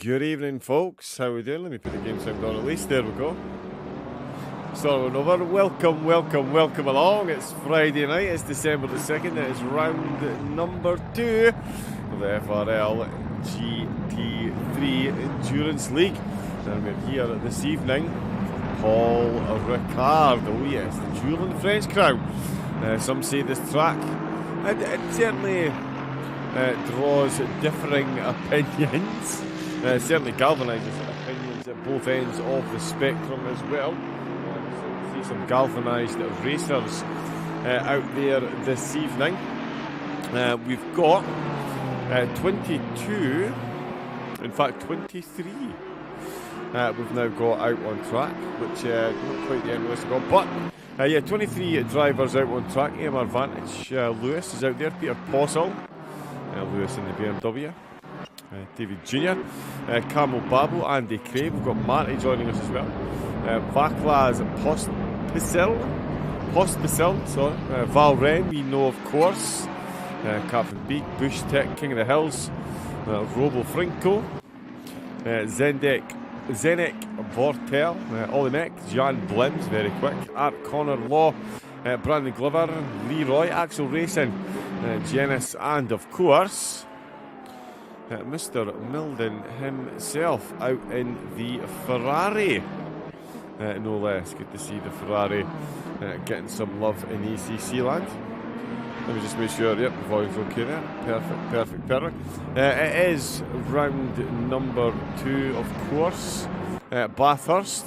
Good evening, folks. How we doing? Let me put the game sound on at least. There we go. Starting over. Welcome along. It's Friday night. It's December the 2nd. It is round number 2 of the FRL GT3 Endurance League. And we're here this evening. Paul Ricard. Oh yes, the jewel in the French crown. Some say this track, it certainly draws differing opinions. Certainly galvanises opinions at both ends of the spectrum as well. See some galvanised racers out there this evening. We've got 22, in fact 23. We've now got out on track, which not quite the end of this ago, but yeah, 23 drivers out on track. AMR Vantage, Lewis is out there, Peter Possel, Lewis in the BMW. David Jr., Camel Babu, Andy Craig. We've got Marty joining us as well. Vaclav Pospisil, sorry. Val Wren, we know of course. Captain Beak, Bush Tech, King of the Hills. Robo Frinko. Zenek Vortel, Olimek, Jan Blims, very quick. Art Connor Law, Brandon Glover, Leroy, Axel Racing, Janice, and of course Mr. Milden himself out in the Ferrari, no less. Good to see the Ferrari getting some love in ACC land. Let me just make sure, yep, the volume's okay there. Perfect. It is round number 2, of course. Bathurst.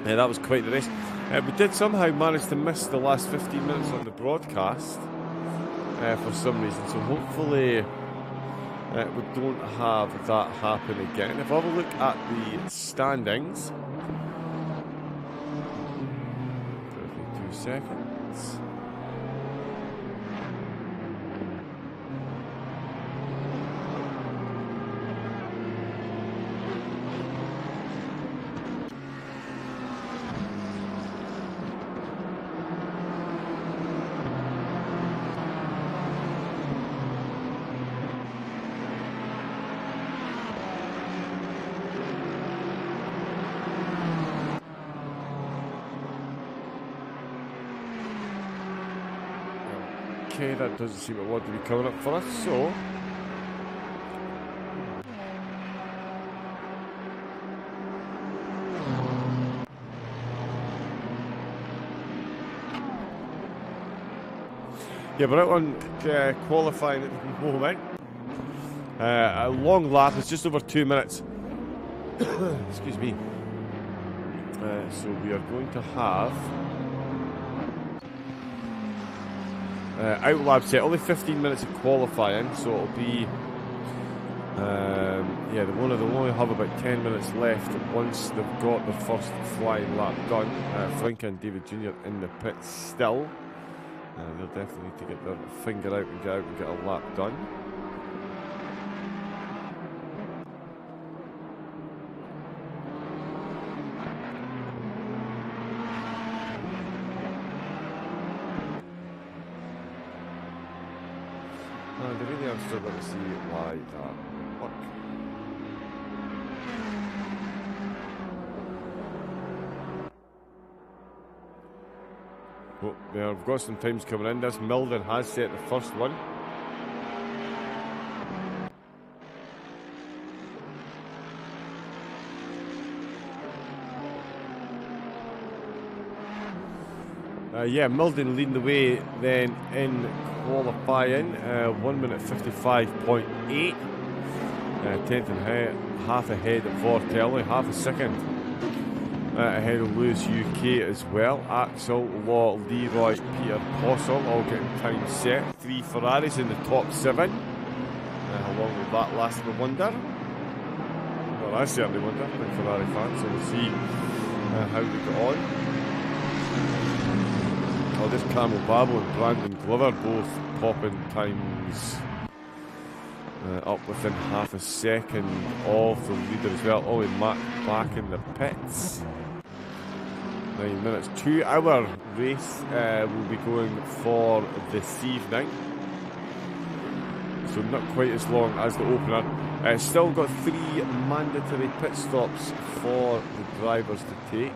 That was quite the race. We did somehow manage to miss the last 15 minutes on the broadcast for some reason, so hopefully we don't have that happen again. If I have a look at the standings, 2 seconds. Okay, that doesn't seem to want to be coming up for us, so yeah, we're out on qualifying at the moment. A long lap, it's just over 2 minutes. Excuse me. So we are going to have out lap set, only 15 minutes of qualifying, so it'll be yeah, they'll only have about 10 minutes left once they've got the first flying lap done. Frank and David Jr. in the pits still. They'll definitely need to get their finger out and get a lap done. I'm still going to see why that work. Oh, yeah, I've got some times coming in. This Milden has set the first one. Yeah, Milden leading the way then in qualifying, 1 minute 55.8. 10th and half ahead of Vortelli, half a second ahead of Lewis UK as well. Axel, Law, Leroy, Peter Possel all getting time set. 3 Ferraris in the top 7. Along with that last of the wonder. Well, I certainly wonder, big Ferrari fan, so we'll see how they get on. Oh, there's Camel Babu and Brandon Glover both popping times up within half a second of the leader as well. Ollie Mack back in the pits. 9 minutes. 2 hour race will be going for this evening. so not quite as long as the opener. Still got 3 mandatory pit stops for the drivers to take.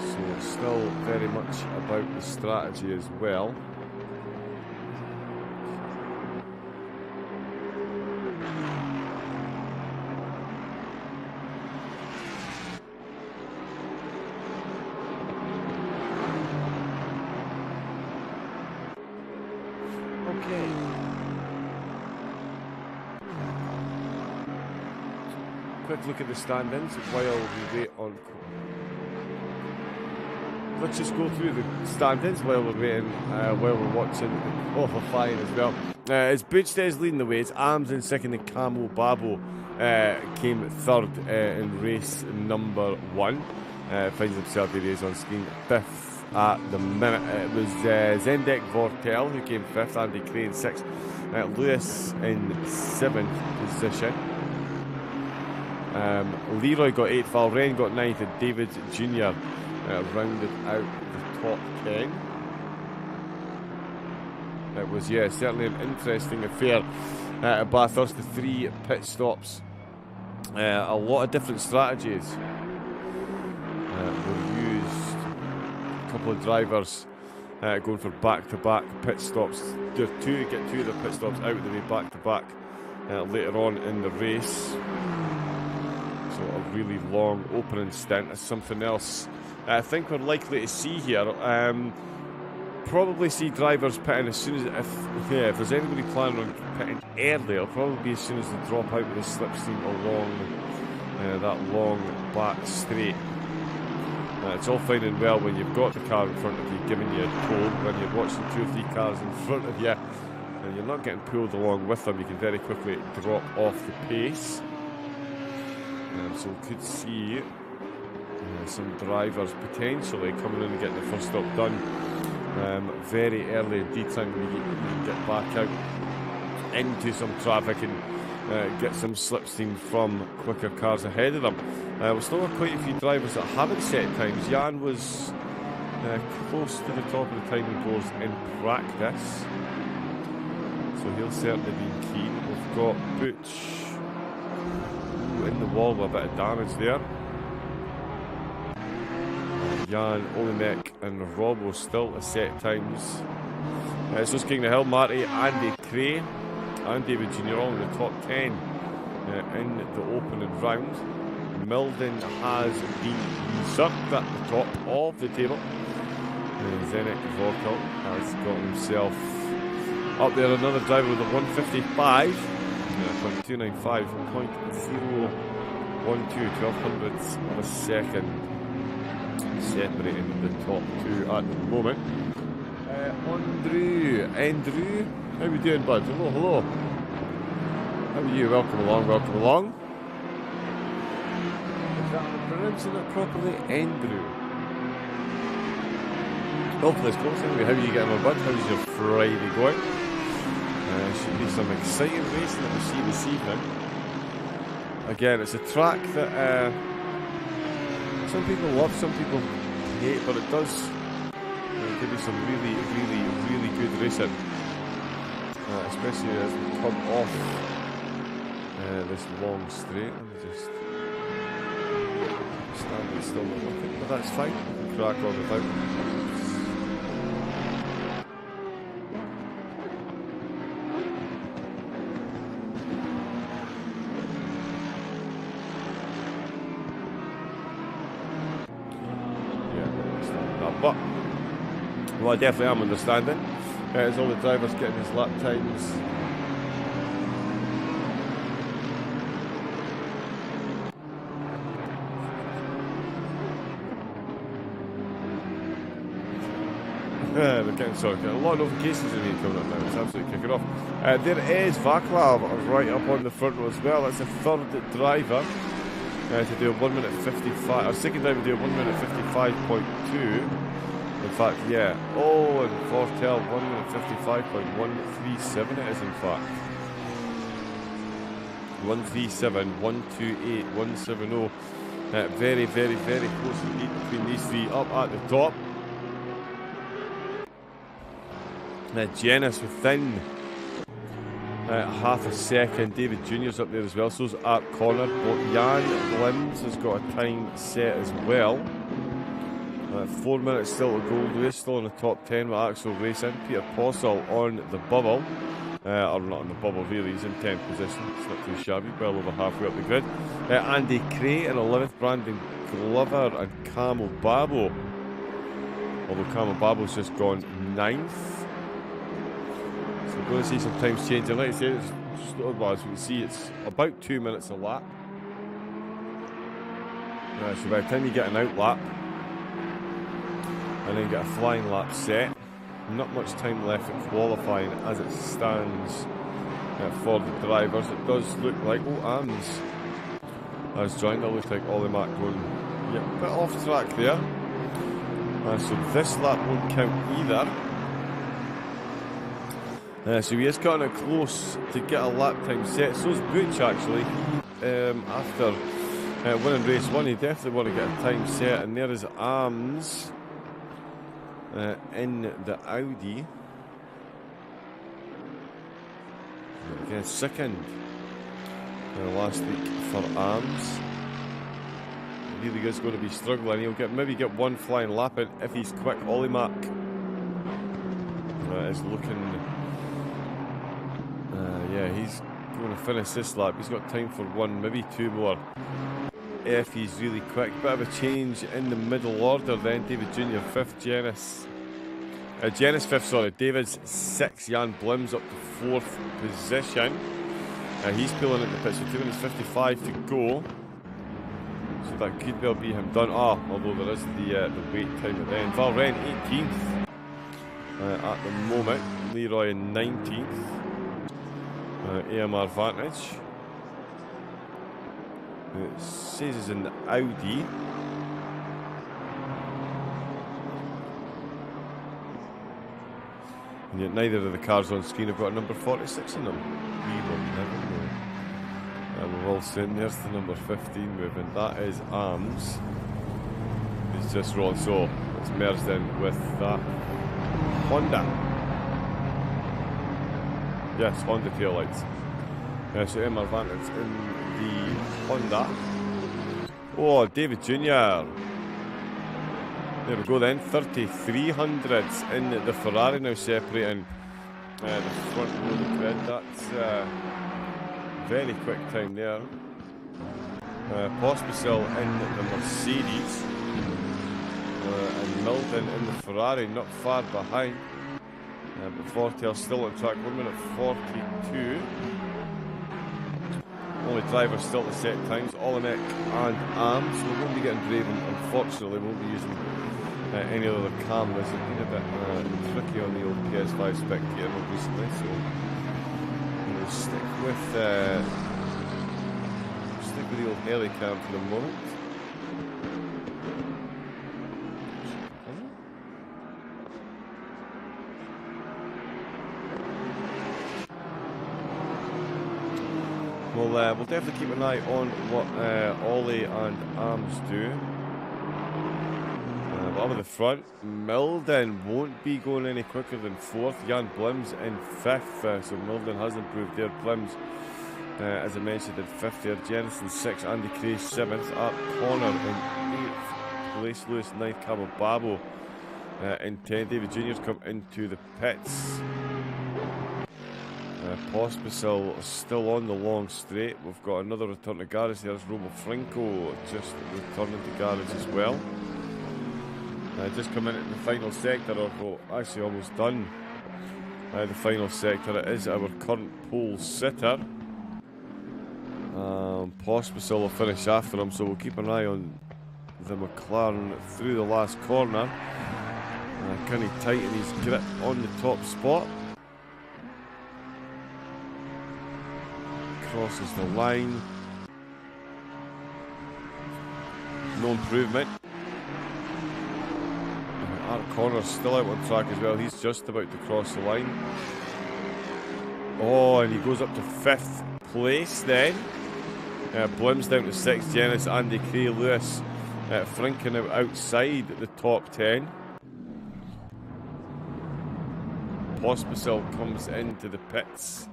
So it's still very much about the strategy as well. Quick look at the standings while we wait on. Let's just go through the standings while we're waiting, while we're watching the qualifying as well. As Butch's leading the way, it's Arms in second, and Camo Babo came third in race number 1. Finds himself, there he is on screen, 5th at the minute. It was Zendek Vortel who came 5th, Andy Crane 6th, Lewis in 7th position. Leroy got 8th, Valren got 9th, and David Jr. Rounded out the top 10. It was, certainly an interesting affair at Bathurst. The 3 pit stops. A lot of different strategies were used. A couple of drivers going for back-to-back pit stops. Get 2 of their pit stops out of the way back-to-back later on in the race. So a really long opening stint is something else I think we're likely to see here. Probably see drivers pitting as soon as, if there's anybody planning on pitting early, it'll probably be as soon as they drop out with the slipstream along that long back straight. It's all fine and well when you've got the car in front of you giving you a tow. When you're watching 2 or 3 cars in front of you and you're not getting pulled along with them, you can very quickly drop off the pace. So we could see some drivers potentially coming in and getting the first stop done very early indeed, time when you can get back out into some traffic and get some slipstream from quicker cars ahead of them. We've still got quite a few drivers that haven't set times. Jan was close to the top of the timing boards in practice, so he'll certainly be keen. We've got Butch in the wall with a bit of damage there. Jan, Olenek and Robbo still at set times. So it's King of the Hill, Marty, Andy Cray and David Jr. all in the top 10 in the opening round. Milden has been usurped at the top of the table. Zenek Vorkel has got himself up there, another driver with a 155. 0.295, 0.012, 1200ths of a second, separating the top 2 at the moment. Andrew, how are we doing, bud? Hello. How are you? Welcome along. Is that pronouncing it properly? Andrew. Hopefully it's close. Anyway, how are you getting on, bud? How's your Friday going? Should be some exciting racing that we see this evening. Again, it's a track that some people love, some people hate, but it does give you some really good racing, especially as we come off this long straight. Let me just stand still and look at, but that's fine. We can crack on without. But well, I definitely am understanding. As all the drivers getting his lap times. They're getting sorry. A lot of notifications in here coming up now. It's absolutely kicking off. There is Vaclav right up on the front row as well. That's a third driver to do a 1 minute 55. Our second driver to do a 1 minute 55.2. In fact, yeah. Oh, and Fortel 1 minute 55.137 it is in fact. 137, 128, 170. Very close indeed between these 3 up at the top. Janice within half a second. David Jr.'s up there as well. So's Art Connor. Jan Limbs has got a time set as well. 4 minutes still to go. Lewis still in the top 10 with Axel Racing. Peter Possel on the bubble. Or not on the bubble really, he's in 10th position. It's not too shabby, well over halfway up the grid. Andy Cray in 11th, Brandon Glover and Camel Babo. Although Camel Babo's just gone 9th. So we're going to see some times changing. Like I said, it's just, well, as we can see, it's about 2 minutes a lap. So by the time you get an out lap, and then get a flying lap set, not much time left at qualifying as it stands for the drivers. It does look like, Arms has joined. That looks like Ollie Mack going a bit off track there. So this lap won't count either. So he is cutting it close to get a lap time set. So is Butch actually. After winning race 1, he definitely want to get a time set. And there is Arms in the Audi. Again, second last week for Arms. Really is going to be struggling. He'll maybe get one flying lap in if he's quick. Ollie Mack is looking. He's going to finish this lap. He's got time for one, maybe two more if he's really quick. Bit of a change in the middle order then. David Jr. 5th, Janice 5th, sorry. David's 6th, Jan Blims up to 4th position. He's pulling into the pits with 2 minutes 55 to go. So that could well be him done. Although there is the wait time at the end. Valren 18th at the moment. Leroy 19th. AMR Vantage. It says it's in the Audi. And yet neither of the cars on screen have got a number 46 in them. We will never know. We're all saying there's the number 15 moving. That is Arms. It's just wrong, so it's merged in with that Honda. Yes, Honda tail lights. So Emma Vantage in the Honda. David Jr. There we go then. 3300s in the Ferrari now separating the front row of the grid. That's very quick time there. Pospisil in the Mercedes. And Milton in the Ferrari, not far behind. But 40 are still on track. 1 minute 42. Only drivers still to set times. Olenek and Arms. We won't be getting Draven, unfortunately. We won't be using any other cameras. It's been a bit tricky on the old PS5 Spectator recently, so we'll stick with the old Helicam for the moment. We'll definitely keep an eye on what Ollie and Arms do. But up at the front, Milden won't be going any quicker than 4th. Jan Blims in 5th, so Milden has improved there. Blims, as I mentioned, in 5th there. Jennison 6th, Andy Cray 7th. Art Connor in 8th place. Lewis 9th, Camel Babo in 10th. David Jr.'s come into the pits. Pospisil still on the long straight. We've got another return to garage. There's Robo Franco just returning to garage as well. Just come in at the final sector, or actually almost done the final sector. It is our current pole sitter. Pospisil will finish after him, so we'll keep an eye on the McLaren through the last corner. Can he tighten his grip on the top spot? Crosses the line. No improvement. Art Connor's still out on track as well. He's just about to cross the line. And he goes up to 5th place then. Blims down to 6th. Janice, Andy Cray, Lewis Frinken out outside the top 10. Pospisil comes into the pits.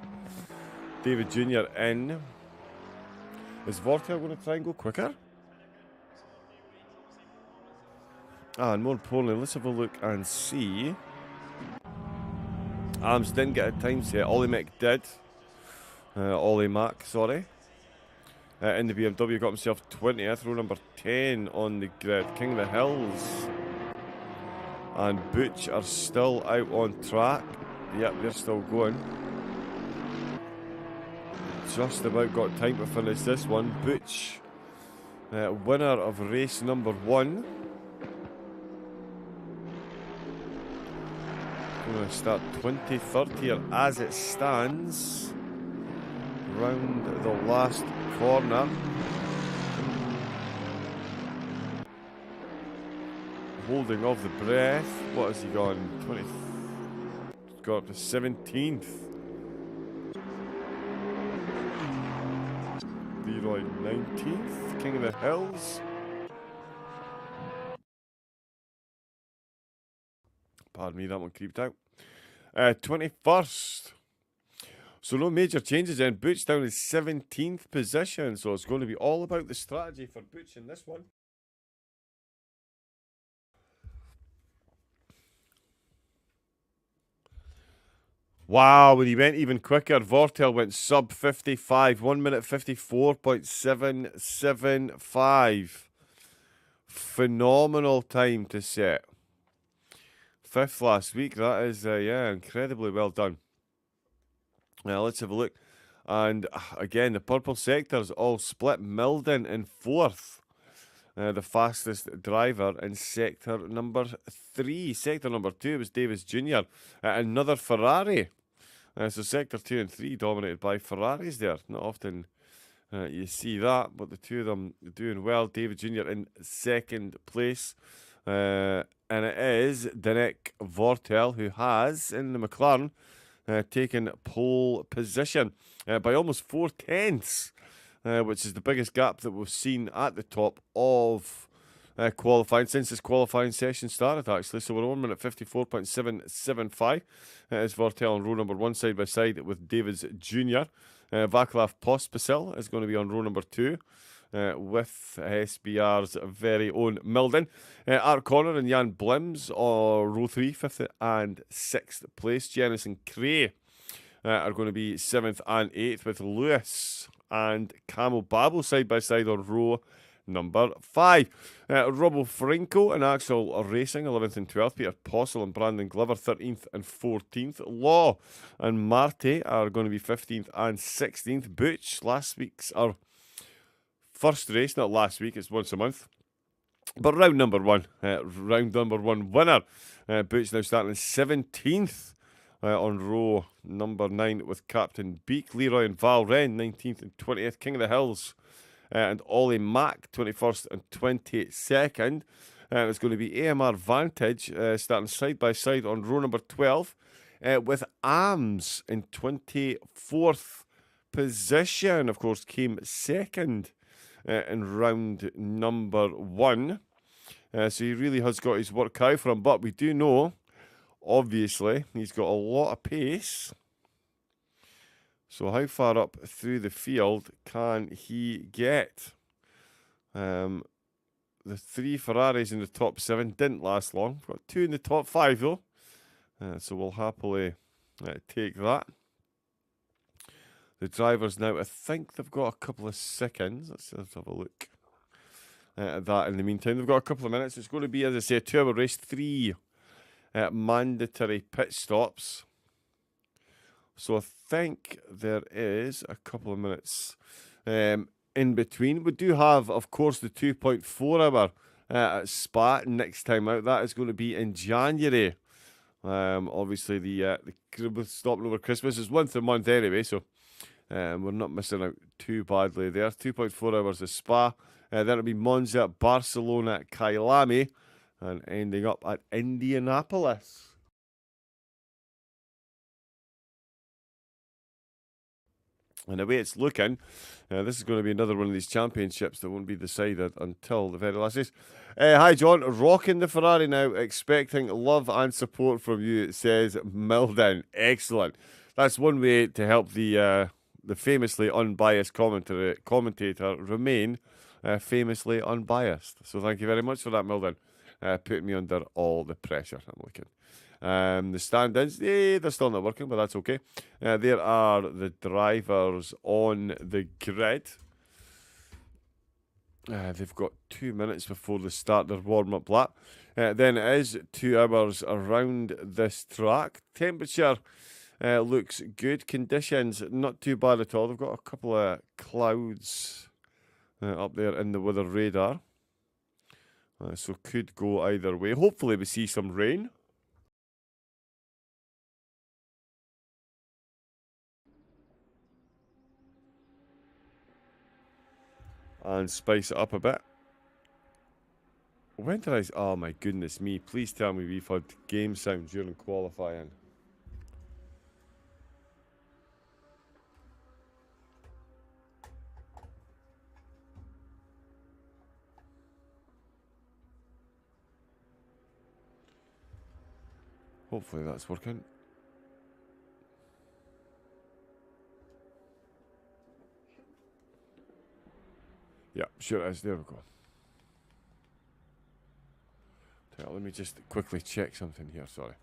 David Jr. in. Is Vortel going to try and go quicker? And more importantly, let's have a look and see. Arms didn't get a time set. Ollie Mac did. Ollie Mac, sorry. In the BMW, got himself 20th, row number 10 on the grid. King of the Hills and Butch are still out on track. Yep, they're still going. Just about got time to finish this one. Butch, winner of race number 1. We're going to start 23rd here as it stands. Round the last corner. Holding of the breath. What has he gone? 20th. Got up to 17th. Leroy 19th. King of the Hills. Pardon me, that one creeped out. 21st. So no major changes in. Butch down in 17th position. So it's going to be all about the strategy for Butch in this one. Wow, when he went even quicker, Vortel went sub 55. 1 minute 54.775. Phenomenal time to set. 5th last week. That is, yeah, incredibly well done. Now, let's have a look. And, again, the purple sectors all split. Milden in 4th. The fastest driver in sector number 3. Sector number 2 was Davis Jr. Another Ferrari. So sector 2 and 3 dominated by Ferraris there. Not often you see that, but the two of them doing well. David Jr. in 2nd place. And it is Danek Vortel who has, in the McLaren, taken pole position by almost 4/10, which is the biggest gap that we've seen at the top of qualifying since this qualifying session started, actually. So we're 1 minute 54.775. As Vortel on row number 1 side by side with Davids Jr. Vaclav Pospisil is going to be on row number 2. With SBR's very own Milden. Art Connor and Jan Blims are row 3, 5th and 6th place. Janice and Cray are going to be 7th and 8th, with Lewis and Camo Babel side by side on row number 5. Robbo Franco and Axel Racing, 11th and 12th. Peter Postle and Brandon Glover, 13th and 14th. Law and Marte are going to be 15th and 16th. Butch, last week's, or first race, not last week, it's once a month. But round number 1 winner. Butch now starting 17th on row number 9 with Captain Beak. Leroy and Val Wren, 19th and 20th. King of the Hills and Ollie Mack, 21st and 22nd. And it's going to be AMR Vantage starting side by side on row number 12 with AMS in 24th position. Of course, came second in round number 1. So he really has got his work cut out for him. But we do know, obviously, he's got a lot of pace. So how far up through the field can he get? The 3 Ferraris in the top 7 didn't last long. We've got 2 in the top 5, though. So we'll happily take that. The drivers now, I think they've got a couple of seconds. Let's have a look at that in the meantime. They've got a couple of minutes. It's going to be, as I say, a 2-hour race, 3 mandatory pit stops. So I think there is a couple of minutes in between. We do have, of course, the 2.4 hour at Spa next time out. That is going to be in January. Obviously, the stopping over Christmas is once a month anyway, so we're not missing out too badly there. 2.4 hours at Spa. Then it'll be Monza, Barcelona, Kyalami, and ending up at Indianapolis. And the way it's looking, this is going to be another one of these championships that won't be decided until the very last race. Hi, John. Rocking the Ferrari now. Expecting love and support from you, says Milden. Excellent. That's one way to help the famously unbiased commentator remain famously unbiased. So thank you very much for that, Milden. Putting me under all the pressure. I'm looking. The stand-ins, they're still not working, but that's okay. There are the drivers on the grid. They've got 2 minutes before they start their warm-up lap. Then it is 2 hours around this track. Temperature looks good. Conditions, not too bad at all. They've got a couple of clouds up there in the weather radar. So could go either way. Hopefully we see some rain. And spice it up a bit. When did I... Oh my goodness me. Please tell me we've had game sound during qualifying. Hopefully that's working. Yeah, sure it is. There we go. Let me just quickly check something here, sorry.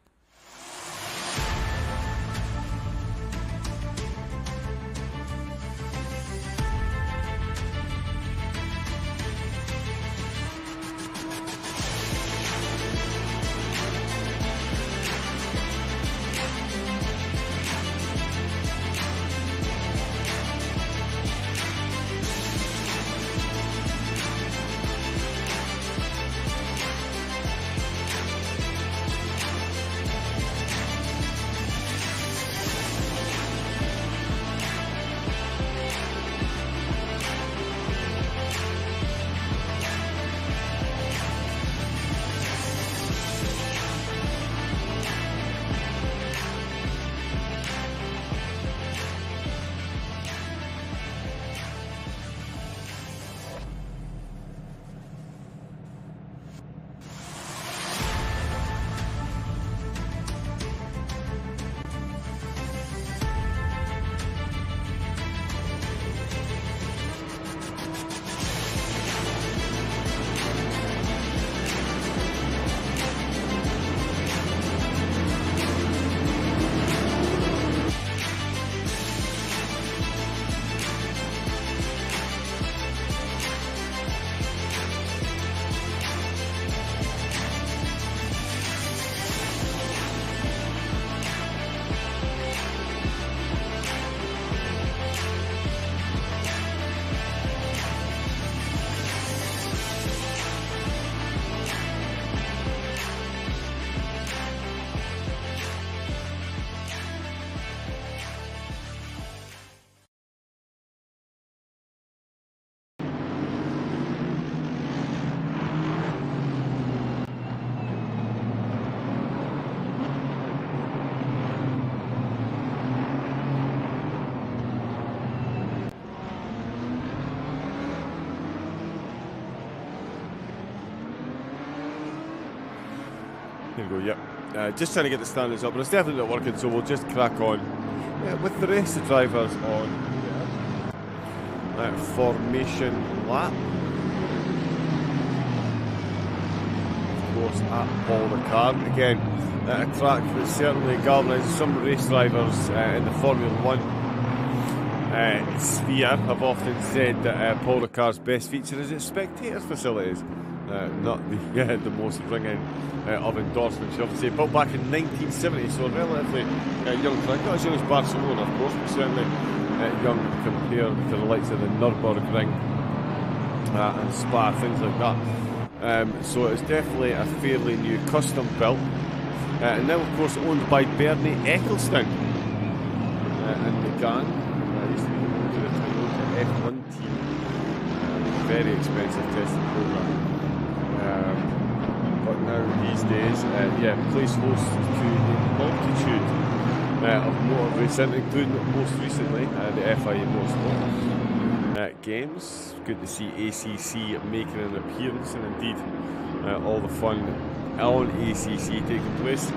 Here we go, yep. Just trying to get the standards up, but it's definitely not working, so we'll just crack on with the rest of the drivers on formation lap. Of course, at Paul Ricard. Again, a track that certainly galvanises some race drivers in the Formula 1 sphere. Have often said that Paul Ricard's best feature is its spectator facilities. Not the most ringing of endorsements, you have to say. Built back in 1970, so a relatively young track. Not as young as Barcelona, of course, but certainly young compared to the likes of the Nürburgring and Spa, things like that. So it's definitely a fairly new custom built. And now, of course, owned by Bernie Ecclestone and the gang. Used to be the Toyota F1 team. Very expensive testing program. But now these days, plays host to a multitude of motor racing, including most recently the FIA Motorsport games. Good to see ACC making an appearance, and indeed all the fun on ACC taking place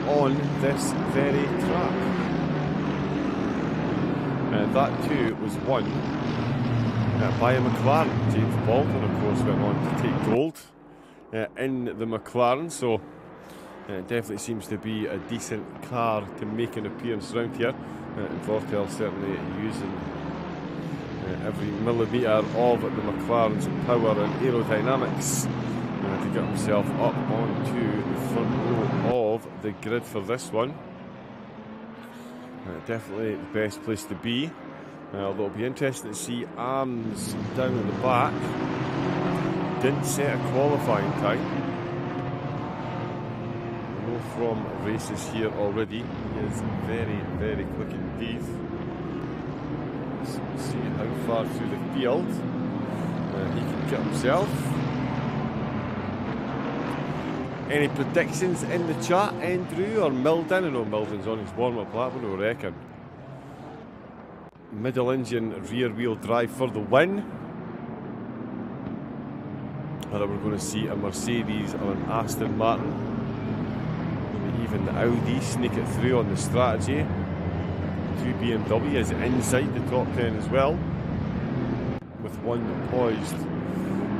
on this very track. That too was won by a McLaren. James Baldwin, of course, went on to take gold in the McLaren, so it definitely seems to be a decent car to make an appearance around here. Vortel certainly using every millimetre of the McLaren's power and aerodynamics to get himself up onto the front row of the grid for this one. Definitely the best place to be. Although it'll be interesting to see Arms down in the back. Didn't set a qualifying time. We know from races here already, he is very, very quick indeed. Let's see how far through the field he can get himself. Any predictions in the chat, Andrew or Milden? I know Milden's on his warm-up lap. What do we reckon? Middle engine, rear-wheel drive for the win. Or we're going to see a Mercedes or an Aston Martin. Maybe even the Audi sneak it through on the strategy. 2 BMW is inside the top 10 as well, with one poised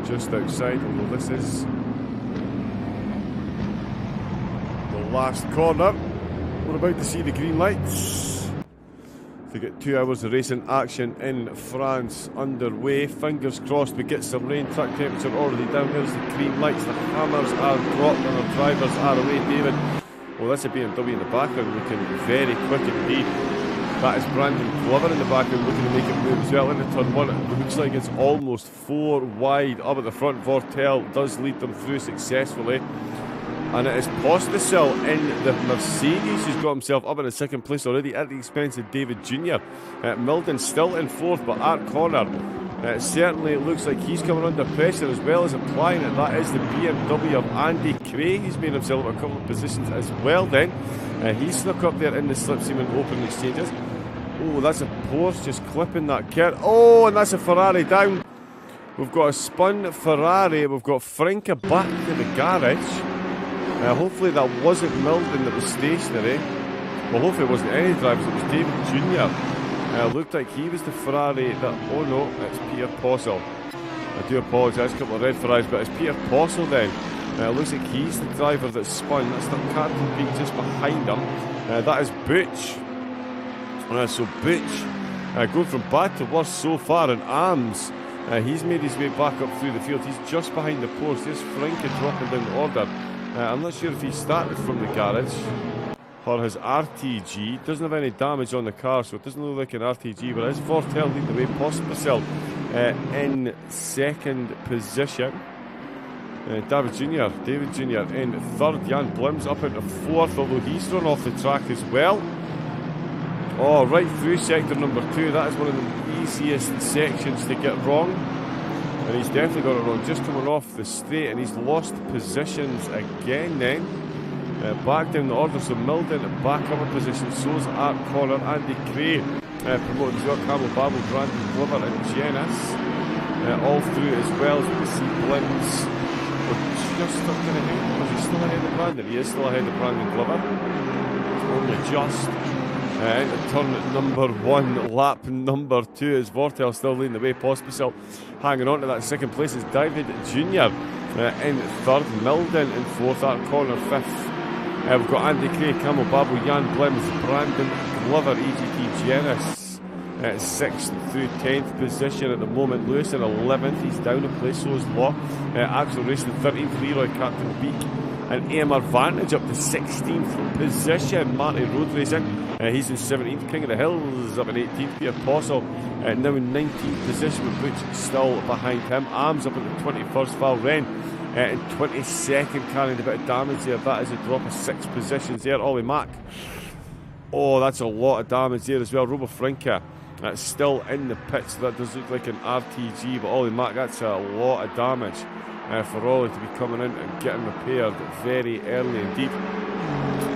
just outside, although this is last corner. We're about to see the green lights. To get 2 hours of racing action in France underway. Fingers crossed we get some rain. Track temperature already down. There's the green lights. The hammers are dropped and our drivers are away. David. Well, that's a BMW in the background looking very quick indeed. That is Brandon Glover in the background looking to make it move as well into turn 1. It looks like it's almost 4 wide up at the front. Vortel does lead them through successfully. And it is Pospisil in the Mercedes who's got himself up in the second place already at the expense of David Jr. Milden still in fourth, but Art Corner certainly looks like he's coming under pressure as well as applying it. That is the BMW of Andy Cray. He's made himself a couple of positions as well then. He snuck up there in the slipstream and open exchanges. Oh, that's a Porsche just clipping that kit. Oh, and that's a Ferrari down. We've got a spun Ferrari. We've got Frinka back to the garage. Hopefully that wasn't Milden that was stationary. Well, hopefully it wasn't any drivers, it was David Jr. Looked like he was the Ferrari that... Oh no, it's Peter Possel. I do apologise, a couple of red Ferraris, but it's Peter Possel then. Looks like he's the driver that spun. That's the Captain being just behind him. That is Butch. So Butch going from bad to worse so far in Arms. He's made his way back up through the field. He's just behind the post. There's Frinka dropping down the order. I'm not sure if he started from the garage or his RTG. Doesn't have any damage on the car, so it doesn't look like an RTG, but it is Vortel leading the way. Pospisil in second position. David Jr. in third. Jan Blim's up into fourth, although he's thrown off the track as well. Oh, right through sector number 2. That is one of the easiest sections to get wrong. And he's definitely got it wrong, just coming off the straight, and he's lost positions again then. Back down the order, so Milden back up a position, so's Art Corner, Andy Cray promoted as well, Campbell Babel, Brandon Glover and Jenis all through as well, as we can see Blims. We're just stuck in ahead. Was he still ahead of Brandon? He is still ahead of Brandon Glover. Only just. Into turn number 1, lap number 2 is Vortel still leading the way. Pospisil hanging on to that second place is David Jr. In third, Milden in fourth, Art Corner fifth. We've got Andy Cray, Camel Babel, Jan Blims, Brandon Glover, EGT Jenis 6th through 10th position at the moment. Lewis in 11th, he's down a place, so is Law. Axel Racing 13th, Leroy Captain Beak. And AMR Vantage up to 16th position. Marty Road Racing, he's in 17th. King of the Hills up in 18th. Peter Possel now in 19th position, with Butch still behind him. Arms up at the 21st. Val Wren in 22nd, carrying a bit of damage there. That is a drop of 6 positions there. Ollie Mack. Oh, that's a lot of damage there as well. Robo Frinka that's still in the pits. That does look like an RTG, but Ollie Mack, that's a lot of damage. For Ollie to be coming in and getting repaired very early indeed.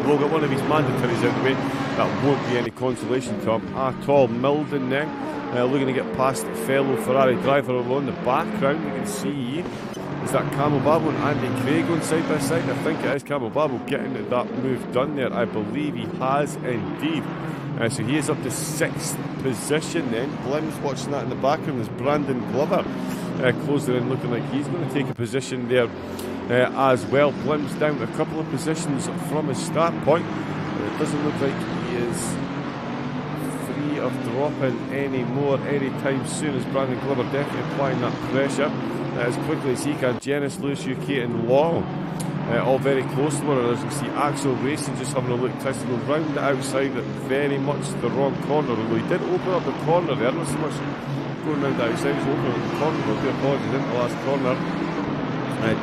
We'll get one of his mandatories out of the way. that won't be any consolation to him at all. Milden then, looking to get past fellow Ferrari driver along the background. We can see, is that Camel Babel and Andy Craig going side by side? I think it is Camel Babel getting that move done there. I believe he has indeed. So he is up to 6th position then. Blim's watching that in the background. There's Brandon Glover closing in, looking like he's going to take a position there as well. Blim's down a couple of positions from his start point. It doesn't look like he is free of dropping anymore anytime soon, as Brandon Glover definitely applying that pressure as quickly as he can. Janice, Lewis, UK and Long all very close to one another. As you see, Axel Racing just having a look, tries to go round the outside at very much the wrong corner, although he did open up the corner there, not so much going round the outside, he's opening up the corner, but do apologies, in the last corner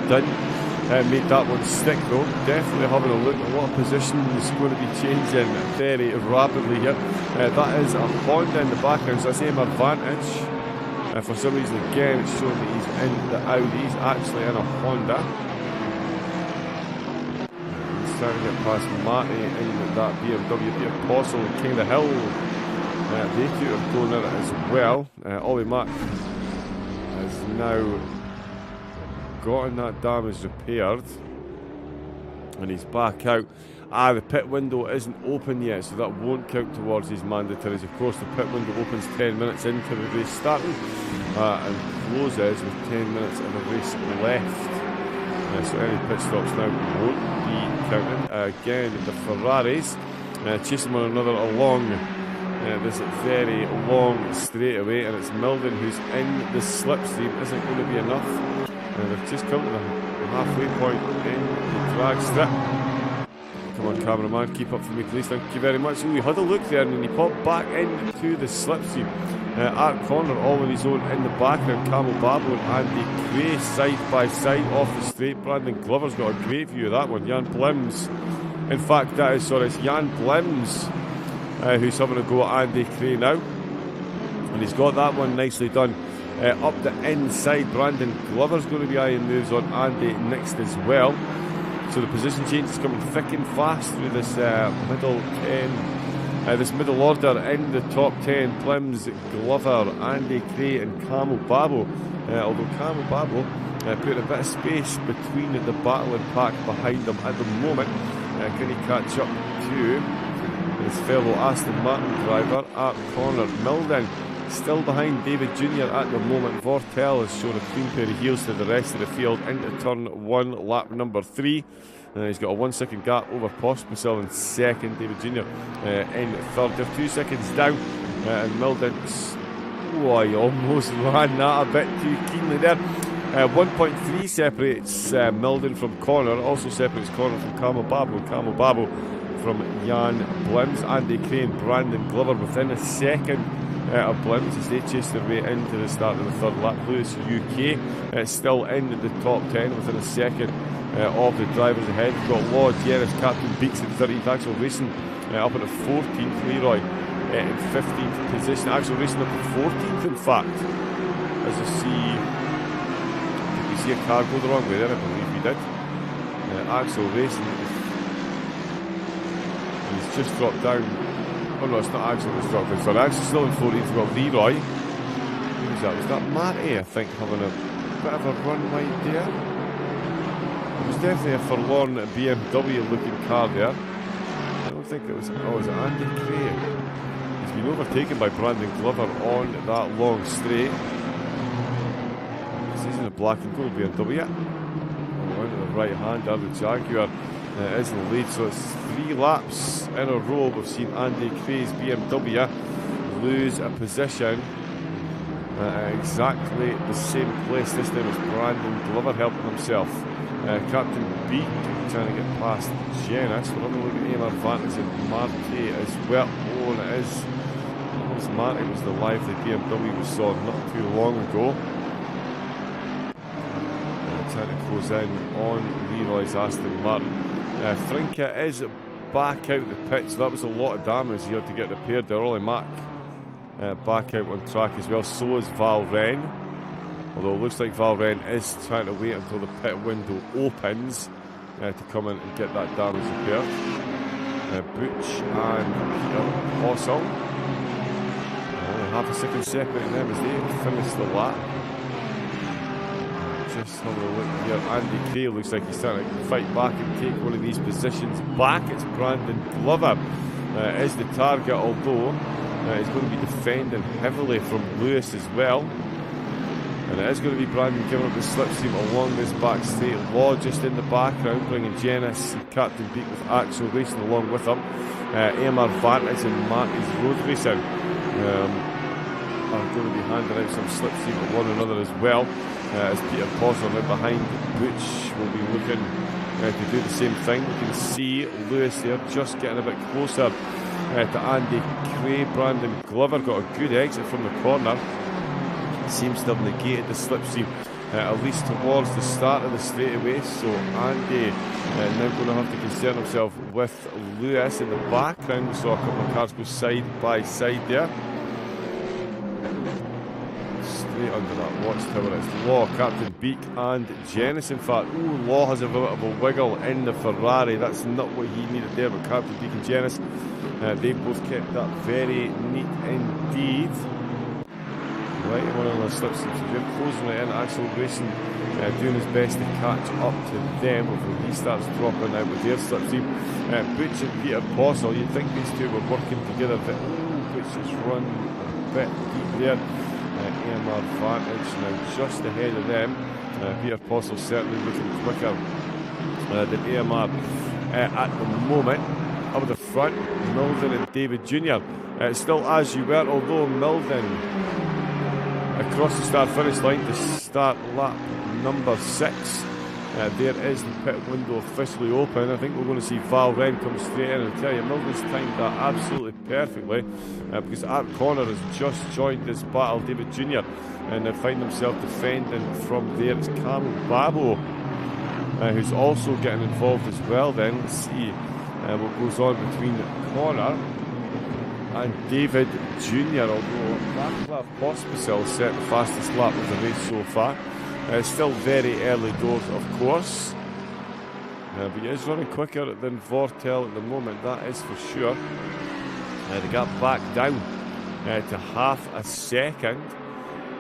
didn't make that one stick though. Definitely having a look, a lot of positions going to be changing very rapidly here. That is a Honda in the background, so that's him advantage. For some reason again it's showing that he's in the Audi, he's actually in a Honda. Trying to get past Matty in that BMW, the Apostle and King of the Hill. They two are going at it as well. Ollie Mack has now gotten that damage repaired and he's back out. The pit window isn't open yet, so that won't count towards his mandatories. Of course, the pit window opens 10 minutes into the race starting and closes with 10 minutes of the race left. So any pit stops now won't be counted. Again, the Ferraris chasing one another along this very long straightaway, and it's Milden who's in the slipstream. Isn't going to be enough. They've just come to the halfway point in the drag strip. Come on, cameraman, keep up for me, please. Thank you very much. We had a look there, and then he popped back into the slipstream. Art Corner all on his own in the background. Camel Babel and Andy Cray side by side off the straight. Brandon Glover's got a great view of that one. Jan Blims, in fact, it's Jan Blims who's having a go at Andy Cray now, and he's got that one nicely done. Up the inside, Brandon Glover's going to be eyeing moves on Andy next as well. So the position change is coming thick and fast through this middle 10. This middle order in the top 10, Blims, Glover, Andy Cray and Camel Babel. Although Camel Babel put a bit of space between the battling pack behind them at the moment. Can he catch up to his fellow Aston Martin driver at Corner? Milden still behind David Jr. at the moment. Vortel has shown a clean pair of heels to the rest of the field into turn 1, lap number 3. He's got a 1 second gap over Pospisil in second, David Jr. In third. They're 2 seconds down, and Milden, he almost ran that a bit too keenly there. 1.3 separates Milden from Corner, also separates Corner from Camel Babel, Camel Babel from Jan Blims. Andy Cray and Brandon Glover within a second of Blims as they chase their way into the start of the third lap. Lewis UK still in the top 10 within a second of the drivers ahead. We've got Law, Jerris, Captain Beaks at 13th, Axel Racing up at the 14th, Leroy in 15th position. Axel Racing up to 14th, in fact. As you see, did we see a car go the wrong way there? I believe we did. Axel Racing, he's just dropped down. Oh no, it's not Axel that's dropped down. Sorry, Axel's still in 14th. Well, Leroy, who was that? Was that Matty, I think, having a bit of a run right there? It was definitely a forlorn BMW looking car there. I don't think it was. Oh, was it Andy Cray? He's been overtaken by Brandon Glover on that long straight. This isn't a black and gold BMW. On to the right hand, the Jaguar is in the lead. So it's 3 laps in a row. We've seen Andy Cray's BMW lose a position exactly the same place. This time it's Brandon Glover helping himself. Captain B trying to get past Janice. We'll have a look at aim advantage in Marte as well. Oh, and it is. Almost Marte was the lively BMW we saw not too long ago. Trying to close in on Leroy's Aston Martin. Frinka is back out the pit, so that was a lot of damage he had to get repaired there. Ollie Mack back out on track as well. So is Val Wren. Although it looks like Val Wren is trying to wait until the pit window opens to come in and get that damage repaired. Butch and Peter Hossel. Half a second separating them as they finish the lap. Just having a look here. Andy Gray looks like he's starting to fight back and take one of these positions back. It's Brandon Glover is the target, although he's going to be defending heavily from Lewis as well. And it is going to be Brandon giving up the slipstream along this back straight. Law just in the background, bringing Janice and Captain Beak with Axel racing along with him. AMR Vantage and Matty's Road Racing are going to be handing out some slipstream to one another as well. As Peter Posner now behind Butch will be looking to do the same thing. We can see Lewis there just getting a bit closer to Andy Cray. Brandon Glover got a good exit from the corner. Seems to have negated the slipstream at least towards the start of the straightaway. So Andy now going to have to concern himself with Lewis in the background. We saw a couple of cars go side by side there. Straight under that watchtower, it's Law, Captain Beak and Janice. In fact, Law has a bit of a wiggle in the Ferrari. That's not what he needed there, but Captain Beak and Janice, they both kept that very neat indeed. Right, one of the slipstreams, so they're closing it in. Axel Racing doing his best to catch up to them before he starts dropping out with their slipstream. Butch and Peter Postle, you'd think these two were working together, but Butch has run a bit deep there. AMR Vantage now just ahead of them. Peter Postle certainly looking quicker than AMR at the moment. Up at the front, Milden and David Jr. Still as you were, although Milden across the start finish line to start lap number 6. There is the pit window officially open. I think we're going to see Val Wren come straight in. And I tell you, Milden's timed that absolutely perfectly because Art Connor has just joined this battle. David Jr. and they find himself defending from there. It's Carl Babo who's also getting involved as well. Then let's see what goes on between Connor and David Jr. Although Vaclav Pospisil set the fastest lap of the race so far. Still very early doors, of course. But he is running quicker than Vortel at the moment, that is for sure. They got back down to half a second.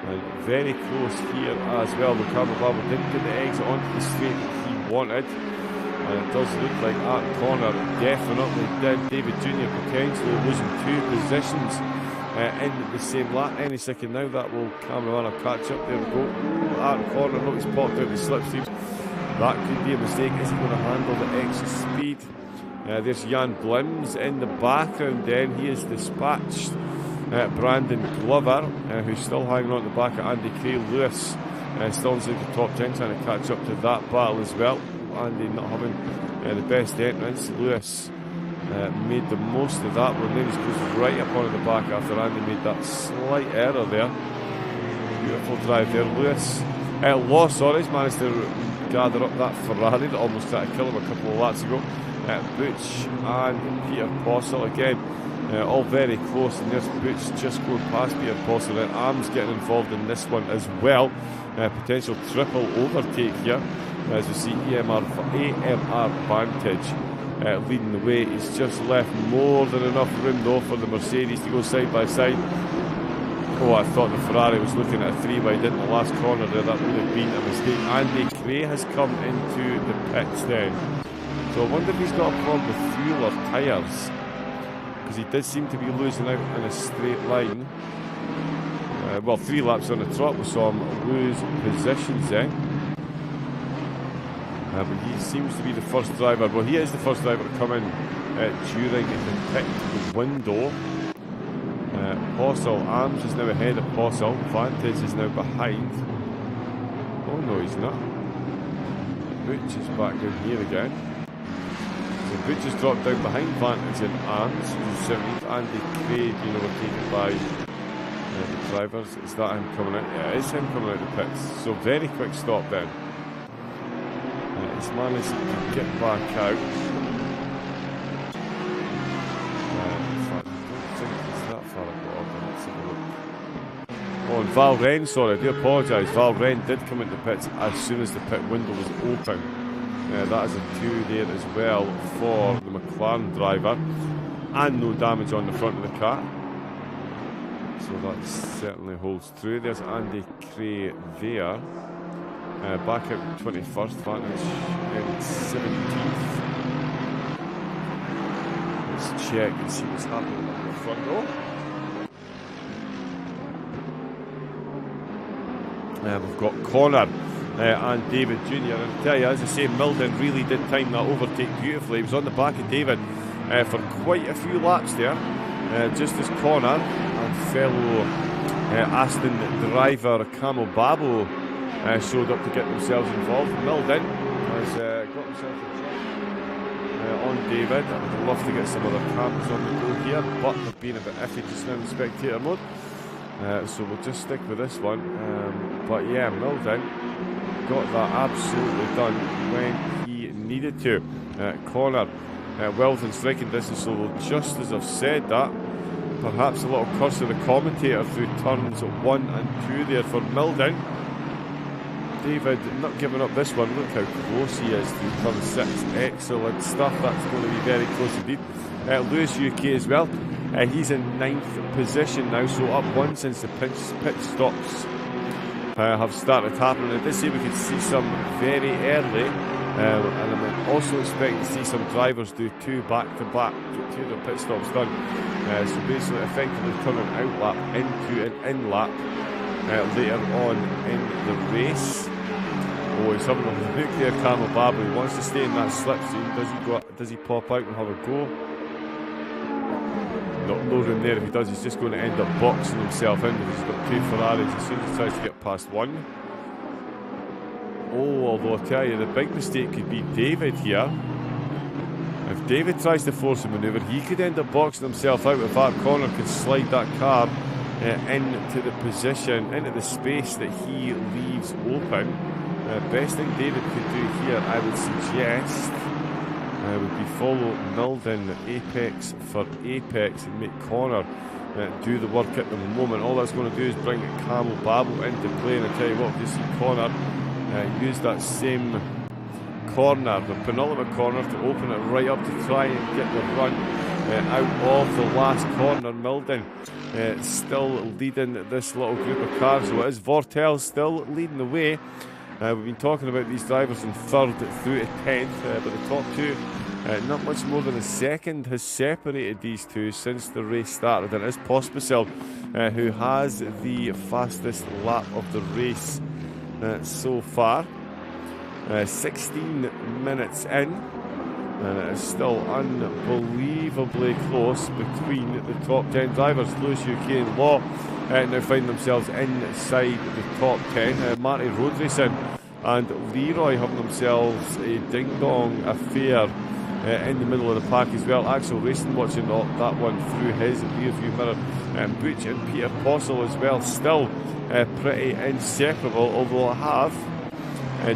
And very close here as well. Ricardo Babo didn't get the exit onto the straight that he wanted. And it does look like Art Connor definitely did. David Jr. potentially losing 2 positions in the same lap. Any second now that will Cameron catch up. There we go. Art Connor, look, he's popped out the slipstream. That could be a mistake. Is he going to handle the extra speed? There's Jan Blims in the background then. He is dispatched Brandon Glover, who's still hanging on at the back of Andy Cray. Lewis still inside the top 10, trying to catch up to that battle as well. Andy not having the best entrance. Lewis made the most of that one. Then he goes right up onto the back after Andy made that slight error there. Beautiful drive there. Lewis, Law, sorry, has managed to gather up that Ferrari that almost tried to kill him a couple of laps ago. Butch and Peter Postle again, all very close, and there's Butch just going past Peter Postle, and Arms getting involved in this one as well. Potential triple overtake here as we see AMR Vantage leading the way. He's just left more than enough room though for the Mercedes to go side by side. Oh, I thought the Ferrari was looking at a 3-wide in the last corner there. That would have been a mistake. Andy Cray has come into the pits then. So I wonder if he's got a problem with fuel or tyres, because he did seem to be losing out in a straight line. Well, 3 laps on the trot we saw him lose positions then. But he seems to be the first driver. Well, he is the first driver to come in during the pit window. Postle, Arms is now ahead of Postle. Vantage is now behind. Oh no, he's not. Butch is back down here again. So Butch has dropped down behind Vantage and Arms. So Andy Cray being overtaken by the drivers. Is that him coming out? Yeah, it is him coming out of the pits. So very quick stop then. He's managed to get back out. Oh, and Val Wren, sorry, I do apologise. Val Wren did come into the pits as soon as the pit window was open. That is a 2 there as well for the McLaren driver, and no damage on the front of the car. So that certainly holds true. There's Andy Cray there. Back out 21st, Vantage in 17th. Let's check and see what's happening on the front row. We've got Connor and David Jr. And I tell you, as I say, Milden really did time that overtake beautifully. He was on the back of David for quite a few laps there, just as Connor and fellow Aston driver Camo Babo showed up to get themselves involved. Milden has got himself a job on David. I would love to get some other cameras on the go here, but they've been a bit iffy just now in spectator mode. So we'll just stick with this one. But yeah, Milden got that absolutely done when he needed to. Connor well within striking distance, so just as I've said that, perhaps a little curse of the commentator through turns 1 and 2 there for Milden. David not giving up this one. Look how close he is through turn 6. Excellent stuff. That's going to be very close indeed. Lewis UK as well. He's in 9th position now, so up 1 since the pit stops have started happening. I did say we could see some very early, and I'm also expecting to see some drivers do 2 back-to-back, get 2 of their pit stops done. So basically, effectively turning out lap into an in lap later on in the race. Oh, he's having a look there, Camo Babo. He wants to stay in that slipstream. Does he pop out and have a go? No room there. If he does, he's just going to end up boxing himself in because he's got 2 Ferraris as soon as he tries to get past one. Oh, although I tell you, the big mistake could be David here. If David tries to force a manoeuvre, he could end up boxing himself out if that corner could slide that car into the position, into the space that he leaves open. Best thing David could do here, I would suggest, would be follow Milden apex for apex and make Connor do the work at the moment. All that's going to do is bring Camo Babo into play, and I tell you what, you see Connor use that same corner, the penultimate corner, to open it right up to try and get the run out of the last corner. Milden still leading this little group of cars, so it is Vortel still leading the way. We've been talking about these drivers in 3rd through to 10th, but the top 2, not much more than a second has separated these 2 since the race started, and it is Pospisil who has the fastest lap of the race so far. 16 minutes in, and it is still unbelievably close between the top 10 drivers. Lewis UK and Law now find themselves inside the top 10. Marty Road Racing and Leroy having themselves a ding-dong affair in the middle of the pack as well. Axel Racing watching that one through his rear view mirror. Butch and Peter Possel as well, still pretty inseparable, although I have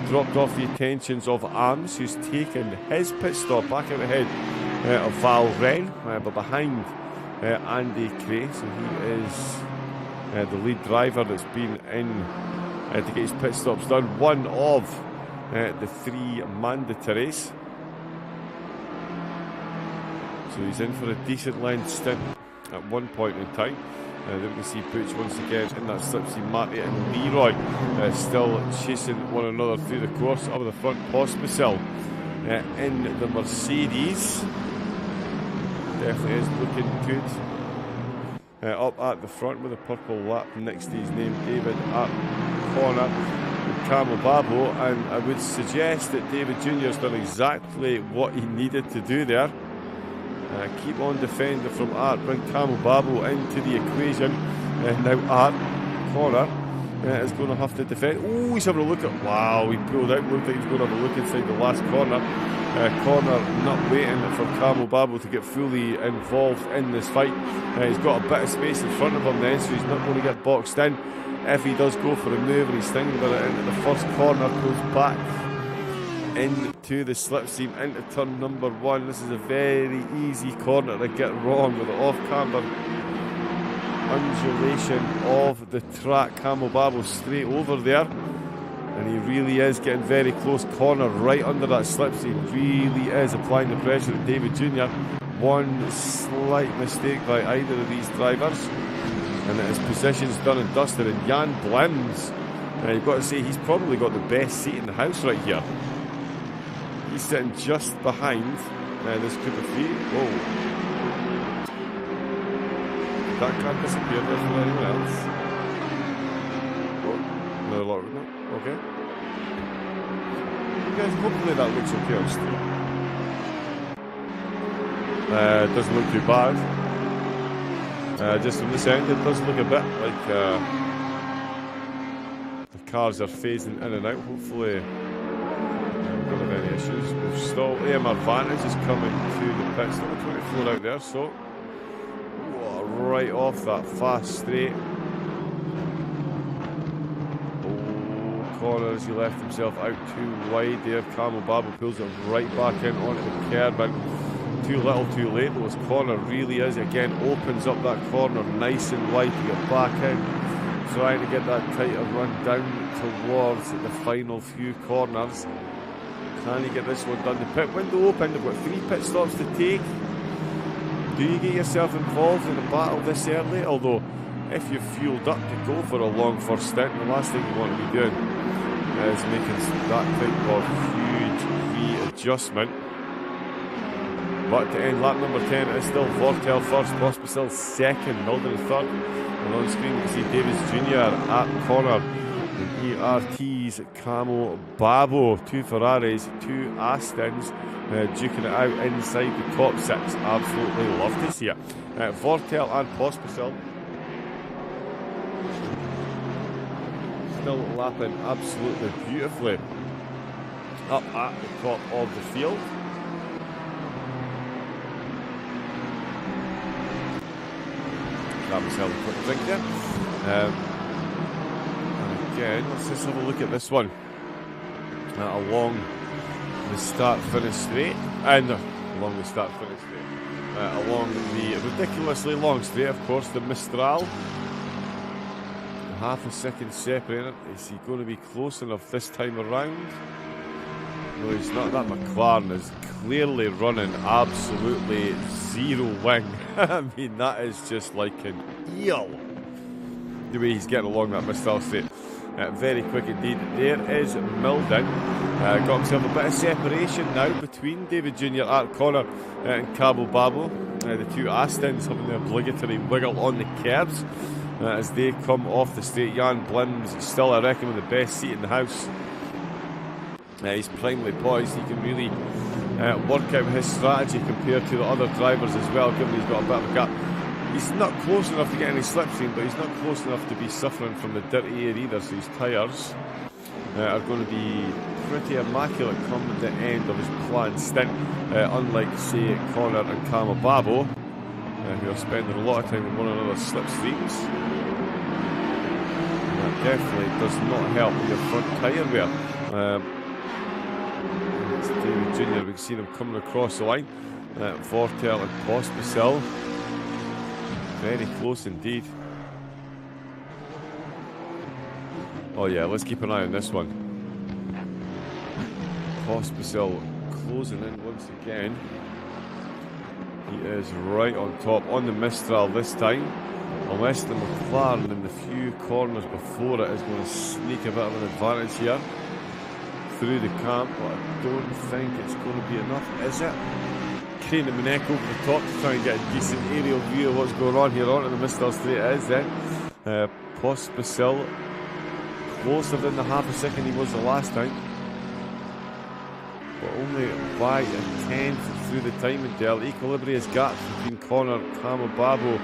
dropped off the attentions of Arms, who's taken his pit stop back out ahead of Val Wren, but behind Andy Cray. So he is the lead driver that's been in to get his pit stops done. One of the 3 mandatories. So he's in for a decent length stint at one point in time. Then we can see Butch once again in that slipstream. Marty and Leroy still chasing one another through the course. Up the front, Pospisil in the Mercedes. Definitely is looking good. Up at the front with a purple lap next to his name, David at corner with Camo Babo. And I would suggest that David Jr. has done exactly what he needed to do there. Keep on defender from Art, bring Camo Babo into the equation. Now Art, corner, is going to have to defend. Oh, he's having a look at, wow, he pulled out, looked like he's going to have a look inside the last corner. Corner not waiting for Camo Babo to get fully involved in this fight. He's got a bit of space in front of him then, so he's not going to get boxed in. If he does go for a move and he's thinking about it into the first corner, goes back into the slipstream, into turn number 1. This is a very easy corner to get wrong with the off-camber undulation of the track. Camo Babo straight over there, and he really is getting very close. Corner right under that slipstream. Really is applying the pressure at David Jr. One slight mistake by either of these drivers, and his position's done and dusted. And Jan Blims, you've got to say, he's probably got the best seat in the house right here. He's sitting just behind this group of three. Whoa. That car disappeared there for anyone else. Oh, another lot. No, okay. Guys, hopefully that looks okay on stream. Doesn't look too bad. Just from this end, it does look a bit like the cars are phasing in and out. Hopefully, we don't have any issues. We've stalled. AMR Vantage is coming to the pit stop. 24 out there, so whoa, right off that fast straight. Oh, corner as he left himself out too wide there. Camel Babel pulls it right back in onto the curb. And too little, too late. Those corner really is again opens up that corner nice and wide to get back in, trying to get that tighter run down towards the final few corners. Can you get this one done? The pit window open. They've got 3 pit stops to take. Do you get yourself involved in a battle this early? Although, if you've fueled up to go for a long first stint, the last thing you want to be doing is making that type of huge readjustment. But to end lap number 10, it's still Vortel first, Pospisil second, Milden third. And on screen you can see Davis Jr. at corner. The ERT's Camo Babo, 2 Ferraris, 2 Astons, duking it out inside the top 6. Absolutely love to see it. Vortel and Pospisil still lapping absolutely beautifully up at the top of the field. Grab myself a quick drink there. And again, let's just have a look at this one. Along the start-finish straight. Along the start-finish straight. Along the ridiculously long straight, of course, the Mistral. Half a second separated. Is he going to be close enough this time around? No, he's not. That McLaren is clearly running absolutely zero wing. I mean, that is just like an eel, the way he's getting along that Mistral straight. Very quick indeed. There is Milden. Got himself a bit of separation now between David Jr. at corner and Cabo Babo. The 2 Astons having the obligatory wiggle on the curbs as they come off the straight. Jan Blims still, I reckon, with the best seat in the house. He's primely poised. He can really work out his strategy compared to the other drivers as well, given he's got a bit of a gap. He's not close enough to get any slipstream, but he's not close enough to be suffering from the dirty air either, so his tyres are going to be pretty immaculate come at the end of his planned stint, unlike, say, Connor and Camababo, who are spending a lot of time in one another's slipstreams. That definitely does not help with your front tyre wear. It's David Jr., we've seen him coming across the line. Vortel and Pospisil. Very close indeed. Oh yeah, let's keep an eye on this one. Pospisil closing in once again. He is right on top on the Mistral this time. Unless the McLaren in the few corners before it is going to sneak a bit of an advantage here through the camp, but I don't think it's going to be enough, is it? Craning my neck over the top to try and get a decent aerial view of what's going on here onto the Mistral straight. It is then. Pospisil closer than the half a second he was the last time, but only by a tenth through the timing del. Equilibrious gaps between Connor Camababo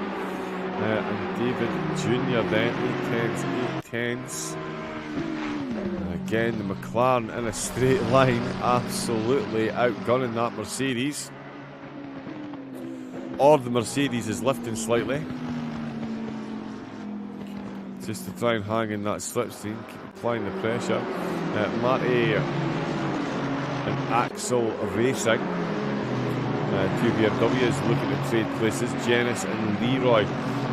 and David Jr. then. 8 tenths. Again, the McLaren in a straight line, absolutely outgunning that Mercedes. Or the Mercedes is lifting slightly, just to try and hang in that slipstream, keep applying the pressure. Matty and Axel Racing, 2 BMWs looking to trade places. Janice and Leroy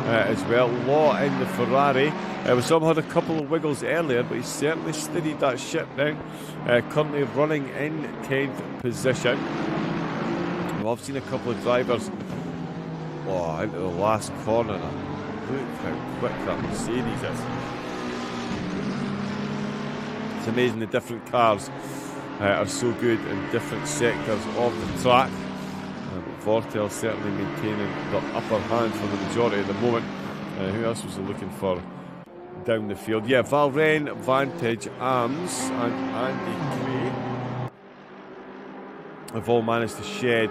as well. Law in the Ferrari. We saw him had a couple of wiggles earlier, but he certainly steadied that ship down. Currently running in 10th position. Well, I've seen a couple of drivers into the last corner. Look how quick that Mercedes is. It's amazing the different cars are so good in different sectors of the track. Vortel certainly maintaining the upper hand for the majority at the moment. Who else was looking for down the field? Yeah, Valren, Vantage, Arms and Andy Gray have all managed to shed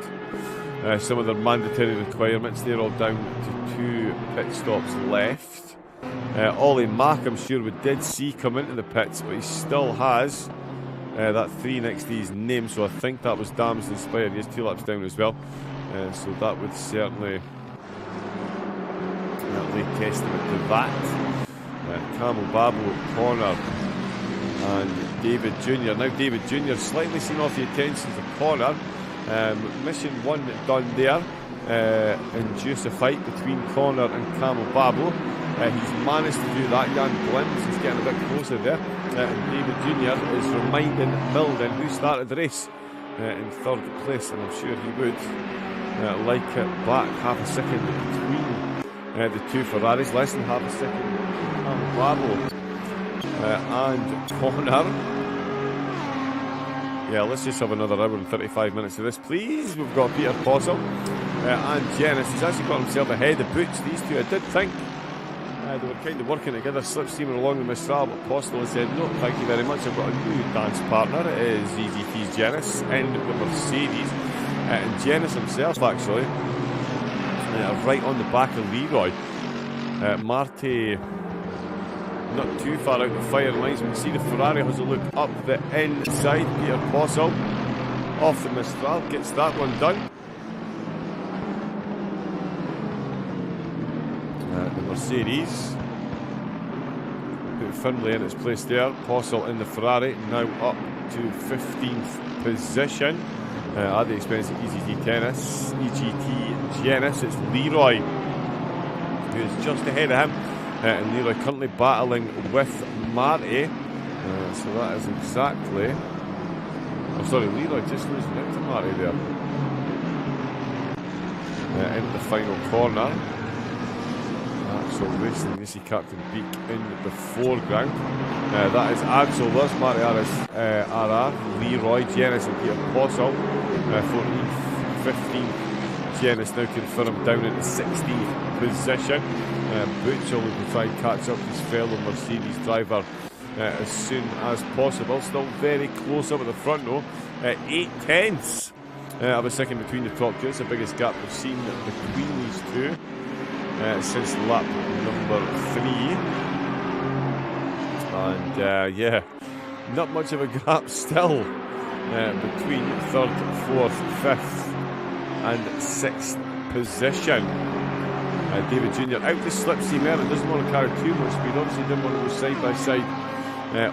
some of their mandatory requirements. They're all down to 2 pit stops left. Ollie Mack, I'm sure we did see come into the pits, but he still has that 3 next to his name, so I think that was damaged inspired. He is 2 laps down as well. So that would certainly lay testament to that. Camel Babu at corner and David Jr. Now David Jr. slightly seen off the attentions of corner. Mission 1 done there. Induce a fight between Corner and Camel Babu. He's managed to do that. Jan Blims is getting a bit closer there. And David Jr. is reminding Milden, who started the race in 3rd place, and I'm sure he would like it back half a second between the 2 Ferraris, less than half a second. Camel Babu and Corner. Yeah, let's just have another hour and 35 minutes of this, please. We've got Peter Possum and Janice. He's actually got himself ahead of Boots. These 2, I did think they were kind of working together, slipstreaming along the Mistral, but Postel has said, no, thank you very much. I've got a new dance partner. It is ZGT's Janice in the Mercedes. And Janice himself, actually, right on the back of Leroy. Marty not too far out the firing lines. We can see the Ferrari has a look up the inside. Peter Postel off the Mistral gets that one done. The Mercedes put firmly in its place there. Postel in the Ferrari now up to 15th position at the expense of EGT Genesis. It's Leroy who is just ahead of him. And Leroy currently battling with Marty. So that is exactly... Oh, sorry, Leroy just losing out to Marty there. In the final corner. Axel Racing, you see Captain Beak in the foreground. That is Axel, there's Marty RR, Leroy, Janice and Peter Postel. 14th, 15th. Janice now confirmed down in the 16th position. Butchell will try and catch up his fellow Mercedes driver as soon as possible. Still very close up at the front though. 8 tenths of a second between the top two. It's the biggest gap we've seen between these 2 since lap number 3. And yeah, not much of a gap still between 3rd, 4th, 5th and 6th position. David Jr. out to slipstream there and doesn't want to carry too much speed. Obviously didn't want to go side by side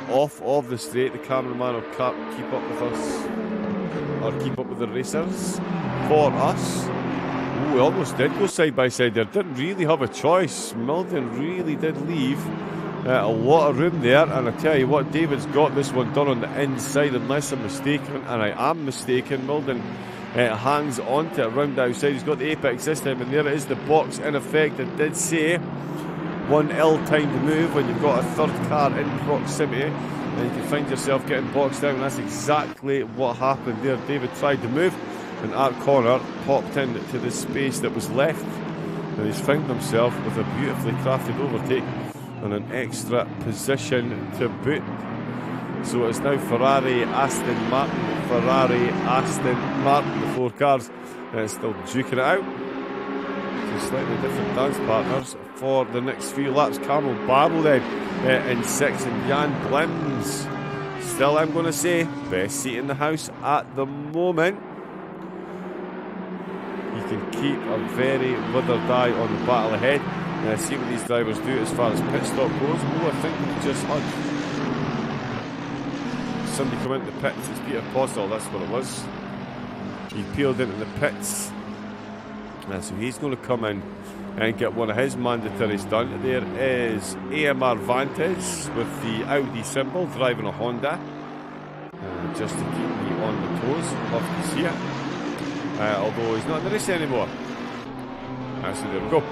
off of the straight. The cameraman will keep up with us, or keep up with the racers for us. Ooh, we almost did go side by side there. Didn't really have a choice. Milden really did leave a lot of room there, and I tell you what, David's got this one done on the inside unless I'm mistaken, and I am mistaken. Milden hangs onto it around the outside. He's got the apex this time, and there it is, the box in effect. It did say one ill-timed move when you've got a 3rd car in proximity and you can find yourself getting boxed out, and that's exactly what happened there. David tried to move and at corner popped into the space that was left, and he's found himself with a beautifully crafted overtake and an extra position to boot. So it's now Ferrari, Aston Martin, Ferrari, Aston Martin, the 4 cars, still duking it out. So slightly different dance partners for the next few laps. Camel Babu then in 6th, and Jan Blims still, I'm going to say, best seat in the house at the moment. You can keep a very rudder die on the battle ahead. See what these drivers do as far as pit stop goes. Oh, I think we just had somebody come into the pits. It's Peter Postel, that's what it was. He peeled into the pits. So he's going to come in and get one of his mandatories done. There is AMR Vantage with the Audi symbol driving a Honda, just to keep me on the toes. Love to see it. Although he's not in the race anymore. So there we go.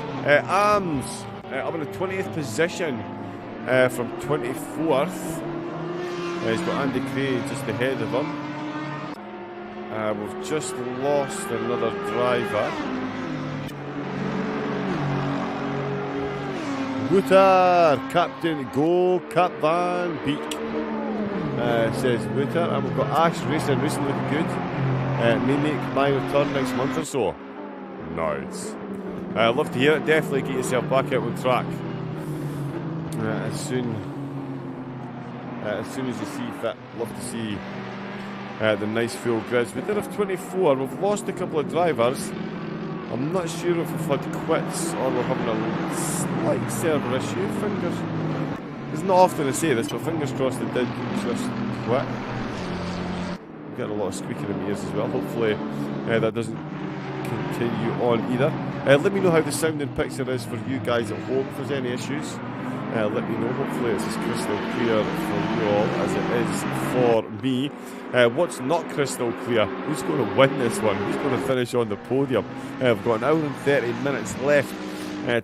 Arms up in the 20th position from 24th. He's got Andy Cray just ahead of him. We've just lost another driver. Wouter, Captain Go, Cap Van Beek, says Wouter. And we've got Ash Racing looking good. May make my return next month or so. Nice. I'd love to hear it. Definitely get yourself back out on track as soon as you see fit. Love to see the nice full grids. We did have 24. We've lost a couple of drivers. I'm not sure if we've had quits or we're having a slight server issue. It's not often I say this, but fingers crossed it did just quit. We've got a lot of squeaking in my ears as well. Hopefully that doesn't continue on either. Let me know how the sound and picture is for you guys at home. If there's any issues, let me know. Hopefully it's as crystal clear for you all as it is for me. What's not crystal clear? Who's going to win this one? Who's going to finish on the podium? We've got an hour and 30 minutes left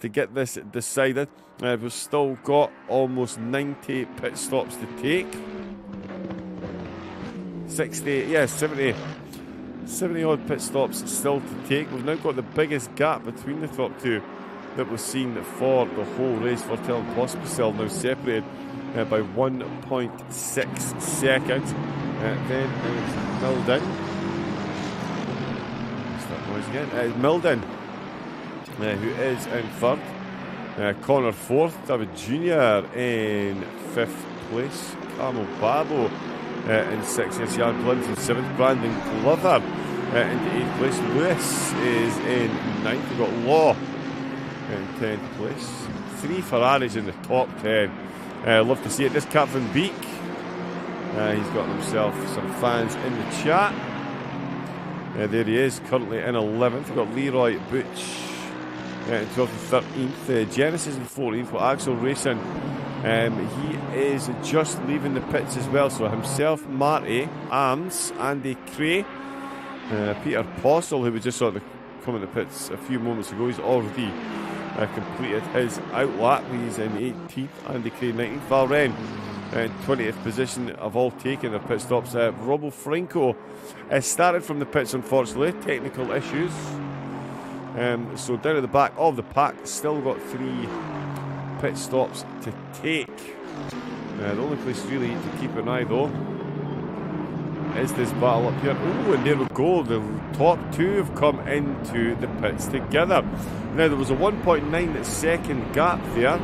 to get this decided. We've still got almost 90 pit stops to take. 70 odd pit stops still to take. We've now got the biggest gap between the top two that we've seen for the whole race. Fortel and Pospisil now separated by 1.6 seconds. Then it's Milden. Start noise again. Milden, who is in third. Connor fourth. David Jr. in fifth place. Camel Babo in sixth. Yes, Jan Blunt in seventh. Brandon Glover into eighth place. Lewis is in ninth. We've got Law in 10th place. 3 Ferraris in the top 10. Love to see it. This Captain Beek. He's got himself some fans in the chat. There he is, currently in 11th. We've got Leroy Butch in 12th and 13th. Genesis in 14th. With Axel Racing. He is just leaving the pits as well. So himself, Marty, Arms, Andy Cray, Peter Postle, who we just saw come in the pits a few moments ago. He's already completed his outlap. He's in 18th. Andy Cray 19th. Val Wren 20th position of all taking their pit stops. Robo Franco started from the pits, unfortunately. Technical issues. So down at the back of the pack, still got 3 pit stops to take. The only place really to keep an eye though is this battle up here. Oh, and there we go. The top 2 have come into the pits together. Now there was a 1.9 second gap there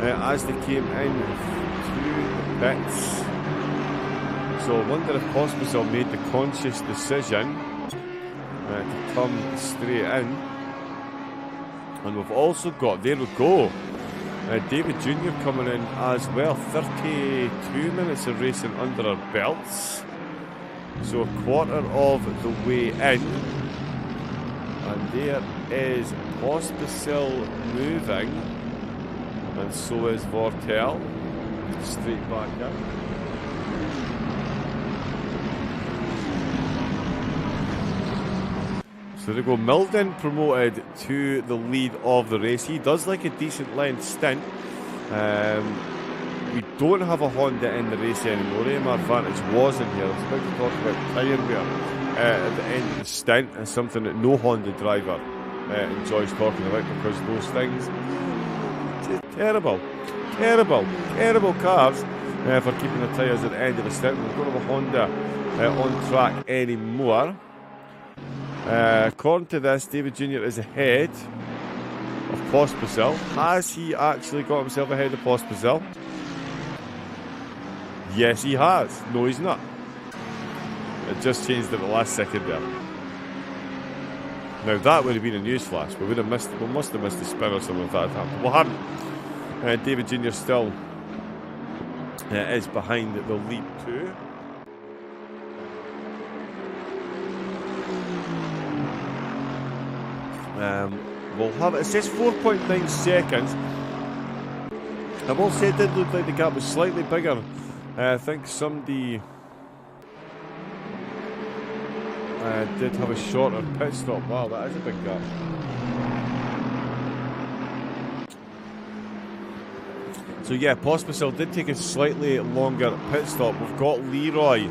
as they came in to the pits. So I wonder if Pospisil made the conscious decision to come straight in. And we've also got, there we go, David Jr. coming in as well. 32 minutes of racing under our belts. So a quarter of the way in. And there is Pospisil moving. And so is Vortel. Straight back up. So there we go. Milden promoted to the lead of the race. He does like a decent length stint. We don't have a Honda in the race anymore. AMR Vantage was in here. I was about to talk about tyre wear at the end of the stint, and something that no Honda driver enjoys talking about, because those things, terrible cars for keeping the tyres at the end of the stint. We don't have a Honda on track anymore. According to this, David Jr. is ahead of Pospisil. Has he actually got himself ahead of Pospisil? Yes, he has. No, he's not. It just changed at the last second there. Now that would have been a news flash. We must have missed the spin or something if that had happened. We haven't. David Jr. still is behind the lead too. We'll have it says 4.9 seconds. I will say it did look like the gap was slightly bigger. I think somebody did have a shorter pit stop. Wow, that is a big gap. So yeah, Pospisil did take a slightly longer pit stop. We've got Leroy,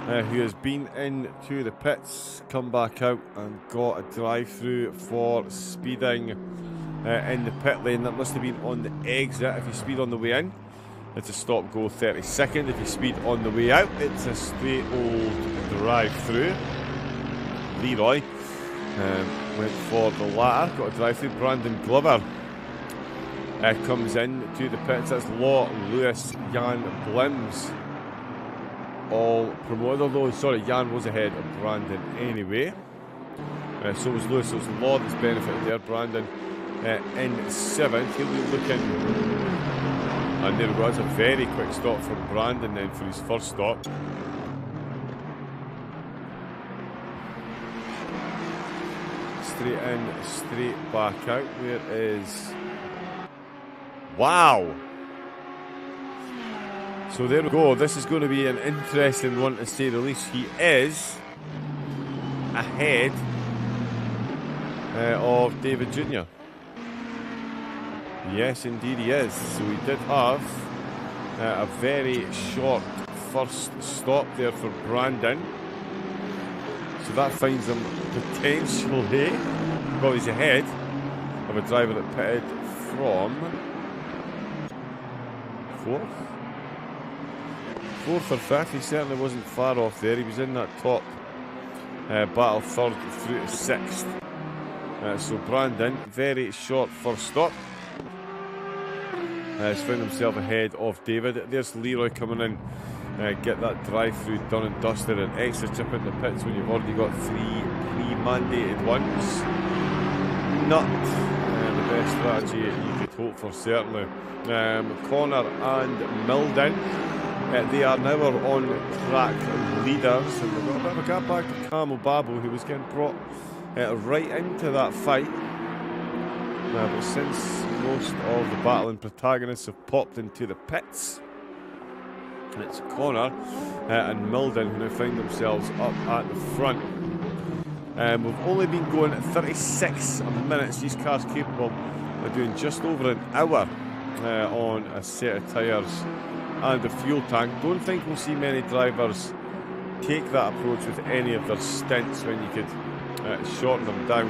who has been into the pits, come back out and got a drive-through for speeding in the pit lane. That must have been on the exit. If you speed on the way in, it's a stop-go 30 seconds. If you speed on the way out, it's a straight old drive-through. Leroy went for the latter, got a drive-through. Brandon Glover comes in to the pits. That's Law, Lewis, Jan, Blims, all promoted. Although, sorry, Jan was ahead of Brandon anyway. So was Lewis. So it was Law that's benefited there. Brandon in 7th. He'll be looking. And there was a very quick stop from Brandon then for his first stop. Straight in, straight back out. Where is... Wow! So there we go. This is going to be an interesting one to say the least. He is ahead of David Jr. Yes, indeed he is. So he did have a very short first stop there for Brandon. So that finds him potentially, well, he's ahead of a driver that pitted from fourth or fifth. He certainly wasn't far off there. He was in that top battle, 3rd through to 6th. So Brandon, very short first stop. Has found himself ahead of David. There's Leroy coming in. Get that drive-through done and dusted, and extra chip in the pits when you've already got 3 pre-mandated ones. Not the best strategy you could hope for, certainly. Connor and Milden, they are now our on-track leaders, and we've got a bit of a gap back to Camel Babu, who was getting brought right into that fight. But since most of the battling protagonists have popped into the pits, it's Connor and Milden who now find themselves up at the front. We've only been going 36 minutes. These cars capable of doing just over an hour on a set of tyres and a fuel tank. Don't think we'll see many drivers take that approach with any of their stints when you could shorten them down,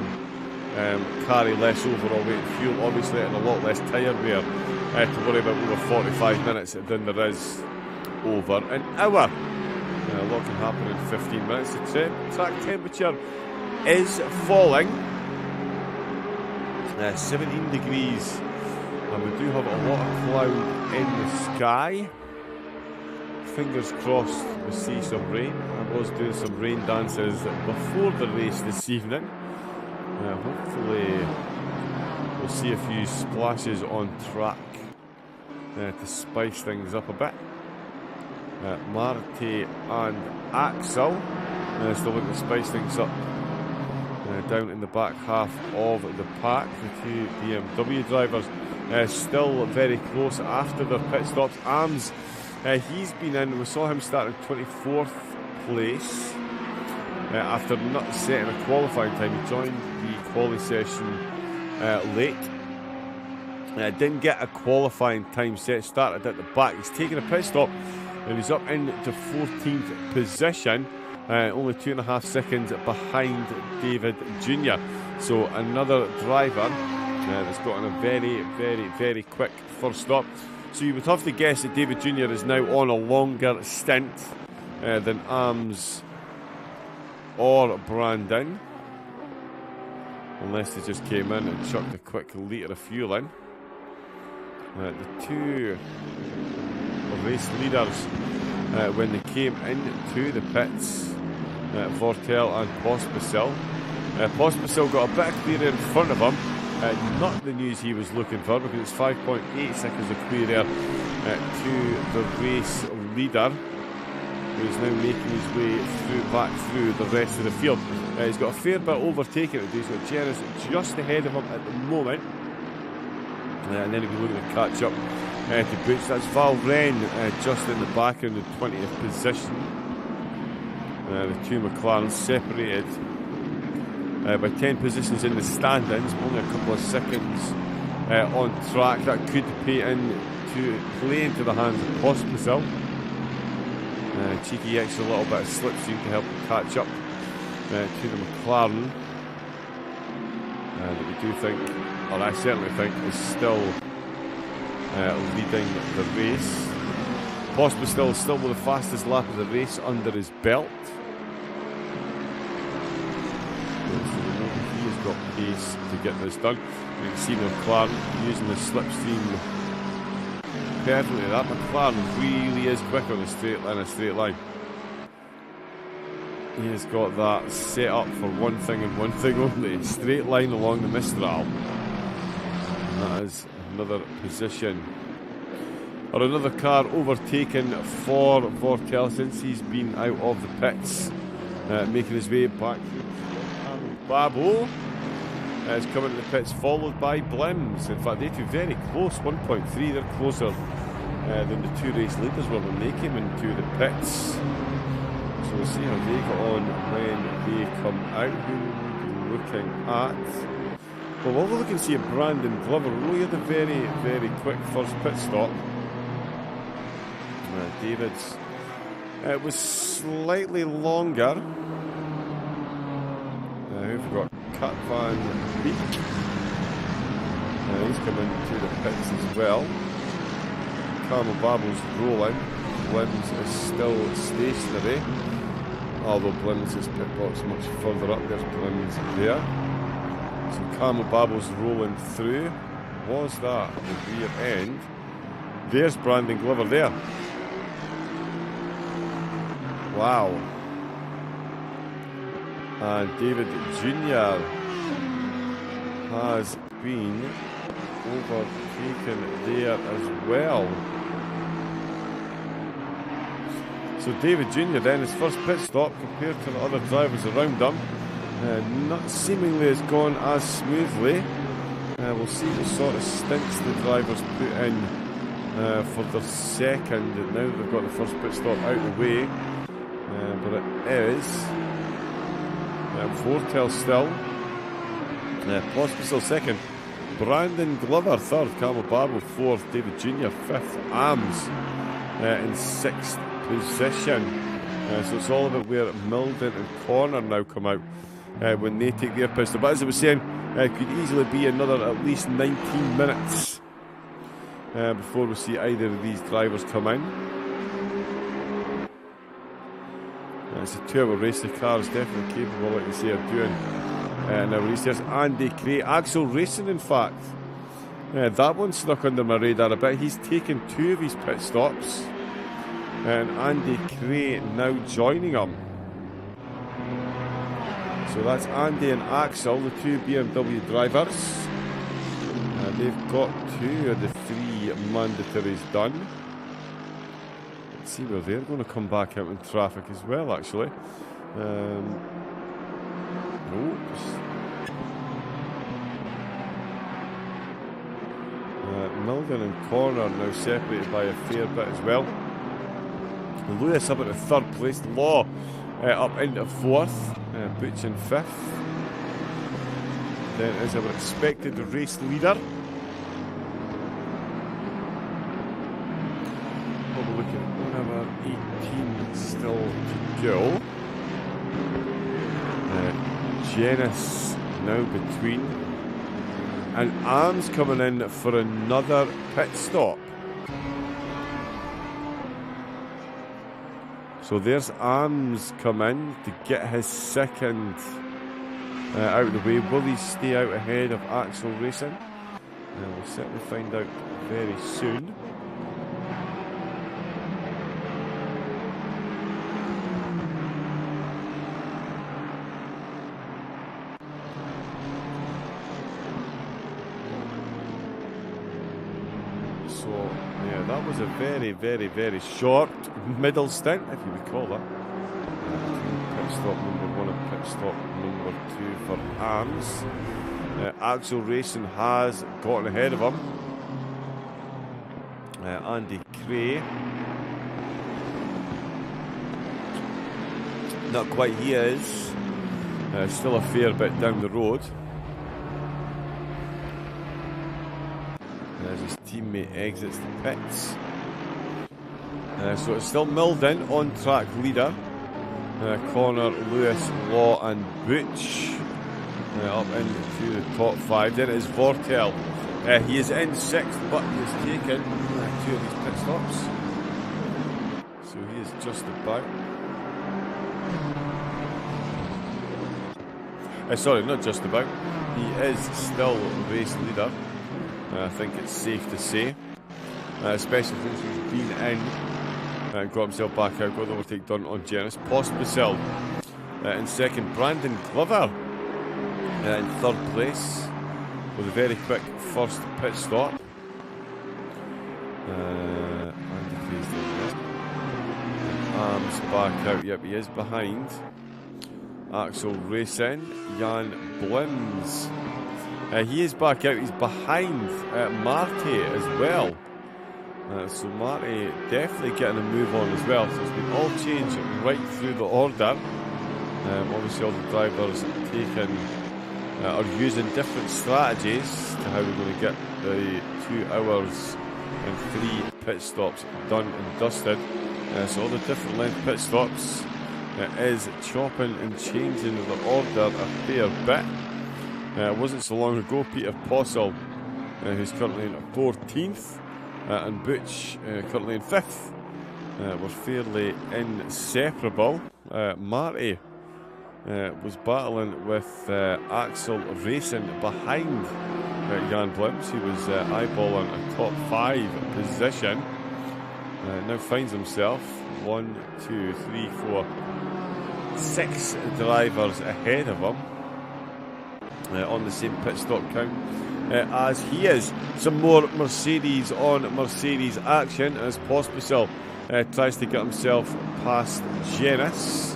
carry less overall weight and fuel, obviously, and a lot less tyre wear to worry about over 45 minutes than there is over an hour. A lot can happen in 15 minutes. The track temperature is falling, 17 degrees, and we do have a lot of cloud in the sky. Fingers crossed we see some rain. I was doing some rain dances before the race this evening. Hopefully we'll see a few splashes on track to spice things up a bit. Marty and Axel still looking to spice things up down in the back half of the pack. The 2 BMW drivers still very close after their pit stops. Arms, he's been in. We saw him start in 24th place after not setting a qualifying time. He joined the quali session late. Didn't get a qualifying time set. Started at the back. He's taken a pit stop and he's up into 14th position, only 2.5 seconds behind David Jr. So another driver that's gotten a very, very, very quick first stop. So you would have to guess that David Jr. is now on a longer stint than Arms or Brandon, unless they just came in and chucked a quick litre of fuel in. The 2 race leaders when they came into the pits, Vortel and Pospisil. Pospisil got a bit of clear in front of him. Not the news he was looking for, because it's 5.8 seconds of clear air to the race leader, who is now making his way back through the rest of the field. He's got a fair bit overtaking to do. He's got Jerez just ahead of him at the moment. And then he'll be looking to catch up to Butch. That's Val Wren just in the back in the 20th position. The two McLarens separated by 10 positions in the standings, only a couple of seconds on track. That could play into the hands of Pospisil. Cheeky extra little bit of slipstream to help him catch up to the McLaren. That we do think, or I certainly think, is still leading the race. Pospisil still with the fastest lap of the race under his belt. He has got pace to get this done. You can see McLaren using the slipstream perfectly. That McLaren really is quick on a straight line. He has got that set up for one thing and one thing only: a straight line along the Mistral. And that is another position, or another car overtaken for Vortel since he's been out of the pits, making his way back. Babo is coming to the pits, followed by Blims. In fact, they two very close, 1.3. They're closer than the two race leaders were when they came into the pits. So we'll see how they get on when they come out. Who we'll be looking at? Well, we're looking to see at Brandon Glover. Really had a very, very quick first pit stop. David's it was slightly longer. We've got Cut Van Beek. He's coming to the pits as well. Carmel Babel's rolling. Blims is still stationary, although Blims' pit box much further up. There's Blims there. So Carmel Babel's rolling through. Was that the rear end? There's Brandon Glover there. Wow. And David Jr. has been overtaken there as well. So David Jr. then, his first pit stop compared to the other drivers around him, not seemingly has gone as smoothly. We'll see what sort of stints the drivers put in for their second. And now they've got the first pit stop out of the way, but it is Vortel still, Pospisil second, Brandon Glover third, Carmel Babo fourth, David Jr. fifth, Ams in sixth position. So it's all about where Milden and Corner now come out when they take their pit stop. But as I was saying, it could easily be another at least 19 minutes before we see either of these drivers come in. It's a two-hour race. The car is definitely capable, like you say, of doing now race. There's Andy Cray, Axel Racing, in fact. That one snuck under my radar a bit. He's taken two of his pit stops, and Andy Cray now joining him. So that's Andy and Axel, the two BMW drivers. They've got two of the three mandatories done. Let's see where they're going to come back out in traffic as well, actually. Milden and Corner now separated by a fair bit as well. Lewis up at third place, Law up into fourth, Butch in fifth. Then, as I would expected, the race leader. We're looking at 18 still to go. Janice now between. And Arms coming in for another pit stop. So there's Arms come in to get his second out of the way. Will he stay out ahead of Axel Racing? We'll certainly find out very soon. So, yeah, that was a very, very, very short middle stint, if you would call that. Pit stop number 1 and pit stop number 2 for Arms. Axel Racing has gotten ahead of him. Andy Cray. Not quite, he is. Still a fair bit down the road. As his teammate exits the pits. So it's still Milden, on-track leader. Connor, Lewis, Law and Butch up into the top 5. Then it is Vortel. He is in 6th, but he has taken 2 of these pit stops. So he is just about. Sorry, not just about. He is still race leader. I think it's safe to say. Especially since he's been in and got himself back out, got the overtake done on Genis. Pospisil in 2nd. Brandon Glover in 3rd place with a very quick first pit stop. Andy Cray's there. Arms back out. Yep, he is behind. Axel Racing. Jan Blims. He is back out. He's behind Marty as well. So Marty definitely getting a move on as well. So it's been all changed right through the order. Obviously all the drivers taking are using different strategies to how we're going to get the 2 hours and 3 pit stops done and dusted. So all the different length pit stops is chopping and changing the order a fair bit. It wasn't so long ago Peter Possel, who's currently in 14th, and Butch currently in 5th, were fairly inseparable. Marty was battling with Axel Racing behind Jan Blims, who was eyeballing a top 5 position. Now finds himself 1, 2, 3, 4, 6 drivers ahead of him on the same pit stop count as he is. Some more Mercedes on Mercedes action as Pospisil tries to get himself past Genis.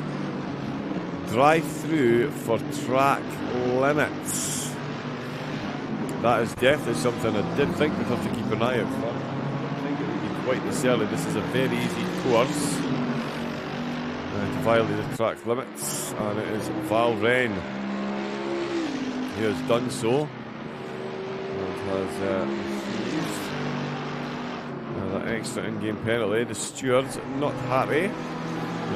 Drive through for track limits. That is definitely something I did think we'd have to keep an eye out for. I don't think it would be quite this early. This is a very easy course to violate the track limits, and it is Val Wren who has done so and has that extra in-game penalty. The stewards not happy,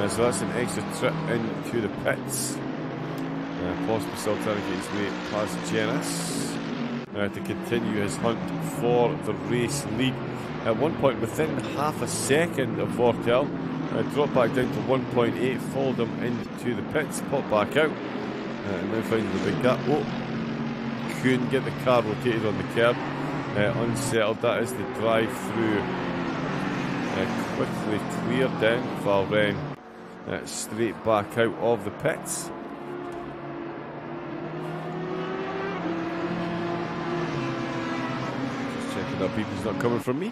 so that's an extra trip into the pits. Pospisil trying to get his way past Genis to continue his hunt for the race lead. At one point within half a second of Vortel, dropped back down to 1.8, followed him into the pits, popped back out, and now finding the big gap. Oh, couldn't get the car rotated on the curb, unsettled. That is the drive through. Quickly cleared down. Val Wren straight back out of the pits. Just checking that beep is not coming from me.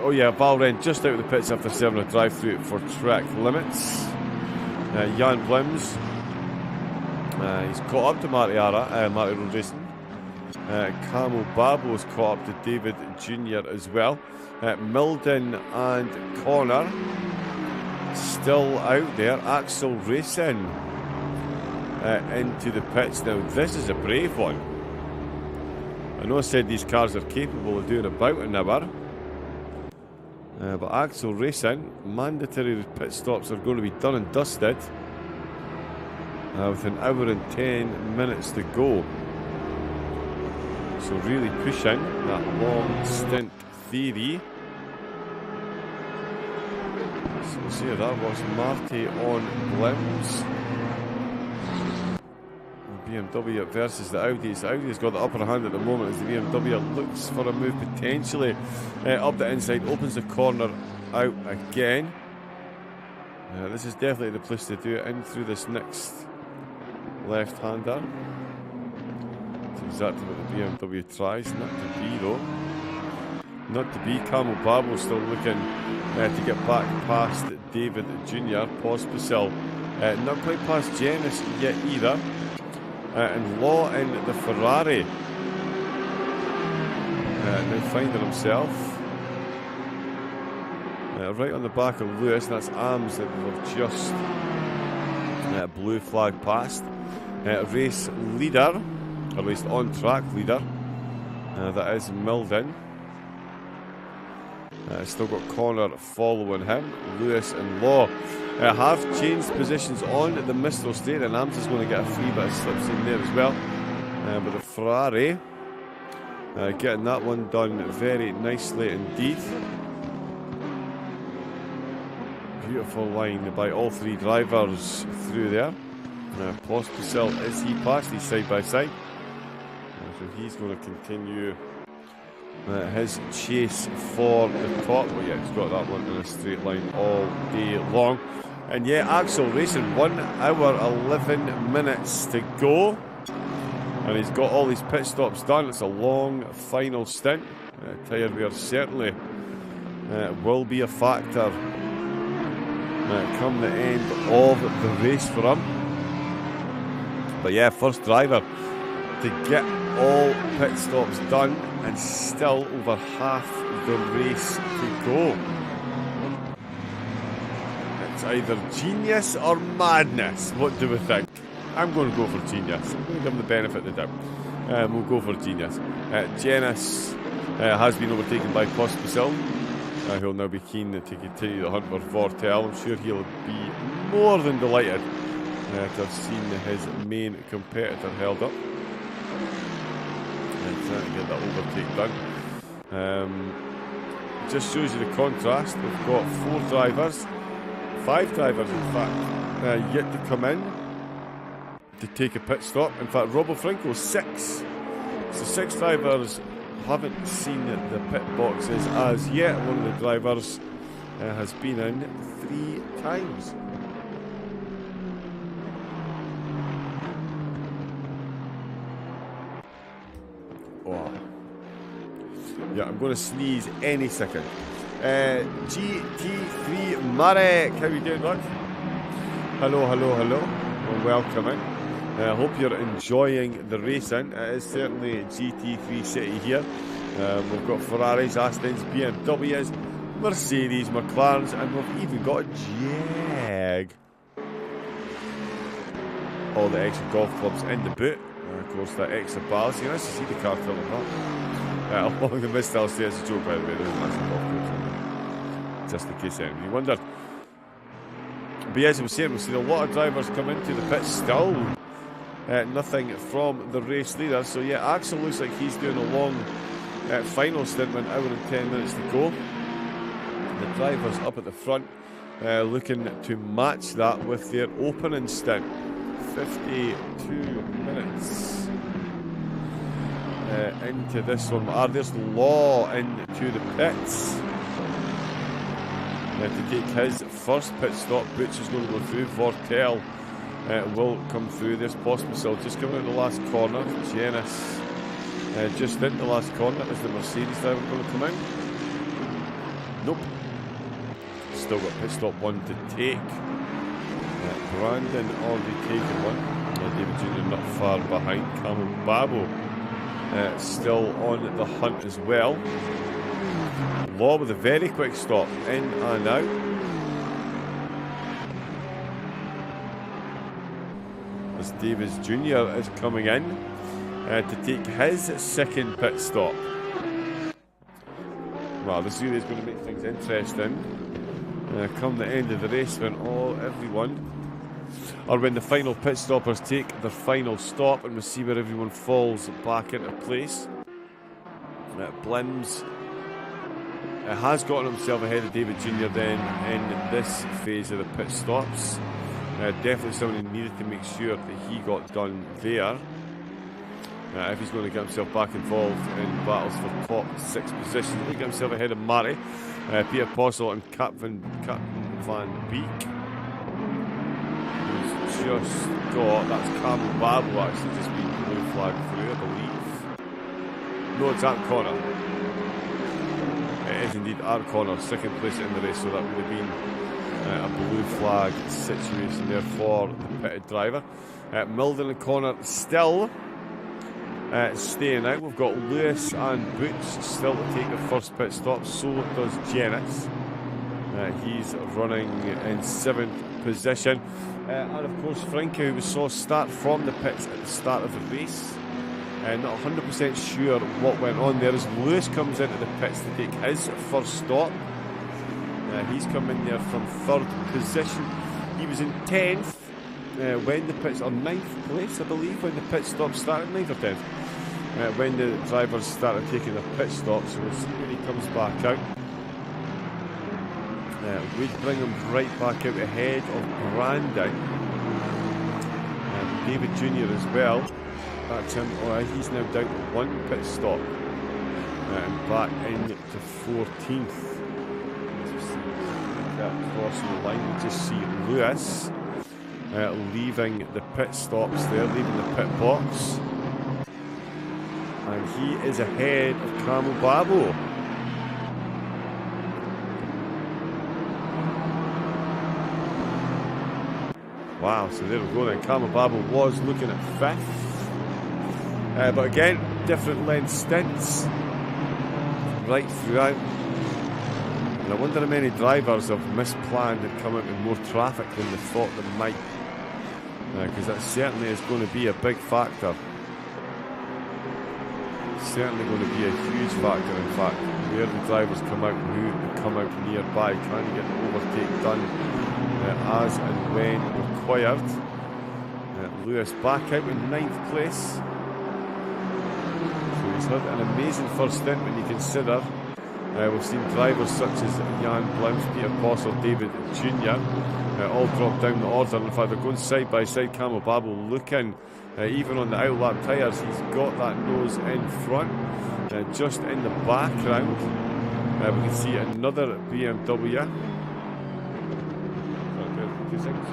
Oh yeah, Val Wren just out of the pits after serving a drive through for track limits. Jan Blims, he's caught up to Marty Road Racing. Camo Babo's caught up to David Jr. as well. Milden and Connor still out there. Axel Racing into the pits. Now this is a brave one. I know I said these cars are capable of doing about an hour, but Axel Racing, mandatory pit stops are going to be done and dusted with an hour and 10 minutes to go. So really pushing that long stint theory. So we'll see how that was. Marty on Blims. BMW versus the Audi. So Audi's got the upper hand at the moment as the BMW looks for a move potentially up the inside. Opens the corner out again. This is definitely the place to do it. In through this next left-hander. Exactly what the BMW tries. Not to be though. Not to be. Camo Babo still looking to get back past David Jr. Pospisil Not quite past Janice yet either. And Law in the Ferrari. Now finding himself right on the back of Lewis. That's Arms that we've just blue flag past. Race leader, or at least on track leader, that is Milden. Still got Connor following him. Lewis and Law have changed positions on the Mistral Straight, and Arms is going to get a free bit of slips in there as well. But the Ferrari getting that one done very nicely indeed. Beautiful line by all three drivers through there. Pospisil, is he past? He's side by side. So he's going to continue his chase for the top. Well, yeah, he's got that one in a straight line all day long. And yeah, Axel racing 1 hour 11 minutes to go. And he's got all these pit stops done. It's a long final stint. Tyre wear certainly will be a factor come the end of the race for him. But yeah, first driver to get all pit stops done and still over half the race to go. It's either genius or madness. What do we think? I'm going to go for genius. I'm going to give him the benefit of the doubt. We'll go for genius. Janice has been overtaken by Pospisil. He'll now be keen to continue the hunt for Vortel. I'm sure he'll be more than delighted to have seen his main competitor held up. And trying to get that overtake done. Just shows you the contrast. We've got 4 drivers, 5 drivers in fact, yet to come in to take a pit stop. In fact, Robo Franco 6. So 6 drivers haven't seen the pit boxes as yet. One of the drivers has been in 3 times. Oh. Yeah, I'm going to sneeze any second. GT3 Marek, how you doing, bud? Hello, hello, hello. Well, welcome in. I hope you're enjoying the racing. It is certainly GT3 City here. We've got Ferraris, Astons, BMWs, Mercedes, McLarens, and we've even got a Jag. All the extra golf clubs in the boot. Of course, that extra ballast. Nice to see the car filling up. Along the Mistral stairs, a joke by the way. There's an extra golf clubs in there. Just in case anybody wondered. But as I was saying, we've seen a lot of drivers come into the pit still. Nothing from the race leader. So yeah, Axel looks like he's doing a long final stint with 1 hour and 10 minutes to go. The drivers up at the front looking to match that with their opening stint. 52 minutes into this one. There's Law into the pits to take his first pit stop. Butch is going to go through. Vortel will come through. There's Pospisil just coming out the last corner. Janice just into the last corner. Is the Mercedes driver going to come in? Nope. Still got pit stop 1 to take. Brandon already taken one. David Jr. not far behind. Camel Babo still on the hunt as well. Law with a very quick stop in and out. As Davis Jr. is coming in to take his second pit stop. Well, this really is going to make things interesting. Come the end of the race when when the final pit stoppers take their final stop, and we'll see where everyone falls back into place. Blims has gotten himself ahead of David Jr. then in this phase of the pit stops. Definitely somebody needed to make sure that he got done there. If he's going to get himself back involved in battles for top 6 positions, he'll get himself ahead of Murray, Peter Postle and Captain Van Beek. Who's just got, that's Camel Babel actually just been blue flag through, I believe. No, it's Art Connor. It is indeed Art Connor, second place in the race, so that would have been a blue flag situation there for the pitted driver. Milden in the corner still staying out. We've got Lewis and Boots still to take their first pit stop. So does Jennings. He's running in 7th position. And of course Frankie, who we saw start from the pits at the start of the race. Not 100% sure what went on there as Lewis comes into the pits to take his first stop. He's come in there from 3rd position. He was in 10th when the pits, or 9th place I believe, when the pit stop started, 9th or 10th. When the drivers started taking their pit stops, so we'll see when he comes back out. We'd bring him right back out ahead of Brandy. David Jr. as well. That's him. He's now down to 1 pit stop. And back into 14th. As we see that crossing the line, we just see Lewis leaving the pit stops there, leaving the pit box. And he is ahead of Camel Babo. Wow, so there we go then. Camel Babo was looking at 5th. But again, different length stints right throughout. And I wonder how many drivers have misplanned and come out with more traffic than they thought they might. Because that certainly is going to be a big factor. Certainly going to be a huge factor, in fact, where the drivers come out and who come out nearby, trying to get the overtake done as and when required. Lewis back out in 9th place. So he's had an amazing first stint when you consider we've seen drivers such as Jan Blims, Peter Posser, David Jr. All drop down the order. In fact, they're going side by side. Camel Babo looking, even on the outlap tyres, he's got that nose in front. Just in the background, we can see another BMW. 2 seconds.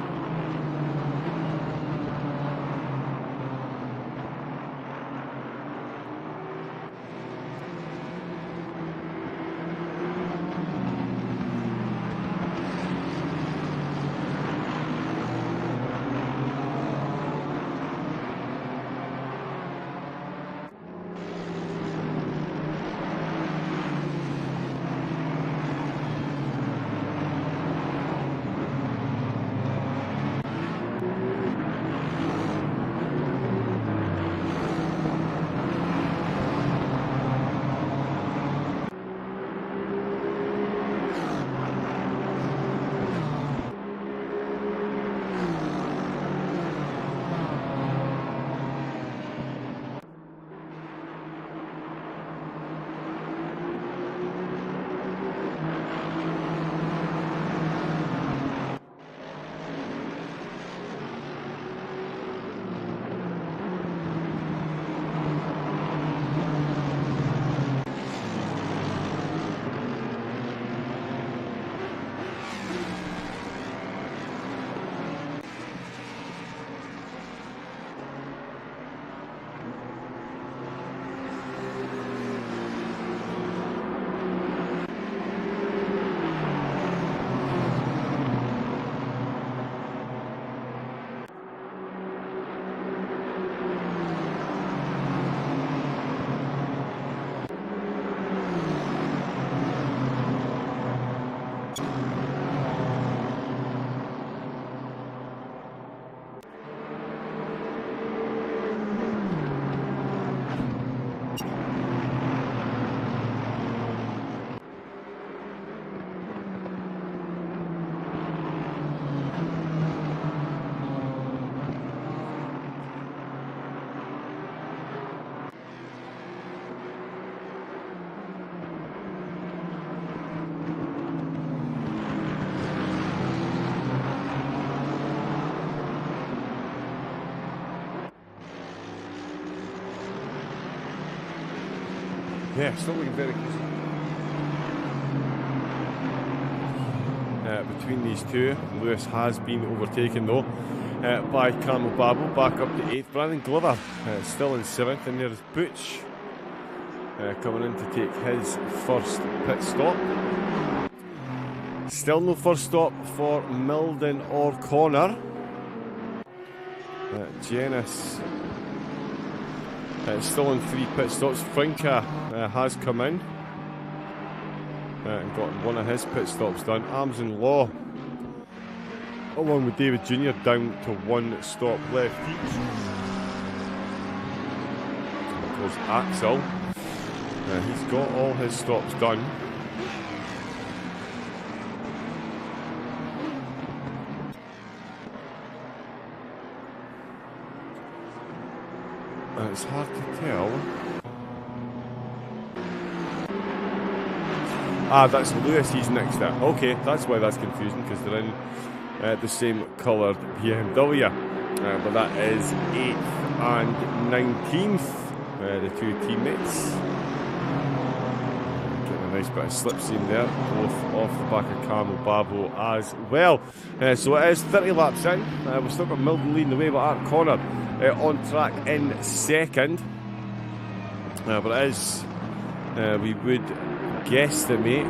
Yeah, still looking very close. Between these two, Lewis has been overtaken though by Camel Babo, back up to 8th. Brandon Glover still in 7th, and there's Butch coming in to take his first pit stop. Still no first stop for Milden or Connor. Janice still on 3 pit stops. Frinka has come in and got one of his pit stops done. Arms and Law, along with David Jr., down to 1 stop left each. And of course, Axel, he's got all his stops done. It's hard to tell. That's Lewis, he's next up. Okay, that's why that's confusing, because they're in the same coloured BMW. But that is 8th and 19th, the 2 teammates. Getting a nice bit of slipstream there, both off the back of Carmel Babo as well. So it is 30 laps in. We've still got Milden leading the way, but Art Connor on track in 2nd. But it is, we would guesstimate,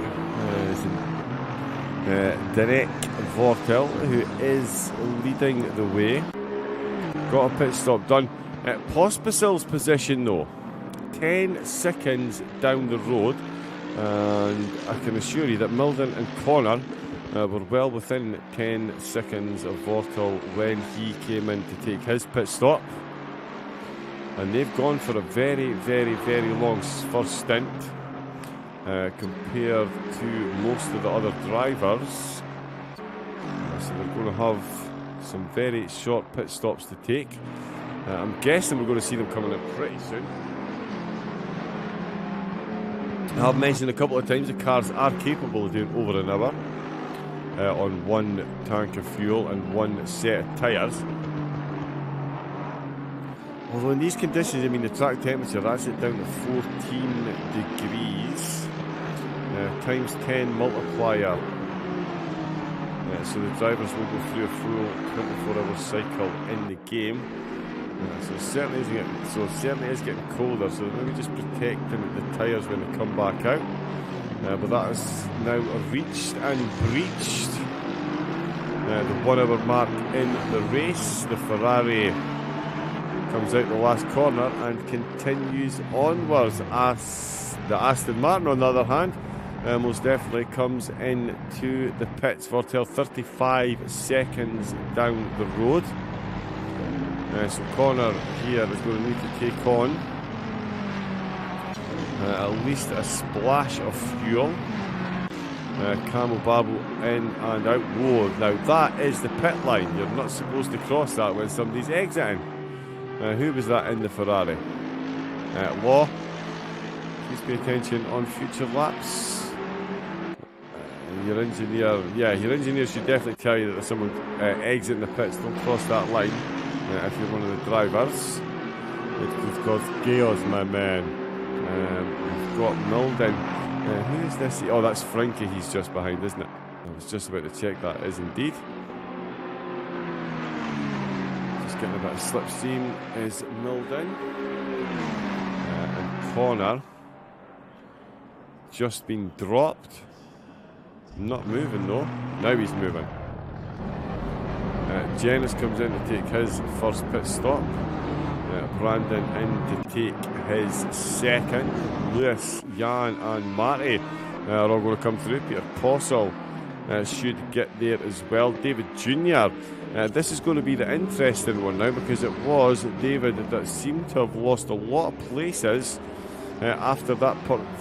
Derek Vortel, who is leading the way. Got a pit stop done. Pospisil's position though, 10 seconds down the road, and I can assure you that Milden and Connor were well within 10 seconds of Vortal when he came in to take his pit stop. And they've gone for a very, very, very long first stint compared to most of the other drivers. So they're going to have some very short pit stops to take. I'm guessing we're going to see them coming in pretty soon. I have mentioned a couple of times the cars are capable of doing over an hour on 1 tank of fuel and 1 set of tyres. Although in these conditions, I mean, the track temperature, that's it down to 14 degrees. Times 10 multiplier. So the drivers will go through a full 24-hour cycle in the game. So it certainly is getting colder, so maybe just protect them at the tyres when they come back out. But that is now reached and breached the 1 hour mark in the race. The Ferrari comes out the last corner and continues onwards. As the Aston Martin, on the other hand, most definitely comes into the pits for 35 seconds down the road. So Connor here is going to need to take on at least a splash of fuel. Camel Babu in and out. Whoa, now that is the pit line. You're not supposed to cross that when somebody's exiting. Who was that in the Ferrari? Law. Please pay attention on future laps. Your engineer should definitely tell you that there's someone exiting the pits. Don't cross that line if you're one of the drivers. It's called chaos, my man. We've got Milden. Who is this? Oh, that's Frankie. He's just behind, isn't it? I was just about to check. That is indeed. Just getting a bit of slipstream is Milden. And Connor just been dropped. Not moving though. Now he's moving. Janice comes in to take his first pit stop. Brandon in to take his second. Lewis, Jan and Marty are all going to come through. Peter Possel should get there as well. David Jr. This is going to be the interesting one now, because it was David that seemed to have lost a lot of places after that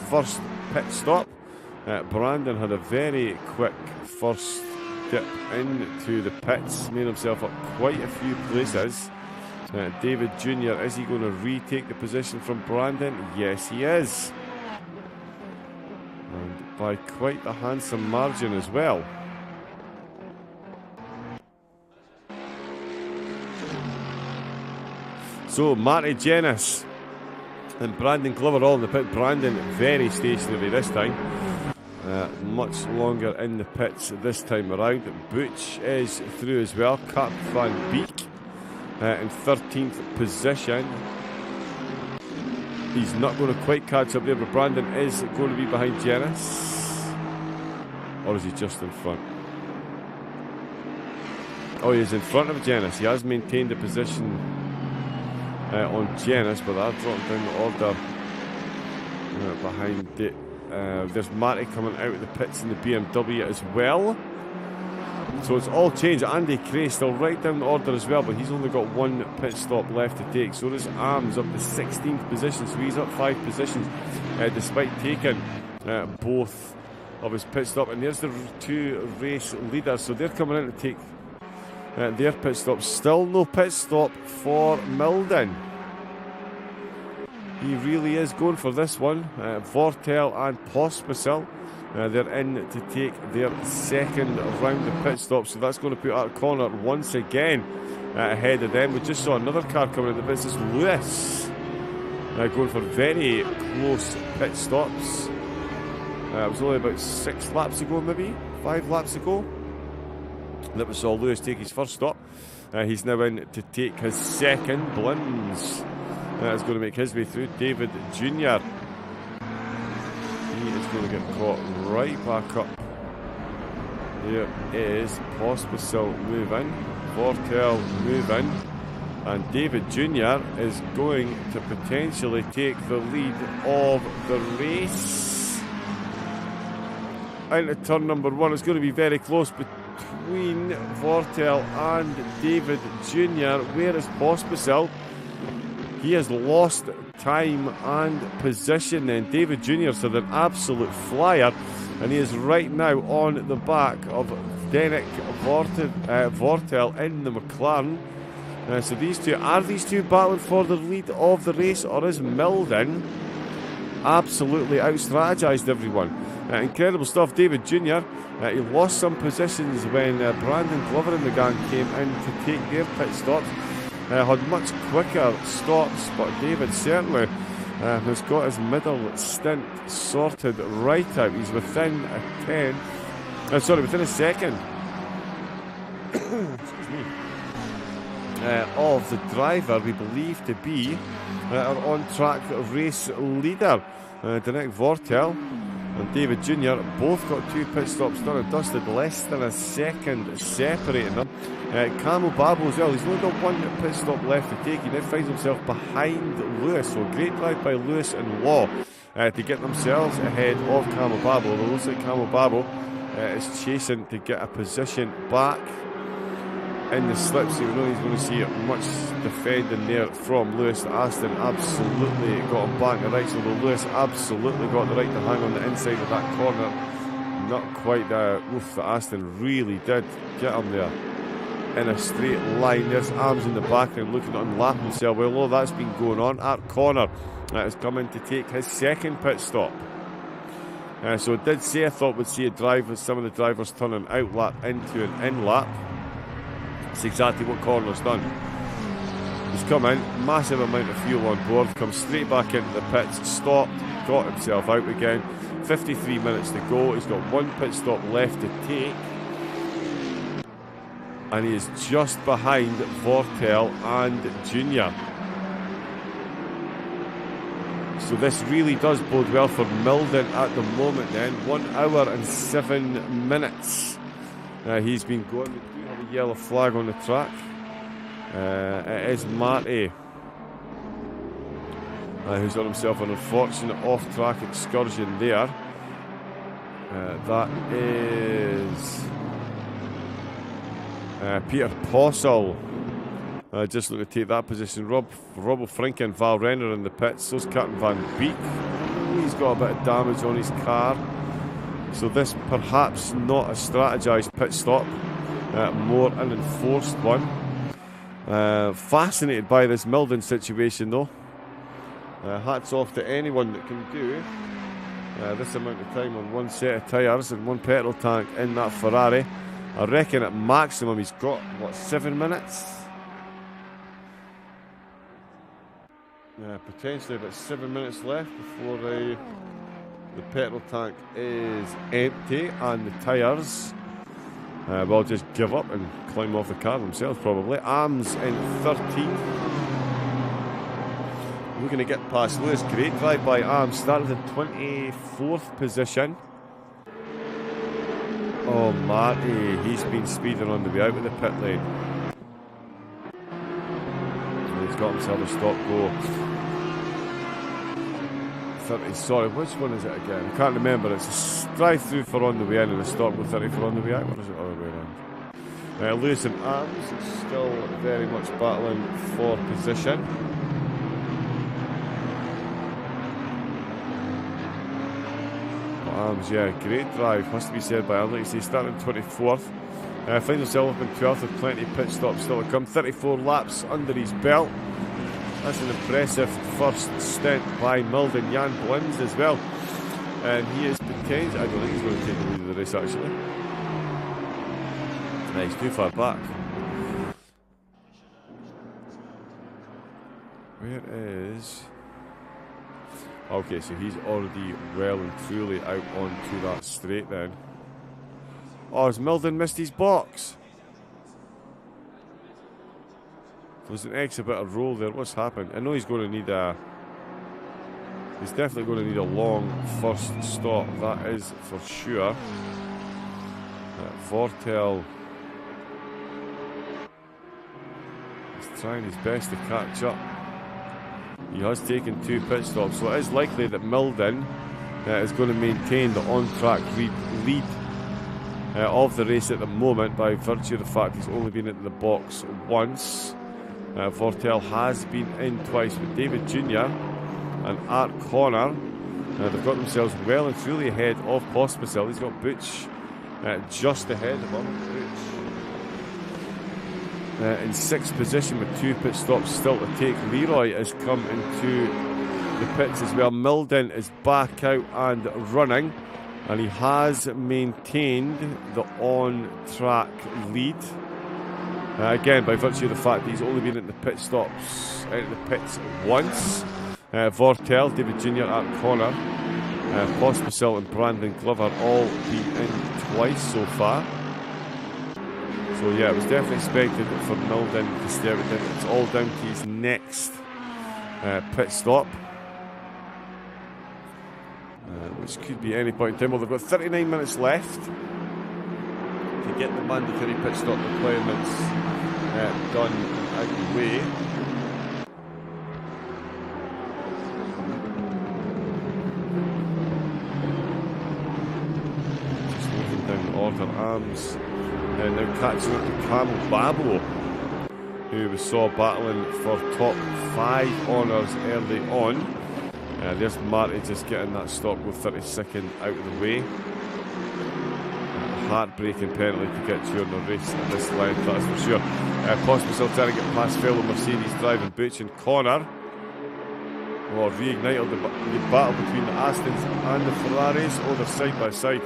first pit stop. Brandon had a very quick first dip into the pits, made himself up quite a few places. David Jr., is he going to retake the position from Brandon? Yes, he is. And by quite a handsome margin as well. So, Marty Janice and Brandon Glover all in the pit. Brandon very stationary this time. Much longer in the pits this time around. Butch is through as well. Kurt Van Beek in 13th position. He's not going to quite catch up there, but Brandon is going to be behind Janice. Or is he just in front? Oh, he's in front of Genis. He has maintained the position on Genis, but they're dropping down the order behind it. There's Matty coming out of the pits in the BMW as well. So it's all changed. Andy Cray still right down the order as well, but he's only got one pit stop left to take. So does Arms up to 16th position, so he's up 5 positions despite taking both of his pit stop. And there's the 2 race leaders, so they're coming in to take their pit stop. Still no pit stop for Milden. He really is going for this one. Vortel and Pospisil, they're in to take their second round of pit stop, so that's going to put Art Connor once again ahead of them. We just saw another car coming in. This is Lewis going for very close pit stops. It was only about 6 laps ago, maybe 5 laps ago, that we saw Lewis take his first stop. He's now in to take his second. Blins is going to make his way through. David Jr. He is going to get caught right back up. There is Pospisil moving, Vortel moving, and David Jr. is going to potentially take the lead of the race. Into turn number 1, it's going to be very close between Vortel and David Jr. Where is Pospisil? He has lost time and position then. David Jr. is an absolute flyer, and he is right now on the back of Denick Vortel in the McLaren. So these two battling for the lead of the race, or is Milden absolutely out-strategised everyone? Incredible stuff. David Jr. He lost some positions when Brandon Glover and the gang came in to take their pit stops. Had much quicker stops, but David certainly has got his middle stint sorted right out. He's within within a second excuse me, of the driver we believe to be our on-track race leader. Denick Vortel and David Jr. both got 2 pit stops done and dusted, less than a second separating them. Camo Babo as well, he's only got 1 pit stop left to take. He now finds himself behind Lewis, so a great drive by Lewis and Law to get themselves ahead of Camo Babo. Although it looks like Camo Babo is chasing to get a position back in the slip, so we know he's going to see much defending there from Lewis. Aston absolutely got him back the right, so Lewis absolutely got the right to hang on the inside of that corner. Not quite the Aston really did get him there in a straight line. There's Arms in the background looking to unlap himself. Well, all that's been going on. Art Connor is coming to take his second pit stop. So it did say I thought we'd see some of the drivers turn an out lap into an in lap. It's exactly what Connor's done. He's come in, massive amount of fuel on board, comes straight back into the pits, stopped, got himself out again. 53 minutes to go. He's got 1 pit stop left to take, and he is just behind Vortel and Junior. So this really does bode well for Milden at the moment then. 1 hour and 7 minutes. He's been going. We do have a yellow flag on the track. It is Marty who's got himself an unfortunate off-track excursion there. That is Peter Possel. Just looking to take that position. Robbo Frink and Val Renner in the pits. So's Captain Van Beek. He's got a bit of damage on his car. So this perhaps not a strategised pit stop, more an enforced one. Fascinated by this Milden situation though. Hats off to anyone that can do this amount of time on 1 set of tyres and 1 petrol tank in that Ferrari. I reckon at maximum he's got, what, 7 minutes? Potentially about 7 minutes left before the petrol tank is empty and the tyres will just give up and climb off the car themselves probably. Arms in 13th. Looking to get past Lewis. Great drive by Arms. Started in 24th position. Oh, Marty, he's been speeding on the way out of the pit lane. And he's got himself a stop go. 30, sorry, which one is it again? I can't remember. It's a drive-through for on the way in and a stop go 30 for on the way out. Or is it the other way around? Lewis and Arms still very much battling for position. Arms, yeah, great drive, must be said by him. Like you say, starting 24th. Finds himself up in 12th with plenty of pit stops still to come. 34 laps under his belt. That's an impressive first stint by Milden. Jan Blins as well. And he is potentially, I don't think he's going to take the lead of the race actually. He's too far back. Where is... Okay, so he's already well and truly out onto that straight then. Oh, has Milden missed his box? There's an extra bit of roll there. What's happened? I know he's going to need a... He's definitely going to need a long first stop. That is for sure. Vortel... trying his best to catch up. He has taken 2 pit stops, so it is likely that Milden is going to maintain the on-track lead of the race at the moment by virtue of the fact he's only been into the box once. Vortel has been in twice, but David Jr. and Art Connor, they've got themselves well and truly ahead of Pospisil. He's got Butch just ahead of him. In 6th position with 2 pit stops still to take. Leroy has come into the pits as well. Milden is back out and running, and he has maintained the on-track lead. Again, by virtue of the fact that he's only been in the pit stops, out of the pits once. Vortel, David Jr., Art Connor, Pospisil and Brandon Glover all been in twice so far. So yeah, it was definitely expected for Milden to stay out with it. It's all down to his next pit stop, which could be any point in time. Well, they've got 39 minutes left to get the mandatory pit stop requirements done and out of the way. Just moving down the order. Arms now catching up to Camel Babbo, who we saw battling for top 5 honours early on. There's Marty just getting that stop with 32nd out of the way. Heartbreaking penalty to get you on the race at this length, that's for sure. Pospisil trying to get past fellow Mercedes driving Butch and Connor. Oh, reignited the battle between the Astons and the Ferraris. Oh, they're side by side.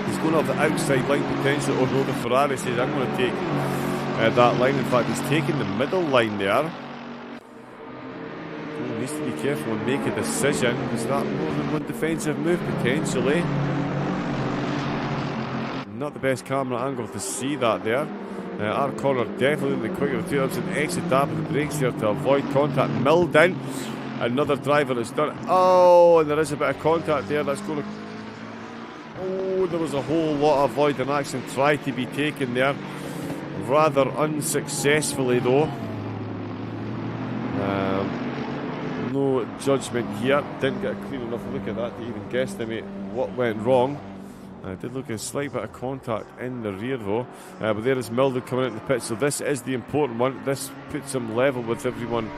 He's going off the outside line potentially. Oh no, the Ferrari says I'm going to take that line. In fact, he's taking the middle line there. He needs to be careful and make a decision. Is that more than one defensive move potentially? Not the best camera angle to see that there. Our corner definitely the quicker of the two. That's an extra dab of the brakes here to avoid contact. Milden, another driver has done it. Oh, and there is a bit of contact there. That's going to... Oh, there was a whole lot of avoiding action tried to be taken there. Rather unsuccessfully though. No judgment here. Didn't get a clean enough look at that to even guesstimate what went wrong. I did look at a slight bit of contact in the rear though. But there is Milden coming out in the pit. So this is the important one. This puts him level with everyone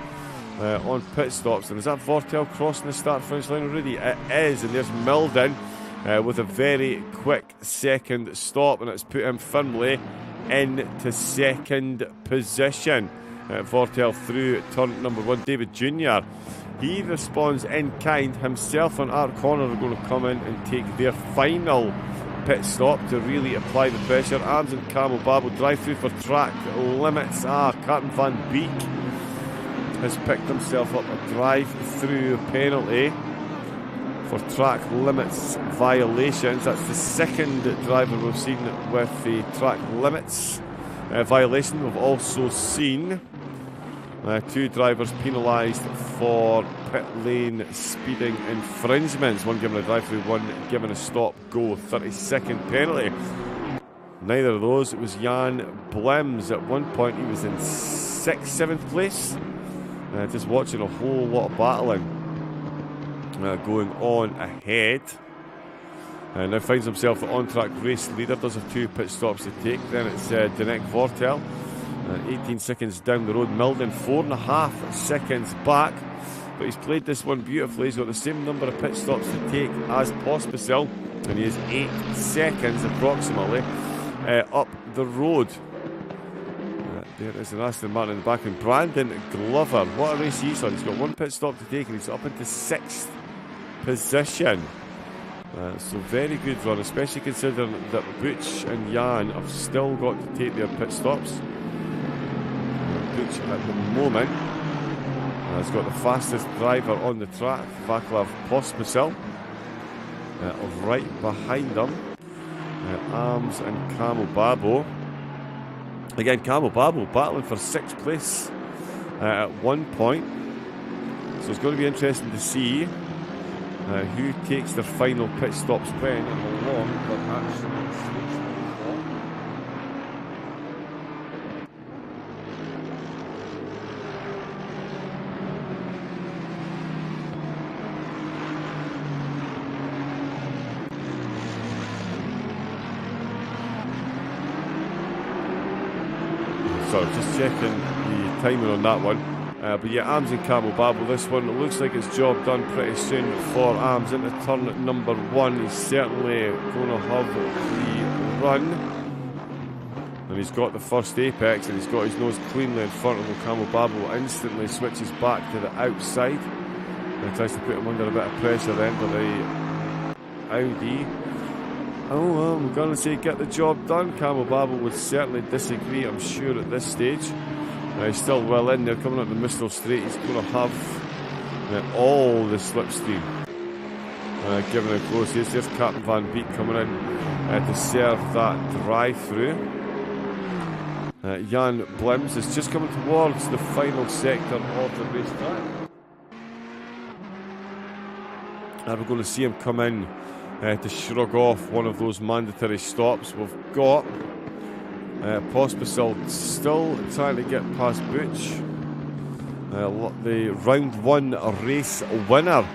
on pit stops. And is that Vortel crossing the start finish line already? It is. And there's Milden with a very quick second stop. And it's put him firmly into second position. Vortel through turn number 1. David Jr. He responds in kind. Himself and Art Connor are going to come in and take their final pit stop to really apply the pressure. Arms and Camel Babbo drive through for track limits. Carton Van Beek has picked himself up a drive-through penalty for track limits violations. That's the second driver we've seen with the track limits violation. We've also seen 2 drivers penalised for pit lane speeding infringements. One given a drive-through, one given a stop-go 30-second penalty. Neither of those. It was Jan Blims. At one point he was in 6th, 7th place. Just watching a whole lot of battling going on ahead. Now finds himself the on-track race leader. Does have 2 pit stops to take. Then it's Denek Vortel, 18 seconds down the road. Milden 4.5 seconds back. But he's played this one beautifully. He's got the same number of pit stops to take as Pospisil, and he is 8 seconds approximately up the road. There is an Aston Martin in the back, and Brandon Glover. What a race he's on. He's got 1 pit stop to take, and he's up into 6th position. So very good run, especially considering that Butch and Jan have still got to take their pit stops. Butch at the moment has got the fastest driver on the track, Vaclav Pospisil. Right behind them, Arms and Camo Babo. Again, Camo Babo battling for 6th place at one point. So it's going to be interesting to see who takes their final pit stops when and how long they're actually stationary for. Sorry, just checking the timing on that one. But yeah, Arms and Camo Babo, this one looks like it's job done pretty soon for Arms. Into turn number 1, he's certainly going to have the run. And he's got the first apex, and he's got his nose cleanly in front of him. Camo Babo instantly switches back to the outside and tries to put him under a bit of pressure then for the Audi. Oh, well, I'm going to say get the job done. Camo Babo would certainly disagree, I'm sure, at this stage. He's still well in there, coming up the Mistral Straight. He's going to have all the slipstream. Given how close he is. There's Captain Van Beek coming in to serve that drive-through. Jan Blims is just coming towards the final sector of the racetrack. And we're going to see him come in to shrug off one of those mandatory stops. We've got Pospisil still trying to get past Butch. The round 1 race winner.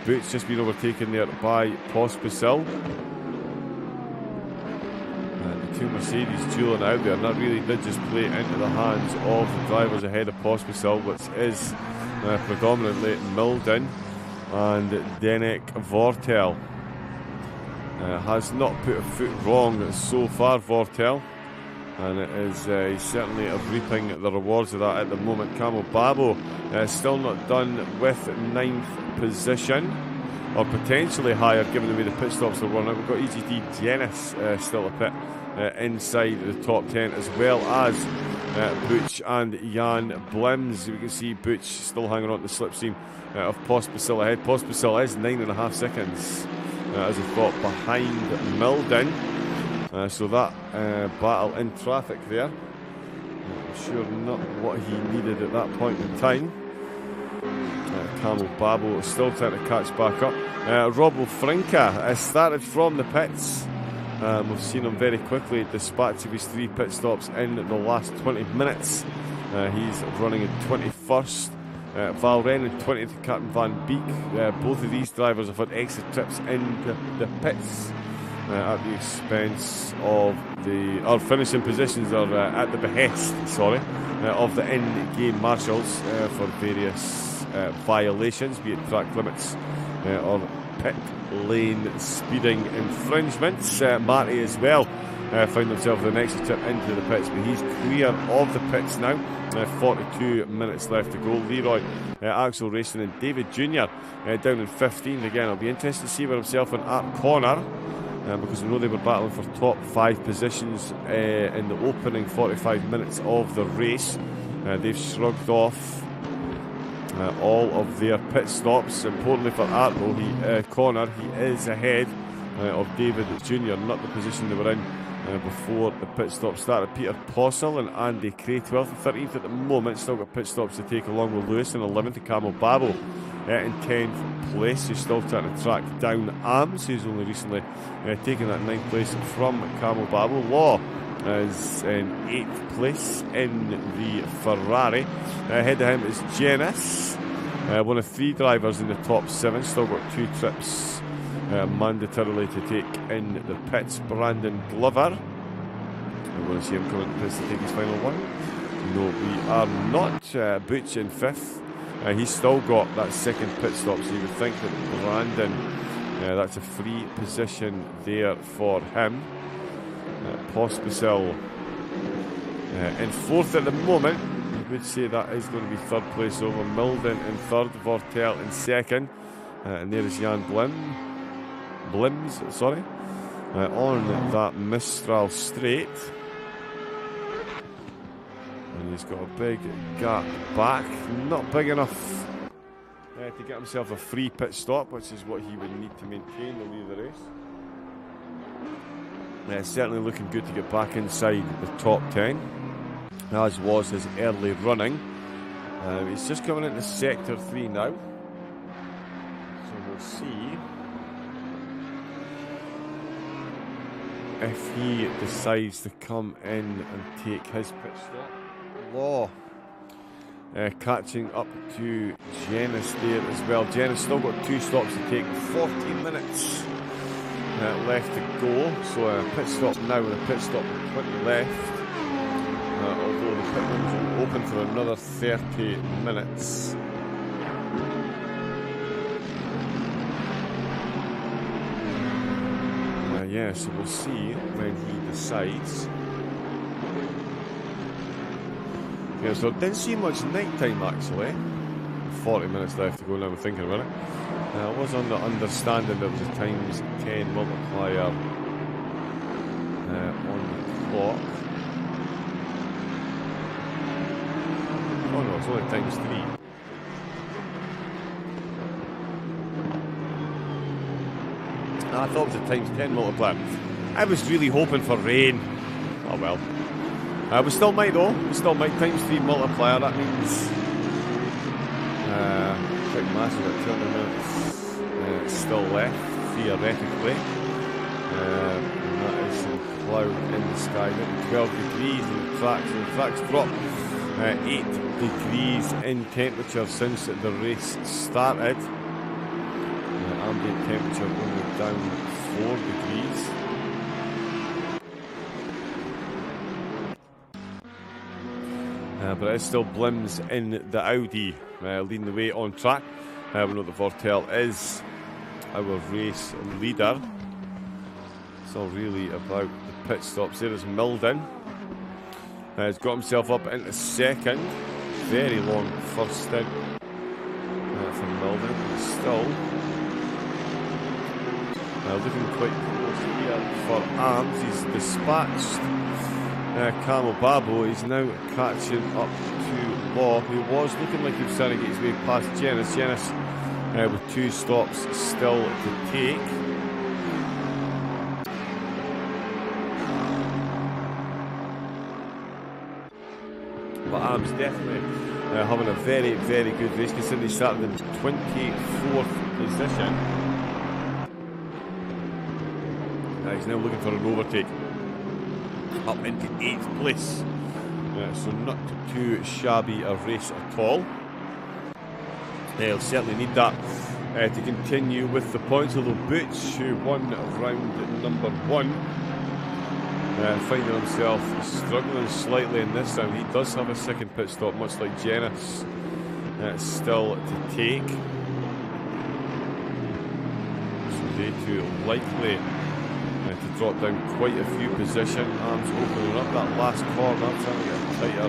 Butch just been overtaken there by Pospisil. The 2 Mercedes dueling out there, and that really did just play into the hands of the drivers ahead of Pospisil, which is predominantly Milden and Denek Vortel. Has not put a foot wrong so far, Vortel. And it is he's certainly reaping the rewards of that at the moment. Camo Babo still not done with 9th position, or potentially higher given the way the pit stops are running. We've got EGT Genis still a pit inside the top 10, as well as Butch and Jan Blims. We can see Butch still hanging on to the slipstream of Pospisil ahead. Pospisil is 9.5 seconds as a thought behind Milden. So that battle in traffic there, I'm sure not what he needed at that point in time. Camo Babo is still trying to catch back up. Robbo Frinka started from the pits. We've seen him very quickly dispatch of his 3 pit stops in the last 20 minutes. He's running in 21st. Valren in 20th, Captain Van Beek. Both of these drivers have had extra trips into the pits at the expense of our finishing positions are at the behest, of the in-game marshals for various violations, be it track limits or pit lane speeding infringements. Marty as well found himself with an extra trip into the pits, but he's clear of the pits now. 42 minutes left to go. Leroy, Axel Racing and David Jr. Down in 15. Again, I'll be interested to see where himself and Art Connor, because we know they were battling for top 5 positions in the opening 45 minutes of the race. They've shrugged off all of their pit stops. Importantly for Art, though, Connor, he is ahead of David Jr., not the position they were in before the pit stop started. Peter Possel and Andy Cray, 12th and 13th at the moment. Still got pit stops to take along with Lewis in 11th and Camel Babel in 10th place. He's still trying to track down Arms, who's only recently taken that 9th place from Camel Babel. Law is in 8th place in the Ferrari. Ahead of him is Jenis, one of 3 drivers in the top 7. Still got 2 trips mandatorily to take in the pits. Brandon Glover, we're going to see him come into pits to take his final one. No, we are not. Butch in 5th. He's still got that 2nd pit stop, so you would think that Brandon, that's a free position there for him. Pospisil in 4th at the moment. You would say that is going to be 3rd place over. Milden in 3rd, Vortel in 2nd, and there is Jan Blims, on that Mistral straight. And he's got a big gap back, not big enough to get himself a free pit stop, which is what he would need to maintain the lead of the race. Certainly looking good to get back inside the top 10, as was his early running. He's just coming into sector 3 now, so we'll see if he decides to come in and take his pit stop. Law catching up to Jenis there as well. Jenis still got 2 stops to take, 14 minutes left to go. So a pit stop now and a pit stop with 20 left. Although the pit lanes will open for another 30 minutes. Yeah, so we'll see when he decides. Yeah, so it didn't seem much night time actually. 40 minutes left to go now, I'm thinking about it. I was on the understanding there was a times 10 multiplier on the clock. Oh no, it's only times 3. I thought it was a times 10 multiplier. I was really hoping for rain. Oh well. We still might though. We still might. Times 3 multiplier. That means quite massive at 200 minutes still left, theoretically. And that is some cloud in the sky. 12 degrees in the tracks. And the tracks drop 8 degrees in temperature since the race started. Ambient temperature only down 4 degrees. But it's still Blims in the Audi, leading the way on track. We know that Vortel is our race leader. It's all really about the pit stops. There is Milden. He's got himself up into 2nd. Very long first stint for Milden. Still looking quite close here for Arms. He's dispatched Camel Babel. He's now catching up to Law, who was looking like he was trying to get his way past Jenis. Jenis with 2 stops still to take. But Arms definitely having a very, very good race, considering he started in 24th position. He's now looking for an overtake up into 8th place. So not too shabby a race at all. They'll certainly need that to continue with the points, although Butch, who won round number 1, finding himself struggling slightly in this round. He does have a 2nd pit stop, much like Jenis, still to take. So they too likely to drop down quite a few positions. Arms opening up that last corner, trying to get a tighter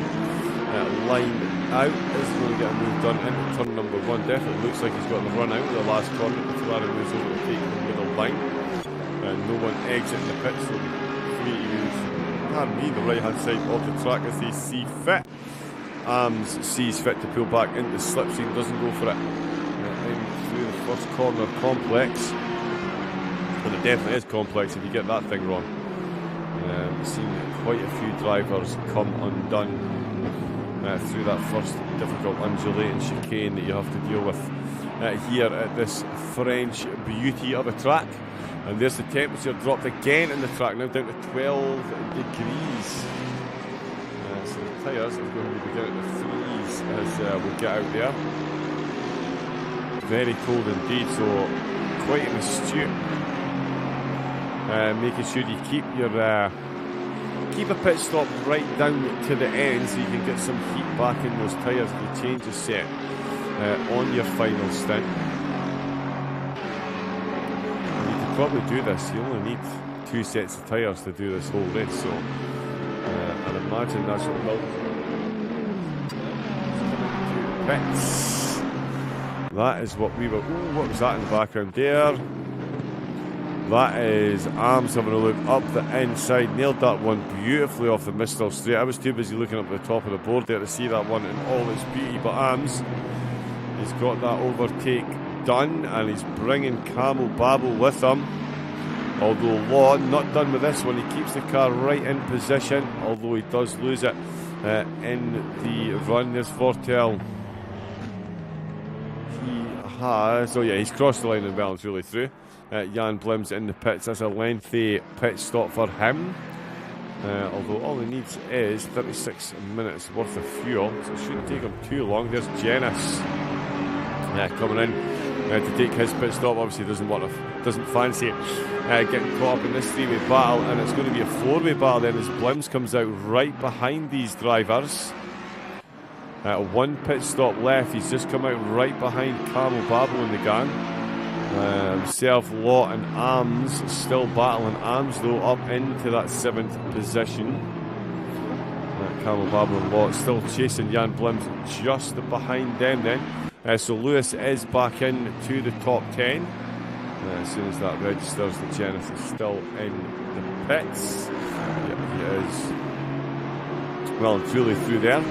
line out. Is going to get a move done into turn number 1. Definitely looks like he's got the run out of the last corner. The Ferrari moves over to take the middle line. No one exiting the pit, so free to use, pardon me, the right hand side of the track as they see fit. Arms sees fit to pull back into the slipstream, doesn't go for it in through the first corner complex. And it definitely is complex if you get that thing wrong. Seen quite a few drivers come undone through that first difficult undulating chicane that you have to deal with here at this French beauty of a track. And there's the temperature dropped again in the track, now down to 12 degrees. So the tyres are going to be down to threes as we get out there. Very cold indeed, so quite an astute. Making sure you keep a pit stop right down to the end so you can get some heat back in those tyres if the change is set on your final stint. You could probably do this. You only need 2 sets of tyres to do this whole race, so I'd imagine that's what will pits. That is what we were. Ooh, what was that in the background there? That is Arms having a look up the inside. Nailed that one beautifully off the Mistral straight. I was too busy looking up at the top of the board there to see that one in all its beauty. But Arms, he's got that overtake done, and he's bringing Camel Babel with him. Although Law not done with this one. He keeps the car right in position, although he does lose it in the run. There's Vortel. So yeah, he's crossed the line and balanced really through. Jan Blim's in the pits. That's a lengthy pit stop for him. Although all he needs is 36 minutes worth of fuel, so it shouldn't take him too long. There's Janice coming in to take his pit stop. Obviously doesn't fancy getting caught up in this 3-way battle, and it's going to be a 4-way battle then as Blims comes out right behind these drivers. 1 pit stop left. He's just come out right behind Camel Babel in the gang. Himself, Law and Arms still battling. Arms though up into that 7th position. Camel Babel and Law still chasing Jan Blims just behind them then. So Lewis is back in to the top 10. As soon as that registers, the Genesis is still in the pits. Yep, he is well and truly through there.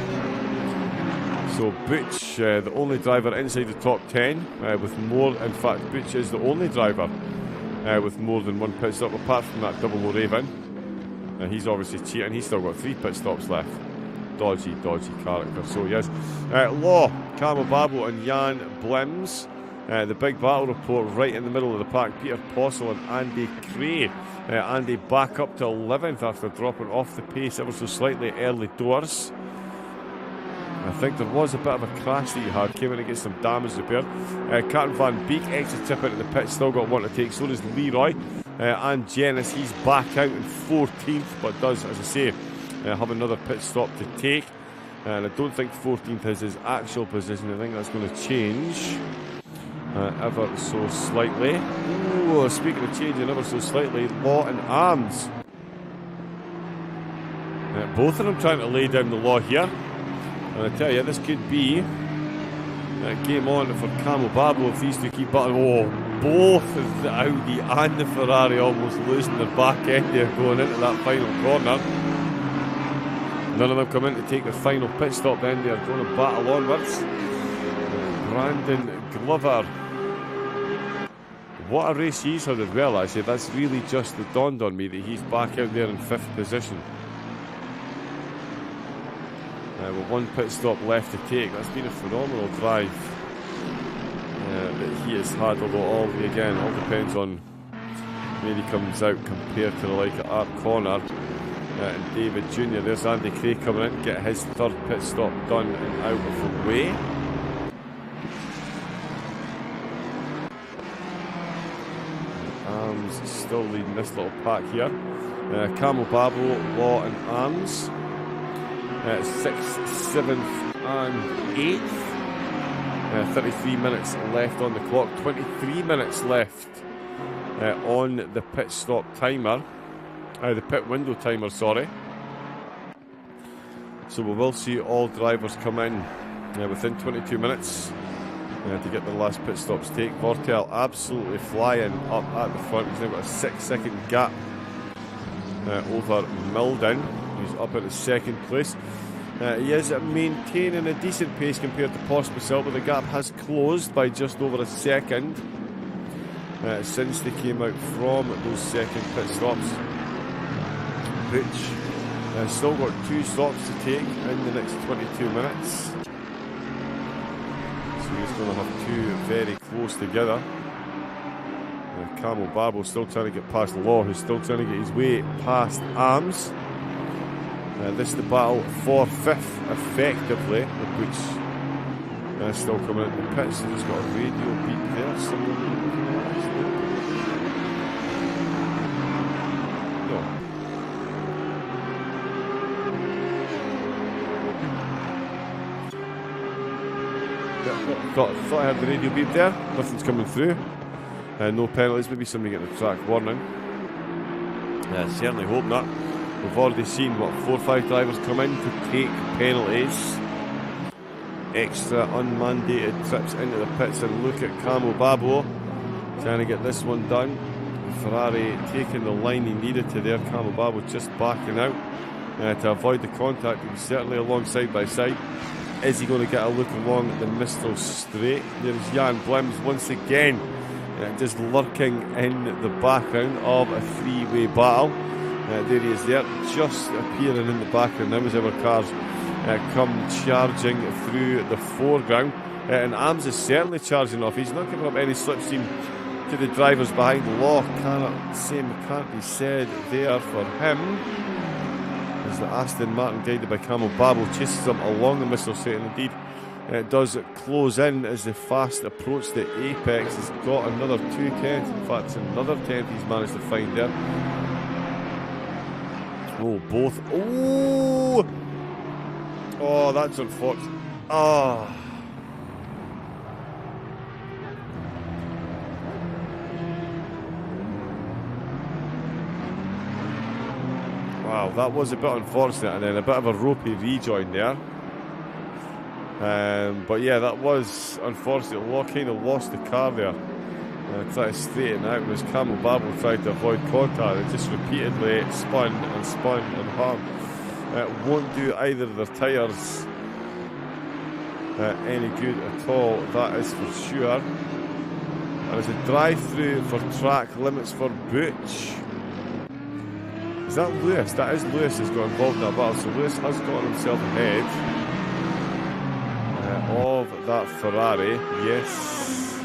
So Butch, the only driver inside the top 10 with more. In fact, Butch is the only driver with more than 1 pit stop, apart from that double O'Raven. He's obviously cheating. He's still got 3 pit stops left. Dodgy character. So yes, Law, Camel Babel and Jan Blims. The big battle report right in the middle of the pack. Peter Possel and Andy Cray. Andy back up to 11th after dropping off the pace ever so slightly early doors. I think there was a bit of a crash that he had. Came in to get some damage repaired. Captain Van Beek extra tip into the pit. Still got 1 to take. So does Leroy. And Janice, he's back out in 14th, but does, as I say, have another pit stop to take. And I don't think 14th is his actual position. I think that's going to change ever so slightly. Ooh, speaking of changing ever so slightly, Law and Arms. Both of them trying to lay down the law here. And I tell you, this could be a game on for Camel Babel if these two keep battling. Oh, both the Audi and the Ferrari almost losing their back end there going into that final corner. None of them come in to take their final pit stop then. They're going to battle onwards. Brandon Glover. What a race he's had as well, actually. That's really just dawned on me that he's back out there in 5th position. With 1 pit stop left to take. That's been a phenomenal drive that he has had, although all depends on where he comes out compared to the like at Art Corner and David Jr. There's Andy Cray coming in to get his 3rd pit stop done and out of the way. Arms still leading this little pack here. Camel Babel, Law and Arms. 6th, 7th and 8th. 33 minutes left on the clock. 23 minutes left on the pit stop timer. The pit window timer, sorry. So we will see all drivers come in within 22 minutes to get the last pit stops take. Vortel absolutely flying up at the front. He's now got a 6-second gap over Milden, who's up at the 2nd place. He is maintaining a decent pace compared to Pospisil, but the gap has closed by just over a second since they came out from those 2nd pit stops. Butch still got 2 stops to take in the next 22 minutes. So he's going to have 2 very close together. Camel Babbo still trying to get past Law, who's still trying to get his way past Arms. This is the battle for 5th, effectively, with Butch still coming into the pits. He's got a radio beep there. No. Thought I had the radio beep there. Nothing's coming through. No penalties. Maybe somebody getting a track warning. Certainly hope not. We've already seen, 4 or 5 drivers come in to take penalties. Extra unmandated trips into the pits, and look at Camel Babbo trying to get this one done. Ferrari taking the line he needed to there. Camel Babbo just backing out to avoid the contact. He was certainly along side by side. Is he going to get a look along the Mistral Straight? There's Jan Blims once again, just lurking in the background of a 3-way battle. There he is there, just appearing in the background now as our cars come charging through the foreground. And Arms is certainly charging off. He's not giving up any slipstream to the drivers behind. Law can't be said there for him. As the Aston Martin, guided by Camel Babbo, chases him along the Mistral Straight, and indeed it does close in as they fast approach the apex. He's got another 2 tenths. In fact, it's another 10th he's managed to find there. Oh, both. Oh, that's unfortunate. Oh. Wow, that was a bit unfortunate, and then a bit of a ropey rejoin there. But yeah, that was unfortunate. Law kind of lost the car there. Tried to straighten out as Camel Babbo tried to avoid contact. It just repeatedly spun and hung. Won't do either of their tyres any good at all, that is for sure. And there's a drive-through for track limits for Butch. Is that Lewis? That is Lewis who's got involved in that battle. So Lewis has got himself ahead of that Ferrari. Yes,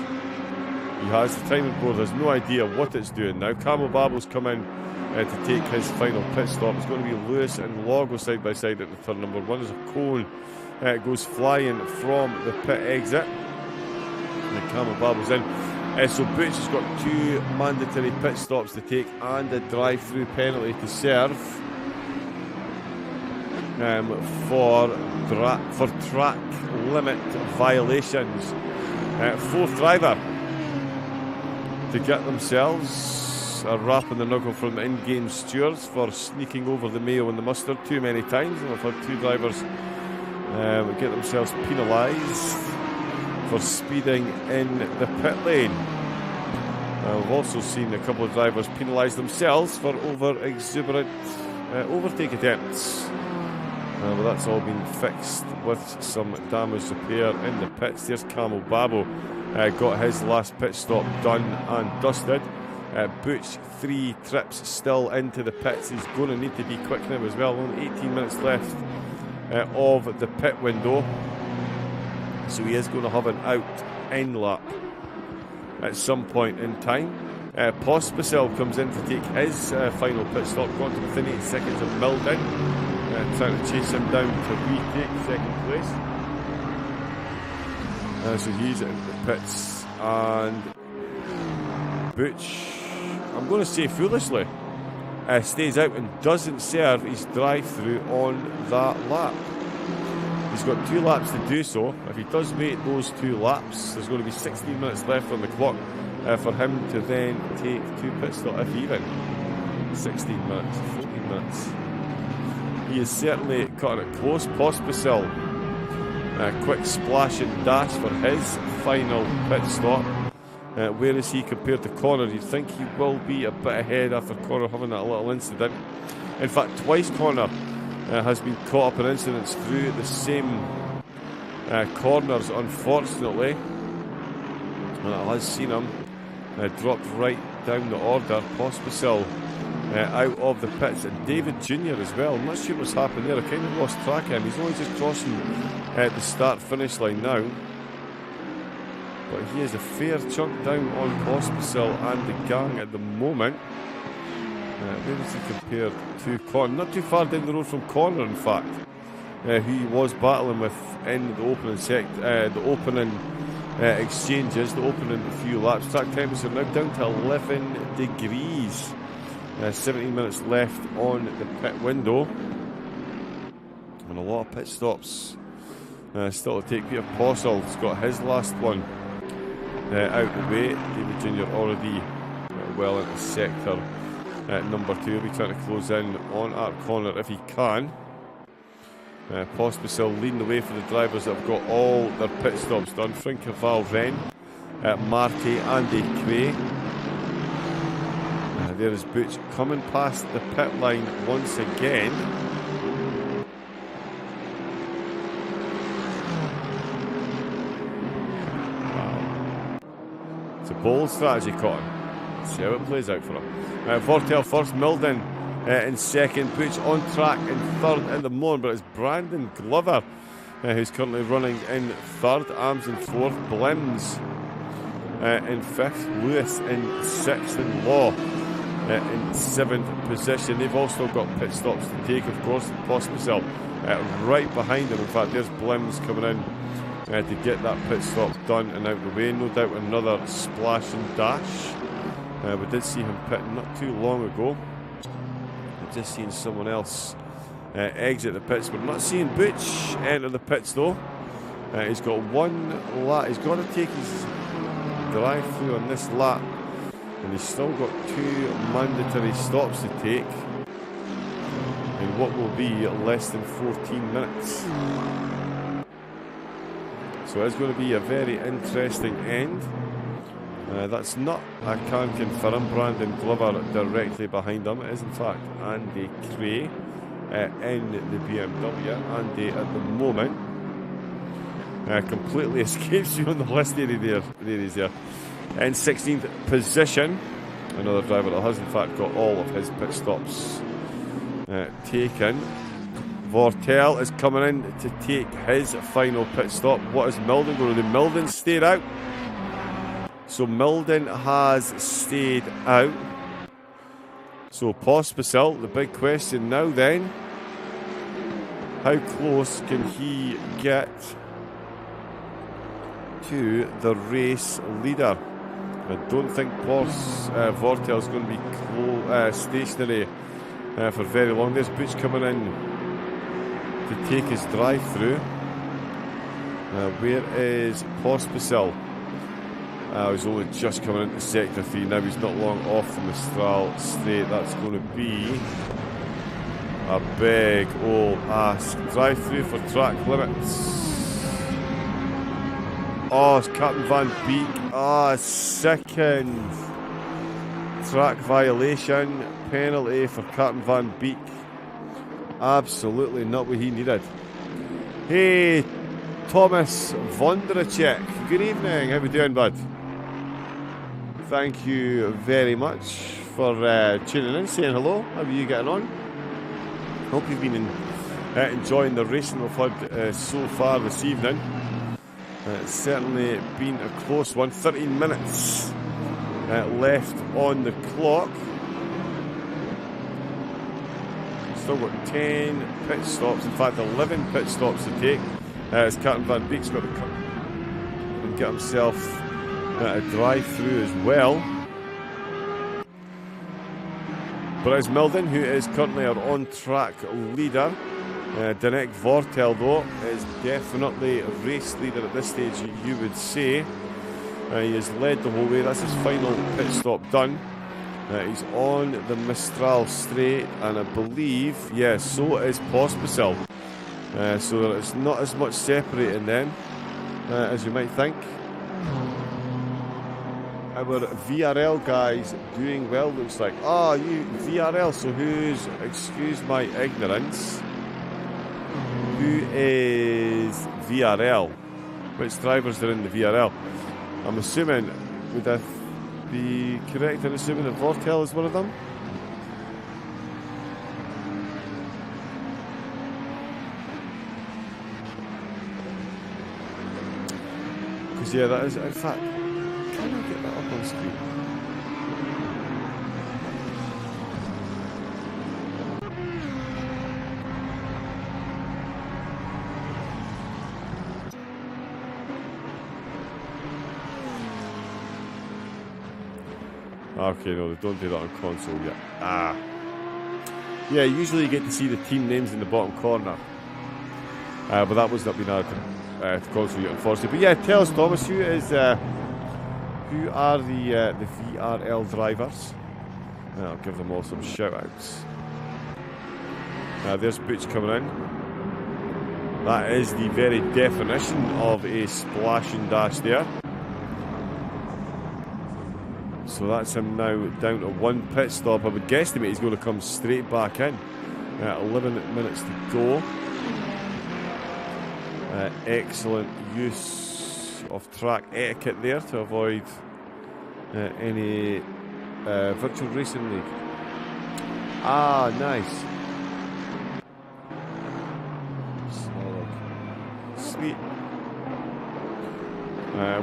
he has. The timing board has no idea what it's doing now. Camel Babbo's come in to take his final pit stop. It's going to be Lewis and Law go side by side at the turn number 1 as a cone goes flying from the pit exit. And Camel Babbo's in. So Butch has got 2 mandatory pit stops to take and a drive-through penalty to serve for track limit violations. 4th driver to get themselves a rap in the knuckle from the in-game stewards for sneaking over the mayo and the mustard too many times. And we've had 2 drivers get themselves penalised for speeding in the pit lane. We've also seen a couple of drivers penalise themselves for over-exuberant overtake attempts. But that's all been fixed with some damage repair in the pits. There's Camel Babbo, got his last pit stop done and dusted. Butch 3 trips still into the pits. He's going to need to be quick now as well. Only 18 minutes left of the pit window. So he is going to have an out-in lap at some point in time. Pospisil comes in to take his final pit stop, gone to within 8 seconds of Milden, trying to chase him down to retake 2nd place. So he's in the pits, and Butch, I'm going to say foolishly, stays out and doesn't serve his drive-through on that lap. He's got 2 laps to do so. If he does make those 2 laps, there's going to be 16 minutes left on the clock for him to then take 2 pit stops, if even 16 minutes, 14 minutes. He is certainly cutting it close. Pospisil, a quick splash and dash for his final pit stop. Where is he compared to Connor? You'd think he will be a bit ahead after Connor having that little incident. In fact, twice Connor has been caught up in incidents through the same corners, unfortunately. And it has seen him dropped right down the order. Pospisil out of the pits, and David Jr. as well. I'm not sure what's happened there. I kind of lost track of him. He's only just crossing the start-finish line now. But he is a fair chunk down on Pospisil and the gang at the moment. Where is he compared to Connor? Not too far down the road from Connor, in fact, who he was battling with in the opening exchanges, the opening few laps. Track temperature now down to 11 degrees. 17 minutes left on the pit window. And a lot of pit stops still to take. Peter Possel's got his last one out the way. David Jr. already well into sector number 2. He'll be trying to close in on Art Connor if he can. Pospisil leading the way for the drivers that have got all their pit stops done. Frinker, Valvren, Marty, Andy Cray. There is Butch coming past the pit line once again. Wow. It's a bold strategy, Cotton. Let's see how it plays out for him. Vortel first, Milden in second, Butch on track in third in the moment, but it's Brandon Glover who's currently running in third, Arms in fourth, Blims in fifth, Lewis in sixth, and Law in seventh position. They've also got pit stops to take, of course. Pospisil right behind them. In fact, there's Blims coming in to get that pit stop done and out the way. No doubt another splash and dash. We did see him pit not too long ago. We've just seen someone else exit the pits. We're not seeing Butch enter the pits though. He's got one lap. He's got to take his drive through on this lap, and he's still got 2 mandatory stops to take in what will be less than 14 minutes. So it's going to be a very interesting end. That's not, I can confirm, Brandon Glover directly behind him. It is in fact Andy Cray in the BMW. Andy at the moment completely escapes you on the list area there. There he is there. In 16th position, another driver that has in fact got all of his pit stops taken. Vortel is coming in to take his final pit stop. What is Milden going to do? Milden stayed out. So Milden has stayed out. So Pospisil, the big question now then, how close can he get to the race leader? I don't think Vortel is going to be stationary for very long. There's Butch coming in to take his drive through. Where is Pospisil? He's only just coming into sector 3 now. He's not long off the Mistral straight. That's going to be a big old ask. Drive through for track limits. Oh, it's Captain Van Beek. Second track violation. Penalty for Captain Van Beek. Absolutely not what he needed. Hey, Thomas Vondracek. Good evening. How we doing, bud? Thank you very much for tuning in, saying hello. How are you getting on? Hope you've been enjoying the racing we've had so far this evening. It's certainly been a close one. 13 minutes left on the clock. Still got 10 pit stops, in fact 11 pit stops to take. As Captain Van Beek's got to come and get himself a drive through as well. Bryce Milden, who is currently our on-track leader. Danek Vortel, though, is definitely a race leader at this stage, you would say. He has led the whole way. That's his final pit stop done. He's on the Mistral straight, and I believe, yes, so is Pospisil. So there's not as much separating them as you might think. Our VRL guys doing well, looks like. You VRL, so who's, excuse my ignorance, who is VRL? Which drivers are in the VRL? I'm assuming, would I be correct in assuming that Vortel is one of them? yeah, that is. In fact, can I get that up on screen? Okay, no, they don't do that on console yet. Ah. Yeah, usually you get to see the team names in the bottom corner. But that was not being added to console yet, unfortunately. But yeah, tell us, Thomas, who are the FRL drivers? I'll give them all some shout-outs. There's Butch coming in. That is the very definition of a splash and dash there. So that's him now down to one pit stop. I would guesstimate he's going to come straight back in. 11 minutes to go. Excellent use of track etiquette there to avoid any virtual racing league. Ah, nice. Solid. Sweet.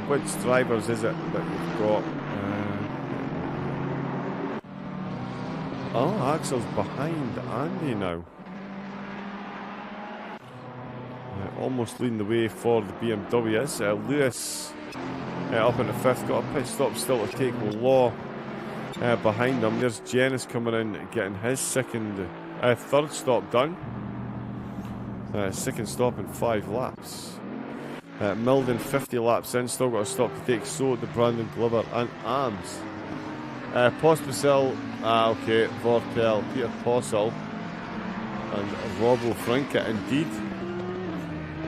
Which drivers is it that you've got? Oh, Axel's behind Andy now. Almost leading the way for the BMWs. Lewis up in the 5th, got a pit stop still to take. Law behind him. There's Janice coming in, getting his third stop done. Second stop in 5 laps. Milden 50 laps in, still got a stop to take. So the Brandon Glover and Arms. Pospisil, okay, Vortel, Peter Possel, and Robbo Frinka, indeed.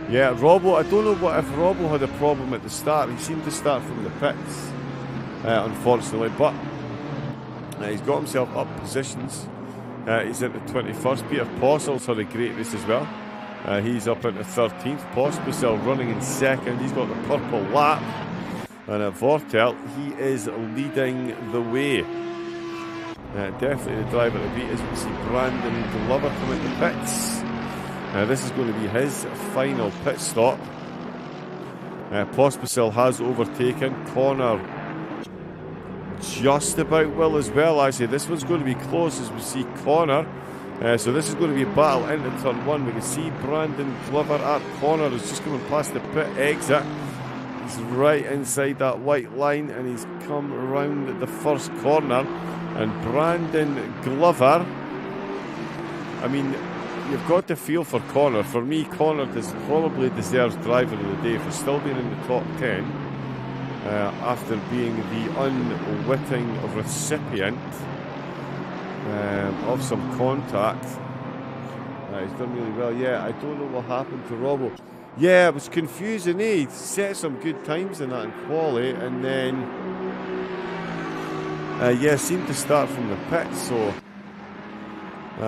Yeah, Robbo, I don't know what if Robbo had a problem at the start. He seemed to start from the pits, unfortunately, but he's got himself up positions. He's into 21st. Peter Possel's had a great race as well. He's up into 13th. Pospisil running in 2nd. He's got the purple lap. And at Vortel, he is leading the way. Definitely the driver to beat. As we see Brandon Glover come into pits. This is going to be his final pit stop. Pospisil has overtaken. Connor just about will as well, actually. This one's going to be close as we see Connor. So this is going to be a battle into turn 1. We can see Brandon Glover at Connor is just coming past the pit exit. He's right inside that white line and he's come around the first corner. And Brandon Glover, I mean, you've got to feel for Connor. For me, Connor probably deserves driver of the day for still being in the top 10 after being the unwitting recipient of some contact. He's done really well. Yeah, I don't know what happened to Robbo. Yeah, it was confusing. He set some good times in that in quali, and then yeah, seemed to start from the pit. So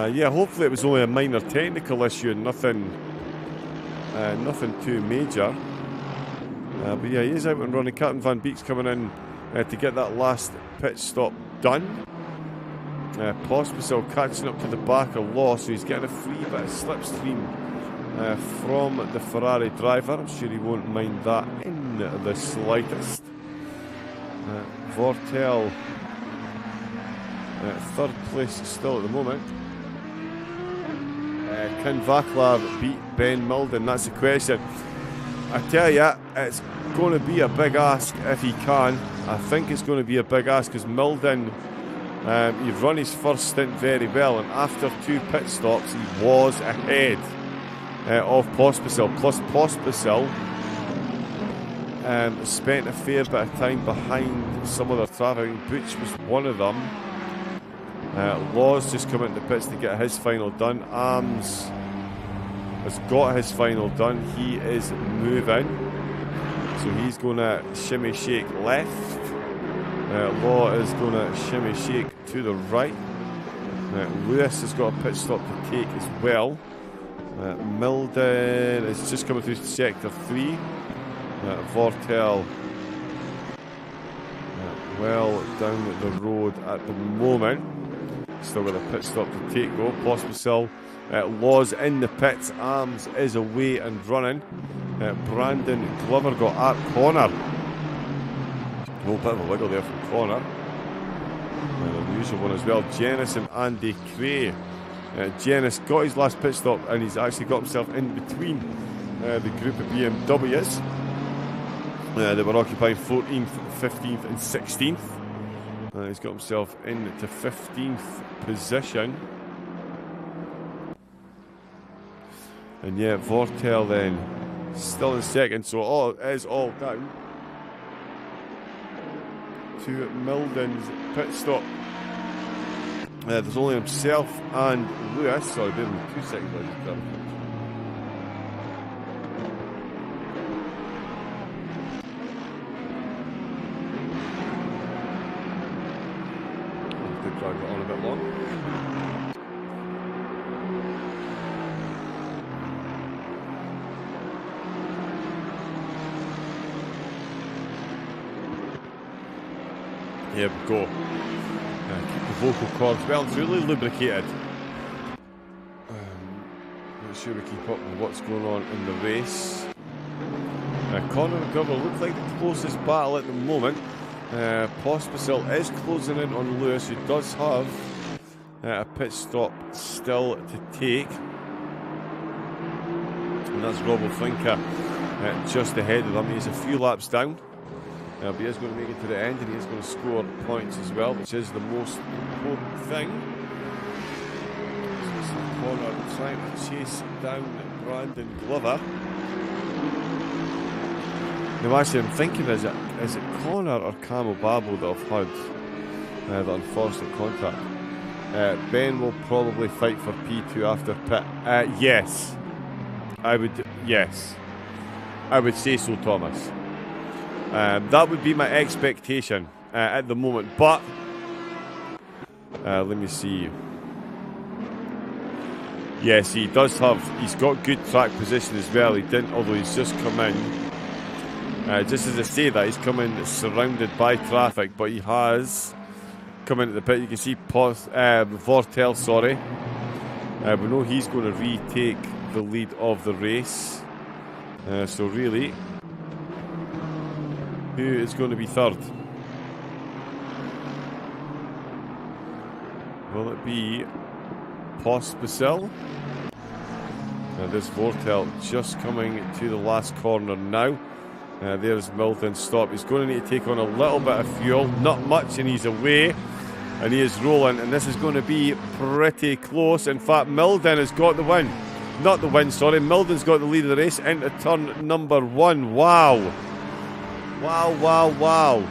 yeah, hopefully it was only a minor technical issue and nothing too major. But yeah, he is out and running. Captain Van Beek's coming in to get that last pit stop done. Pospisil catching up to the back of Law, so he's getting a free bit of slipstream from the Ferrari driver. I'm sure he won't mind that in the slightest. Vortel, third place still at the moment. Can Vaclav beat Ben Milden? That's the question. I tell you, it's going to be a big ask if he can. I think it's going to be a big ask because Milden, he'd run his first stint very well, and after 2 pit stops, he was ahead of Pospisil. Plus, Pospisil spent a fair bit of time behind some other traffic. Butch was one of them. Law's just come into pits to get his final done. Arms has got his final done. He is moving. So he's going to shimmy shake left. Law is going to shimmy shake to the right. Lewis has got a pit stop to take as well. Milden is just coming through sector 3. Vortel well down the road at the moment. Still got a pit stop to take though. Pospisil, Law's in the pits. Arms is away and running. Brandon Glover got at corner. little bit of a wiggle there from Connor. And the usual one as well, Janice and Andy Cray. Janice got his last pit stop and he's actually got himself in between the group of BMWs. They were occupying 14th, 15th and 16th. He's got himself into 15th position. And yeah, Vortel then still in second, so it is all down to Milden's pit stop. There's only himself and Lewis. Sorry, bear with me 2 seconds. Did drag it on a bit long. Here we go. Keep the vocal cords well and truly lubricated. Make sure we keep up with what's going on in the race. Connor and Gurgle look like the closest battle at the moment. Pospisil is closing in on Lewis, who does have a pit stop still to take. And that's Robbo Finca just ahead of them. He's a few laps down. But he is going to make it to the end and he is going to score points as well, which is the most important thing. Connor trying to chase down Brandon Glover. Now actually I'm thinking, is it Connor or Camel Babel that have had the unfortunate contact? Ben will probably fight for P2 after pit. Yes. I would say so, Thomas. That would be my expectation at the moment, but let me see. Yes, he does have, he's got good track position as well. He didn't, although he's just come in. Just as I say that, he's come in surrounded by traffic, but he has come into the pit. You can see Vortel, sorry. We know he's going to retake the lead of the race. So really, who is going to be third? Will it be Pospisil? Now this Vortel just coming to the last corner now. There's Milden's stop. He's going to need to take on a little bit of fuel. Not much, and he's away. And he is rolling, and this is going to be pretty close. In fact, Milden has got the win. Not the win, sorry. Milden's got the lead of the race into turn number 1. Wow. Wow.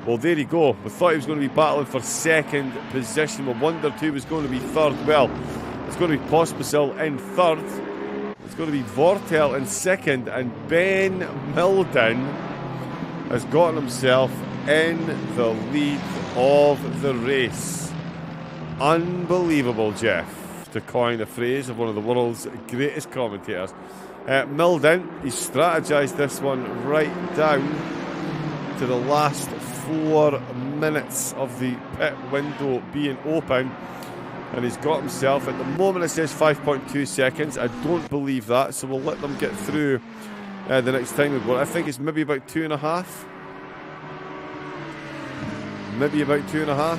Well, there you go. We thought he was going to be battling for second position. We wondered who was going to be third. Well, it's going to be Pospisil in third. It's going to be Vortel in second. And Ben Milden has gotten himself in the lead of the race. Unbelievable, Jeff, to coin a phrase of one of the world's greatest commentators. Milden, he strategised this one right down to the last 4 minutes of the pit window being open, and he's got himself, at the moment it says 5.2 seconds. I don't believe that, so we'll let them get through the next time we go. I think it's maybe about 2.5. Maybe about 2.5.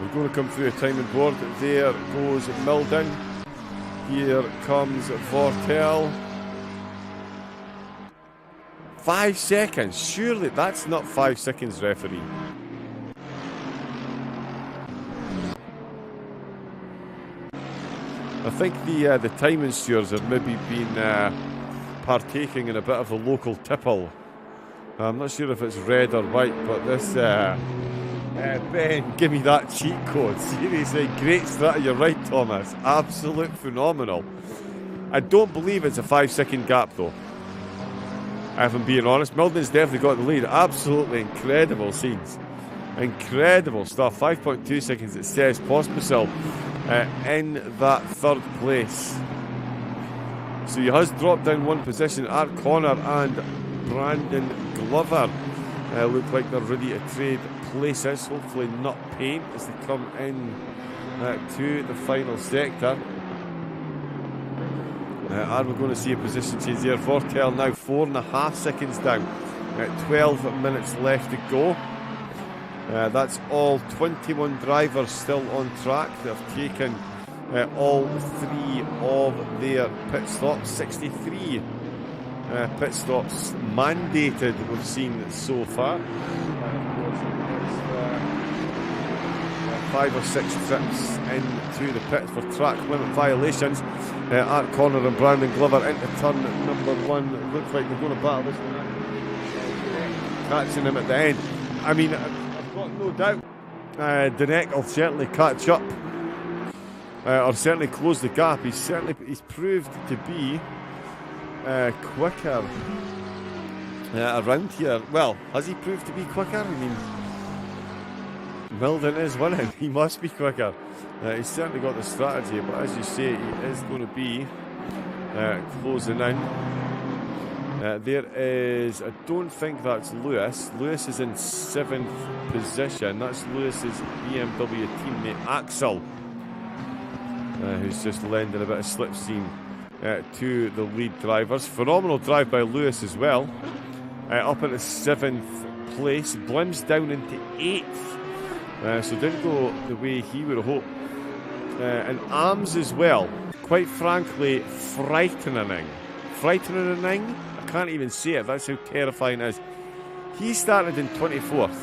We're going to come through a timing board. There goes Milden. Here comes Vortel. 5 seconds. Surely that's not 5 seconds, referee. I think the timing stewards have maybe been partaking in a bit of a local tipple. I'm not sure if it's red or white, but this Ben, give me that cheat code. Seriously, great strategy. You're right, Thomas. Absolute phenomenal. I don't believe it's a 5 second gap, though. If I'm being honest, Milden's definitely got the lead. Absolutely incredible scenes. Incredible stuff. 5.2 seconds, it says. Pospisil in that third place. So he has dropped down 1 position at Connor and Brandon Glover. Look like they're ready to trade places. Hopefully not paint as they come in to the final sector. Are we going to see a position change there? Vortel now 4.5 seconds down. 12 minutes left to go. That's all 21 drivers still on track that have taken all 3 of their pit stops. 63 pit stops mandated we've seen so far. And of course, it's 5 or 6 trips into the pit for track limit violations. Art Corner and Brandon Glover into turn number 1. Looks like they're going to battle this one. Catching him at the end. I mean, I've got no doubt Danek will certainly catch up. Or certainly close the gap. He's proved to be quicker around here. Well, has he proved to be quicker? I mean, Milden is winning. He must be quicker. He's certainly got the strategy, but as you say, he is going to be closing in. There is, I don't think that's Lewis. Lewis is in 7th position. That's Lewis's BMW teammate Axel, who's just lending a bit of slipstream to the lead drivers. Phenomenal drive by Lewis as well. Up into 7th place. Blim's down into 8th. So didn't go the way he would have hoped. And Arms as well. Quite frankly, frightening. Frightening? I can't even say it. That's how terrifying it is. He started in 24th.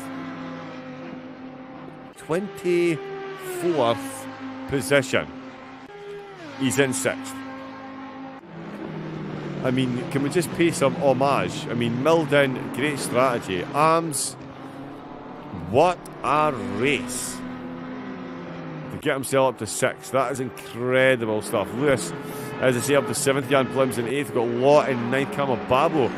24th position. He's in 6th. I mean, can we just pay some homage? I mean, Milden, great strategy. Arms, what a race. To get himself up to 6th. That is incredible stuff. Lewis, as I say, up to 7th. Jan Blims in 8th. Got Law in 9th. Camo Babo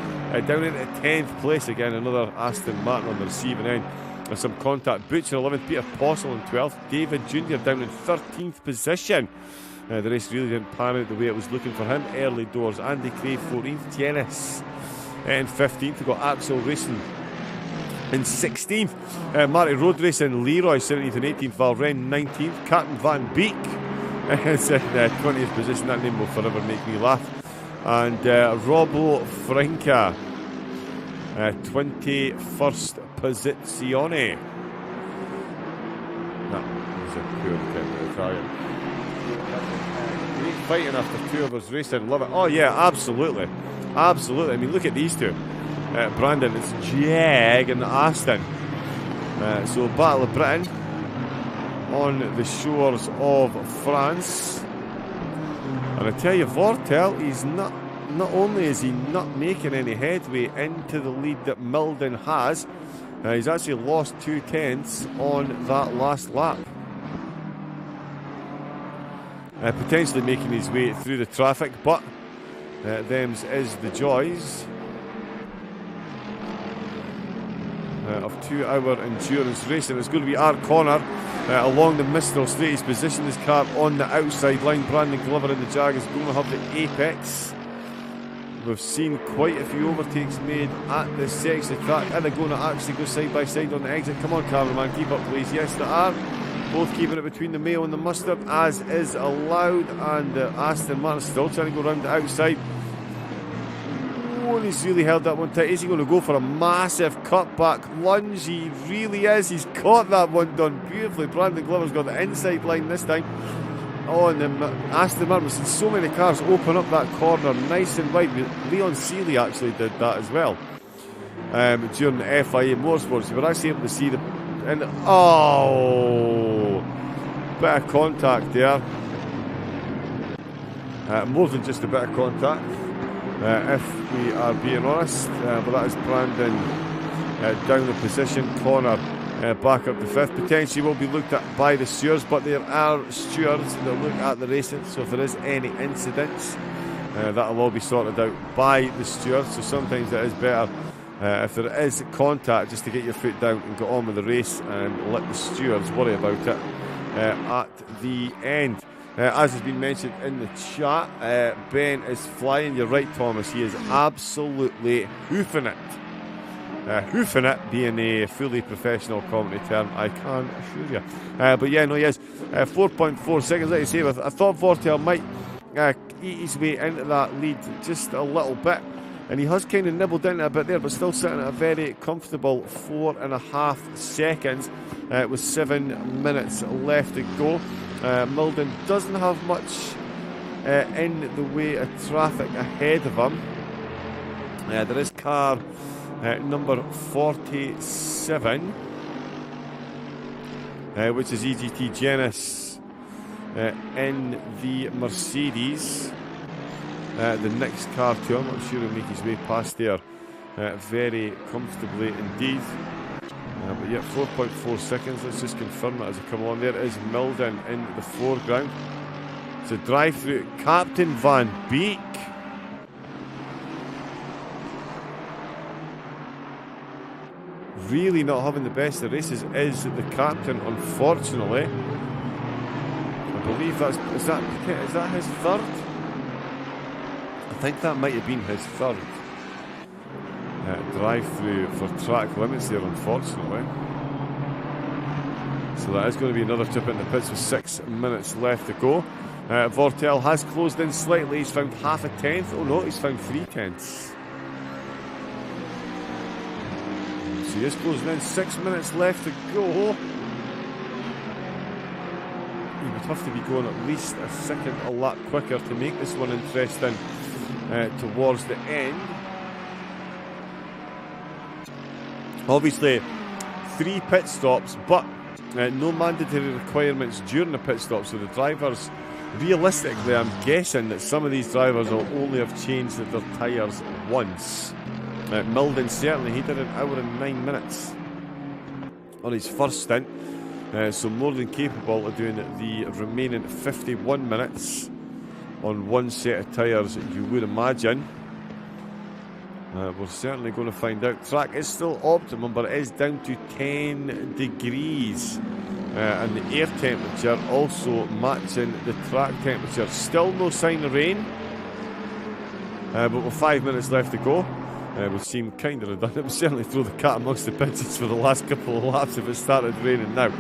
down into 10th place again. Another Aston Martin on the receiving end. With some contact. Butch in 11th. Peter Postle in 12th. David Jr. down in 13th position. The race really didn't pan out the way it was looking for him. Early doors. Andy Craig 14th. Janice in 15th. We've got Axel Racing in 16th. Marty Road Racing. Leroy 17th and 18th. Valren 19th. Captain Van Beek is in 20th position. That name will forever make me laugh. And Robbo Frinka 21st posizione. That was a poor attempt at Italian. Great fighting after 2 hours racing. Love it. Oh yeah, absolutely. Absolutely. I mean, look at these two. Brandon, it's Jag and Aston. So Battle of Britain on the shores of France. And I tell you, Vortel, he's not only is he not making any headway into the lead that Milden has, he's actually lost 2/10 on that last lap. Potentially making his way through the traffic, but them's is the joys of 2-hour endurance racing. It's going to be Art Connor along the Mistral Straight. He's positioned his car on the outside line. Brandon Glover in the Jag is going to have the apex. We've seen quite a few overtakes made at this section of track. Are they going to actually go side by side on the exit? Come on, cameraman, keep up, please. Yes, they are. Both keeping it between the Mayo and the Mustard, as is allowed. And Aston Martin still trying to go around the outside. Oh, and he's really held that one tight. Is he going to go for a massive cutback lunge? He really is. He's got that one done beautifully. Brandon Glover's got the inside line this time. Oh, and then Aston Martin, we've seen so many cars open up that corner nice and wide. Leon Seeley actually did that as well during the FIA Motorsports. You were actually able to see the... And oh, bit of contact there. More than just a bit of contact, if we are being honest. But that is Brandon down the position. Connor back up to 5th. Potentially will be looked at by the stewards, but there are stewards that look at the racing. So if there is any incidents, that'll all be sorted out by the stewards. So sometimes it is better. If there is contact, just to get your foot down and get on with the race and let the stewards worry about it at the end. As has been mentioned in the chat, Ben is flying. You're right, Thomas. He is absolutely hoofing it. Hoofing it being a fully professional commentary term, I can assure you. But yeah, no, he is. 4.4 seconds, like I say. I thought Vortel might eat his way into that lead just a little bit. And he has kind of nibbled into it a bit there, but still sitting at a very comfortable 4.5 seconds with 7 minutes left to go. Milden doesn't have much in the way of traffic ahead of him. There is car number 47, which is EGT Genis in the Mercedes. The next car to him, I'm sure he'll make his way past there very comfortably indeed. But yeah, 4.4 seconds. Let's just confirm that as I come on. There is Milden in the foreground. It's a drive through Captain Van Beek. Really not having the best of races is the captain, unfortunately. I believe is that his third? I think that might have been his third drive-through for track limits there, unfortunately. So that is going to be another trip in the pits with 6 minutes left to go. Vortel has closed in slightly. He's found half a tenth. Oh no, he's found 3 tenths. So he is closing in. 6 minutes left to go. He would have to be going at least a second a lap quicker to make this one interesting towards the end. Obviously 3 pit stops, but no mandatory requirements during the pit stop, so the drivers, realistically I'm guessing that some of these drivers will only have changed their tyres once. Milden certainly, he did an hour and 9 minutes on his first stint, so more than capable of doing the remaining 51 minutes on one set of tyres, you would imagine. We're certainly going to find out. Track is still optimum, but it is down to 10 degrees. And the air temperature also matching the track temperature. Still no sign of rain. But with 5 minutes left to go, it would seem kind of redundant. It would certainly throw the cat amongst the pigeons for the last couple of laps if it started raining now.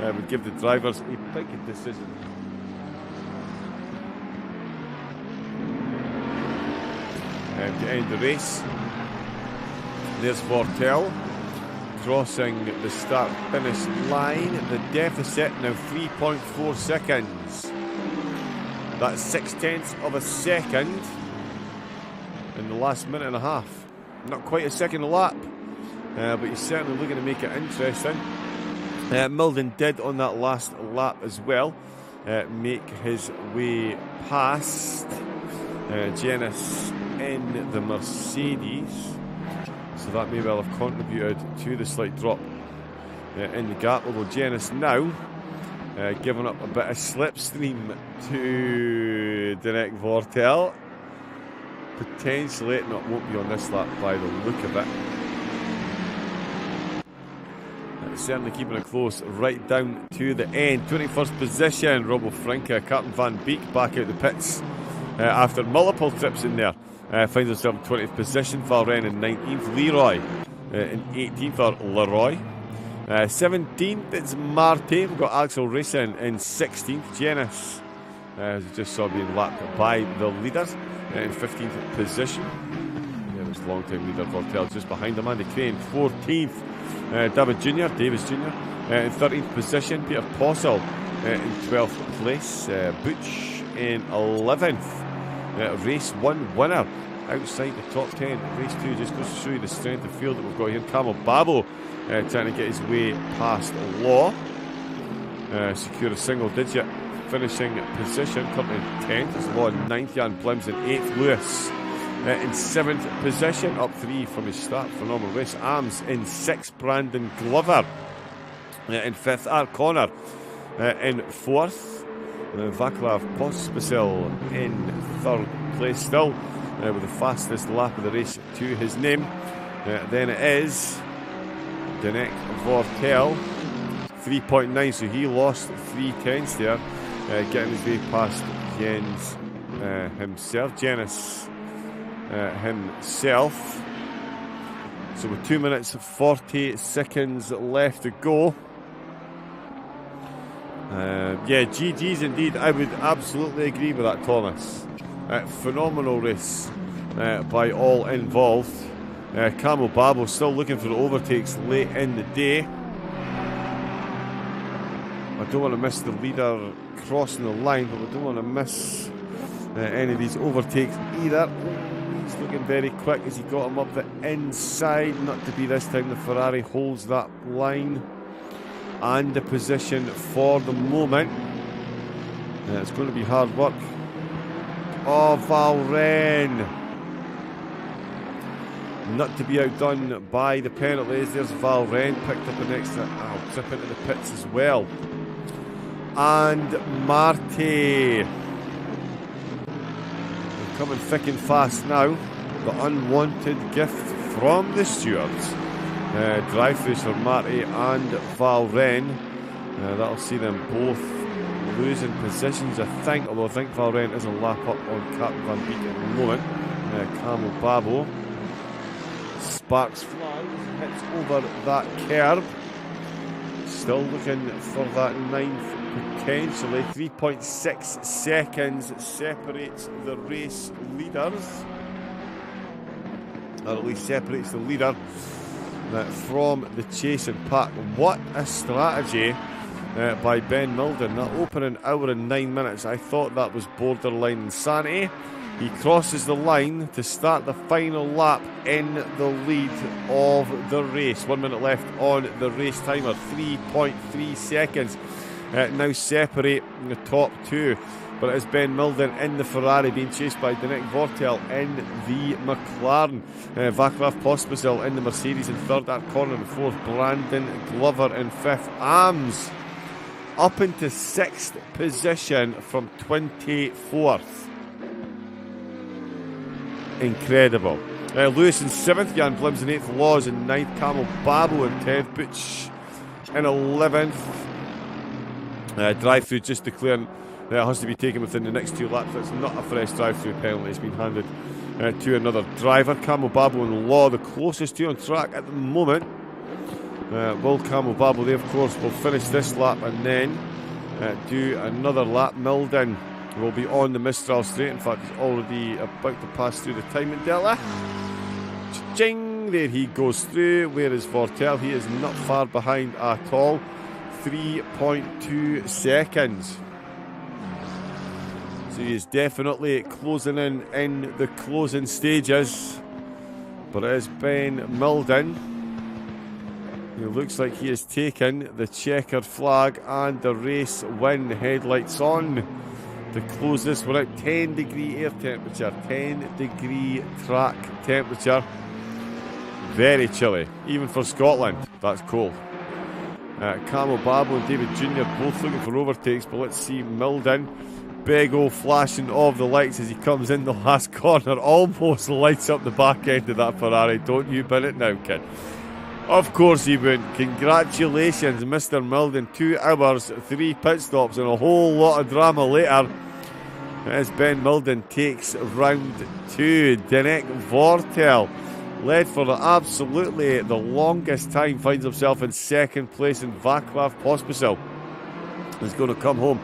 It would give the drivers a big decision. To end the race. There's Vortel crossing the start-finish line. The deficit now 3.4 seconds. That's 0.6 of a second in the last minute and a half. Not quite a second a lap, but he's certainly looking to make it interesting. Milden did on that last lap as well make his way past Genis in the Mercedes, so that may well have contributed to the slight drop in the gap, although Genis now giving up a bit of slipstream to Derek Vortel. Potentially, no, it won't be on this lap by the look of it. Certainly keeping it close right down to the end. 21st position, Robo Frinka, Captain Van Beek back out the pits after multiple trips in there. Finds himself in 20th position. Valren in 19th. Leroy in 18th, or Leroy. 17th, it's Marty. We've got Axel Racing in 16th. Genis, as we just saw, being lapped by the leaders in 15th position. Yeah, this long-time leader Vortel just behind him. Andy Crane 14th. Davis Jr. In 13th position. Peter Possel in 12th place. Butch in 11th. Race 1 winner outside the top 10. Race 2 just goes to show you the strength of field that we've got here. Camel Babo trying to get his way past Law. Secure a single digit finishing position. Currently 10th is Law in 9th. Jan Plims in 8th. Lewis in 7th position, up 3 from his start. Phenomenal race. Arms in 6th. Brandon Glover in 5th. Art Connor in 4th. Vaclav Pospisil in 3rd place still, with the fastest lap of the race to his name. Then it is Derek Vortel, 3.9, so he lost 3 tenths there, getting his way past Jens himself, Genis himself. So with 2 minutes 40 seconds left to go. Yeah, GG's indeed. I would absolutely agree with that, Thomas. Phenomenal race by all involved. Camo Babo still looking for the overtakes late in the day. I don't want to miss the leader crossing the line, but we don't want to miss any of these overtakes either. He's looking very quick as he got him up the inside. Not to be this time. The Ferrari holds that line and the position for the moment. It's going to be hard work. Oh, Valren. Not to be outdone by the penalties. There's Valren, picked up an extra trip into the pits as well. And Marty. They're coming thick and fast now. The unwanted gift from the stewards. Drive-throughs for Marty and Valren. That'll see them both losing positions, I think. Although I think Valren is a lap up on Captain Van Beek at the moment. Camo Babo sparks flags, hits over that curb. Still looking for that ninth potentially. 3.6 seconds separates the race leaders, or at least separates the leader from the chasing pack. What a strategy by Ben Milden. That opening hour and 9 minutes, I thought that was borderline insanity. He crosses the line to start the final lap in the lead of the race. 1 minute left on the race timer. 3.3 seconds now separate the top two. But it is Ben Milden in the Ferrari being chased by Danek Vortel in the McLaren. Vaclav Pospisil in the Mercedes in third, at Corner in fourth. Brandon Glover in fifth. Arms up into sixth position from 24th. Incredible. Lewis in 7th, Jan Blims in 8th, Laws in 9th, Camo Babo in 10th, Butch in 11th. Drive-through just declaring that it has to be taken within the next 2 laps. That's not a fresh drive-through penalty. It's been handed to another driver. Camo Babo and Law, the closest two on track at the moment. Will Camo Babo, they of course will finish this lap and then do another lap. Milden will be on the Mistral straight. In fact, he's already about to pass through the timing delta. Cha-ching! There he goes through. Where is Vortel? He is not far behind at all. 3.2 seconds. So he is definitely closing in the closing stages. But it is Ben Milden. It looks like he has taken the checkered flag and the race win. Headlights on to close this one out. 10 degree air temperature, 10 degree track temperature. Very chilly, even for Scotland. That's cold. Camo Babo and David Jr. both looking for overtakes, but let's see Milden. Big old flashing of the lights as he comes in the last corner. Almost lights up the back end of that Ferrari. Don't you bin it now, kid. Of course he would. Congratulations, Mr. Milden. 2 hours, 3 pit stops, and a whole lot of drama later. As Ben Milden takes round 2. Danek Vortel, led for absolutely the longest time, finds himself in second place, and Vaclav Pospisil is going to come home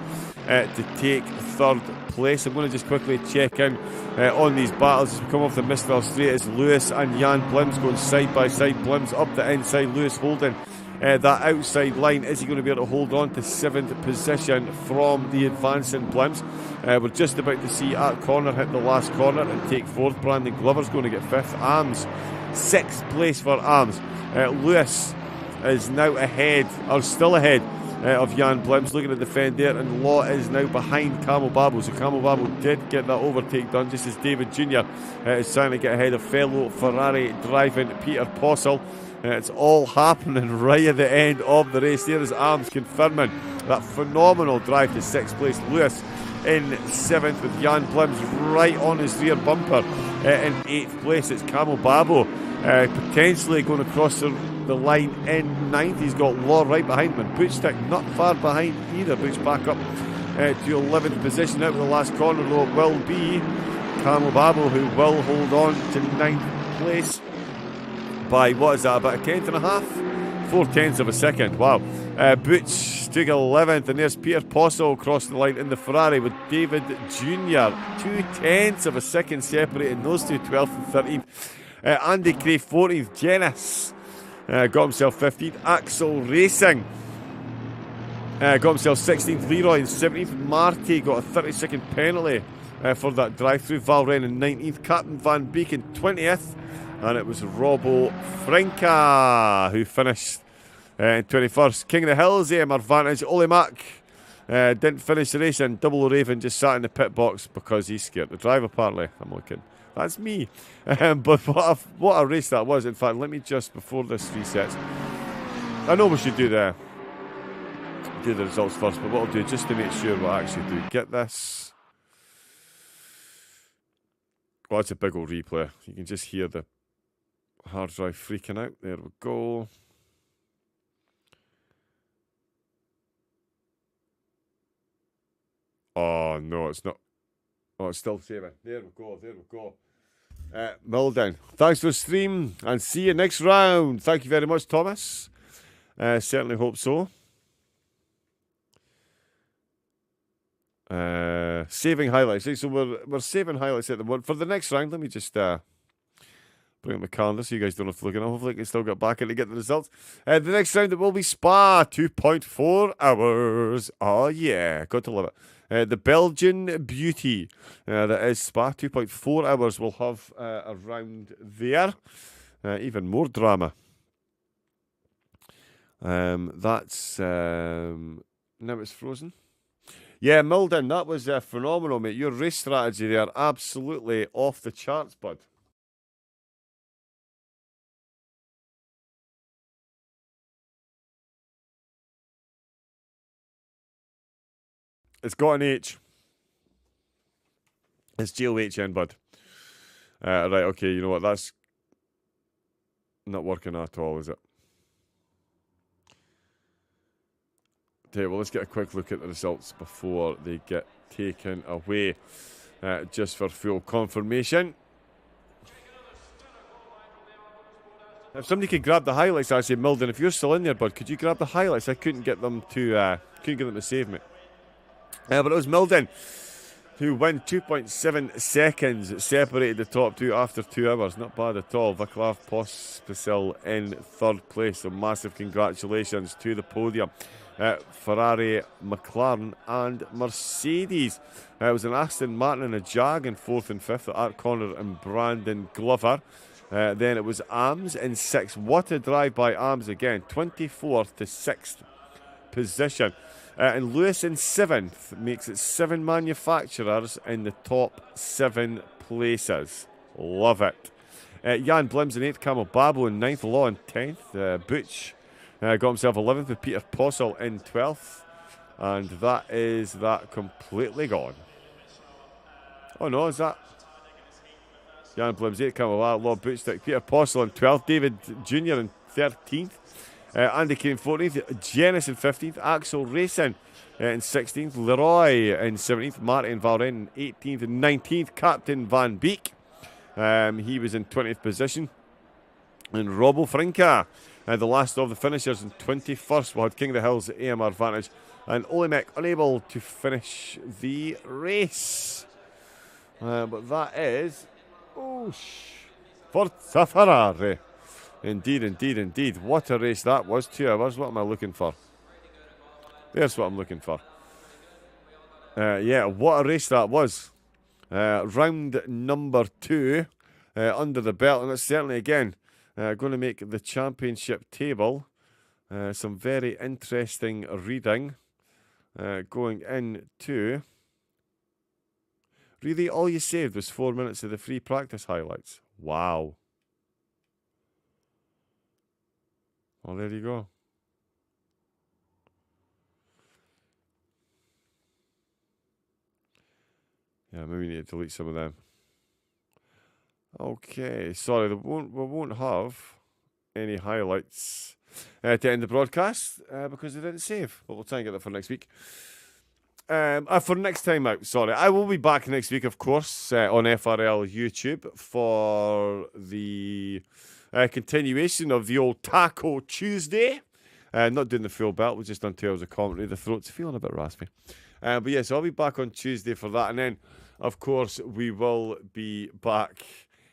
to take third place. I'm going to just quickly check in on these battles as we come off the Mistral straight. As Lewis and Jan Blims going side by side. Blims up the inside, Lewis holding that outside line. Is he going to be able to hold on to 7th position from the advancing Blims? We're just about to see at Corner hit the last corner and take 4th. Brandon Glover's going to get 5th. Arms 6th place for Arms. Lewis is now ahead, or still ahead of Jan Blims, looking to defend there, and Law is now behind Camo Babo. So Camo Babo did get that overtake done, just as David Jr. Is trying to get ahead of fellow Ferrari driving Peter Possel. It's all happening right at the end of the race. There is Arms confirming that phenomenal drive to 6th place. Lewis in 7th with Jan Blims right on his rear bumper in 8th place. It's Camo Babo potentially going to cross the line in 9th. He's got Law right behind him, and Butchstick not far behind either. Butch back up to 11th position. Out of the last corner though, it will be Camo Babo who will hold on to 9th place by, what is that, about a tenth and a half? 4/10 of a second. Wow. Butch took 11th, and there's Peter Possel across the line in the Ferrari with David Jr. 2/10 of a second separating those two, 12th and 13th. Andy Cray 14th. Genis got himself 15th. Axel Racing got himself 16th. Leroy in 17th. Marty got a 30-second penalty for that drive-through. Valren in 19th. Captain Van Beek in 20th. And it was Robbo Frinka who finished in 21st. King of the Hills, AMR Vantage. Ole Mack didn't finish the race, and Double Raven just sat in the pit box because he's scared to drive, apparently. I'm looking. That's me. But what a race that was. In fact, let me just, before this resets, I know we should do the results first, but what I'll do, just to make sure we actually do get this. Oh, it's a big old replay. You can just hear the hard drive freaking out. There we go. Oh, no, it's not. Oh, it's still saving. There we go, there we go. Milden, thanks for the stream, and see you next round. Thank you very much, Thomas. Certainly hope so. Saving highlights. So we're saving highlights at the moment. For the next round, let me just bring up my calendar so you guys don't have to look at it. Hopefully I can still get back in to get the results. The next round, it will be Spa, 2.4 hours. Oh, yeah, got to love it. The Belgian Beauty, that is Spa, 2.4 hours. We'll have a round there. Even more drama. That's now it's frozen. Yeah, Milden, that was phenomenal, mate. Your race strategy there, absolutely off the charts, bud. It's got an H. It's GLHN, bud. Right, okay, you know what? That's not working at all, is it? Okay, well, let's get a quick look at the results before they get taken away. Just for full confirmation. If somebody could grab the highlights, I say, Milden, if you're still in there, bud, could you grab the highlights? I couldn't get them to save me. But it was Milden who won 2.7 seconds, separated the top two after 2 hours. Not bad at all. Vaclav Pospisil in third place, so massive congratulations to the podium. Ferrari, McLaren and Mercedes. It was an Aston Martin and a Jag in fourth and fifth, Art Connor and Brandon Glover. Then it was Arms in sixth. What a drive by Arms again, 24th to 6th position. And Lewis in 7th, makes it 7 manufacturers in the top 7 places. Love it. Jan Blims in 8th, Camel Babo in 9th, Law in 10th. Butch got himself 11th with Peter Possel in 12th. And that is that completely gone. Oh no, is that? Jan Blims 8th, Camel Babo, Law, Butch, Peter Possel in 12th. David Jr. in 13th. Andy Kane 14th, Genis in 15th, Axel Racing in 16th, Leroy in 17th, Martin Valren in 18th and 19th, Captain Van Beek, he was in 20th position, and Robbo Frinka, the last of the finishers, in 21st. We had King of the Hills, AMR Vantage, and Olemek unable to finish the race. But that is Forza Ferrari. Indeed, indeed, indeed. What a race that was. 2 hours. What am I looking for? There's what I'm looking for. Yeah, what a race that was. Round number 2 under the belt. And it's certainly, again, going to make the championship table some very interesting reading going into... Really, all you saved was 4 minutes of the free practice highlights. Wow. Well, there you go. Yeah, maybe we need to delete some of them. Okay, sorry, we won't have any highlights to end the broadcast because they didn't save. But we'll try and get that for next week. For next time out, sorry. I will be back next week, of course, on FRL YouTube for the... continuation of the old Taco Tuesday. Not doing the full belt, we've just done 2 hours of commentary. The throat's feeling a bit raspy. But yeah, so I'll be back on Tuesday for that. And then, of course, we will be back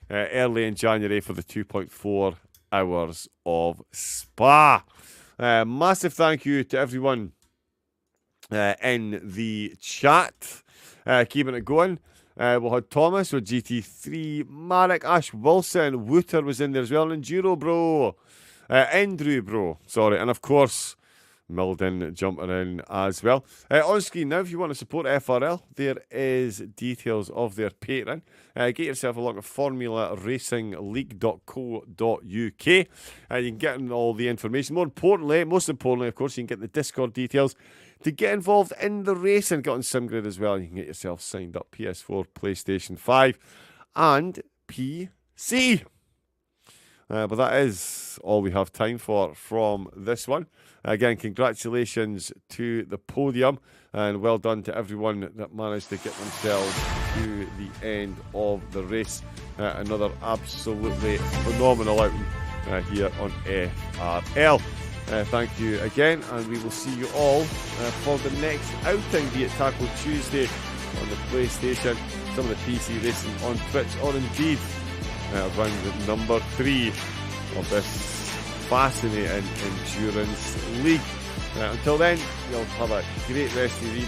early in January for the 2.4 hours of Spa. Massive thank you to everyone in the chat. Keeping it going. We'll have Thomas with GT3, Marek, Ash Wilson, Wooter was in there as well, Enduro Bro, Andrew Bro, sorry, and of course, Milden jumping in as well. On screen now, if you want to support FRL, there is details of their Patreon. Get yourself along to formularacinglleague.co.uk. You can get all the information. Most importantly, of course, you can get the Discord details to get involved in the racing. Get on SimGrid as well. You can get yourself signed up PS4, PlayStation 5, and PC. But that is all we have time for from this one. Again, congratulations to the podium, and well done to everyone that managed to get themselves to the end of the race. Another absolutely phenomenal outing here on FRL. Thank you again, and we will see you all for the next outing, be it Tackle Tuesday on the PlayStation, some of the PC racing on Twitch, or indeed round number 3 of this fascinating endurance league. Until then, you'll have a great rest of your evening.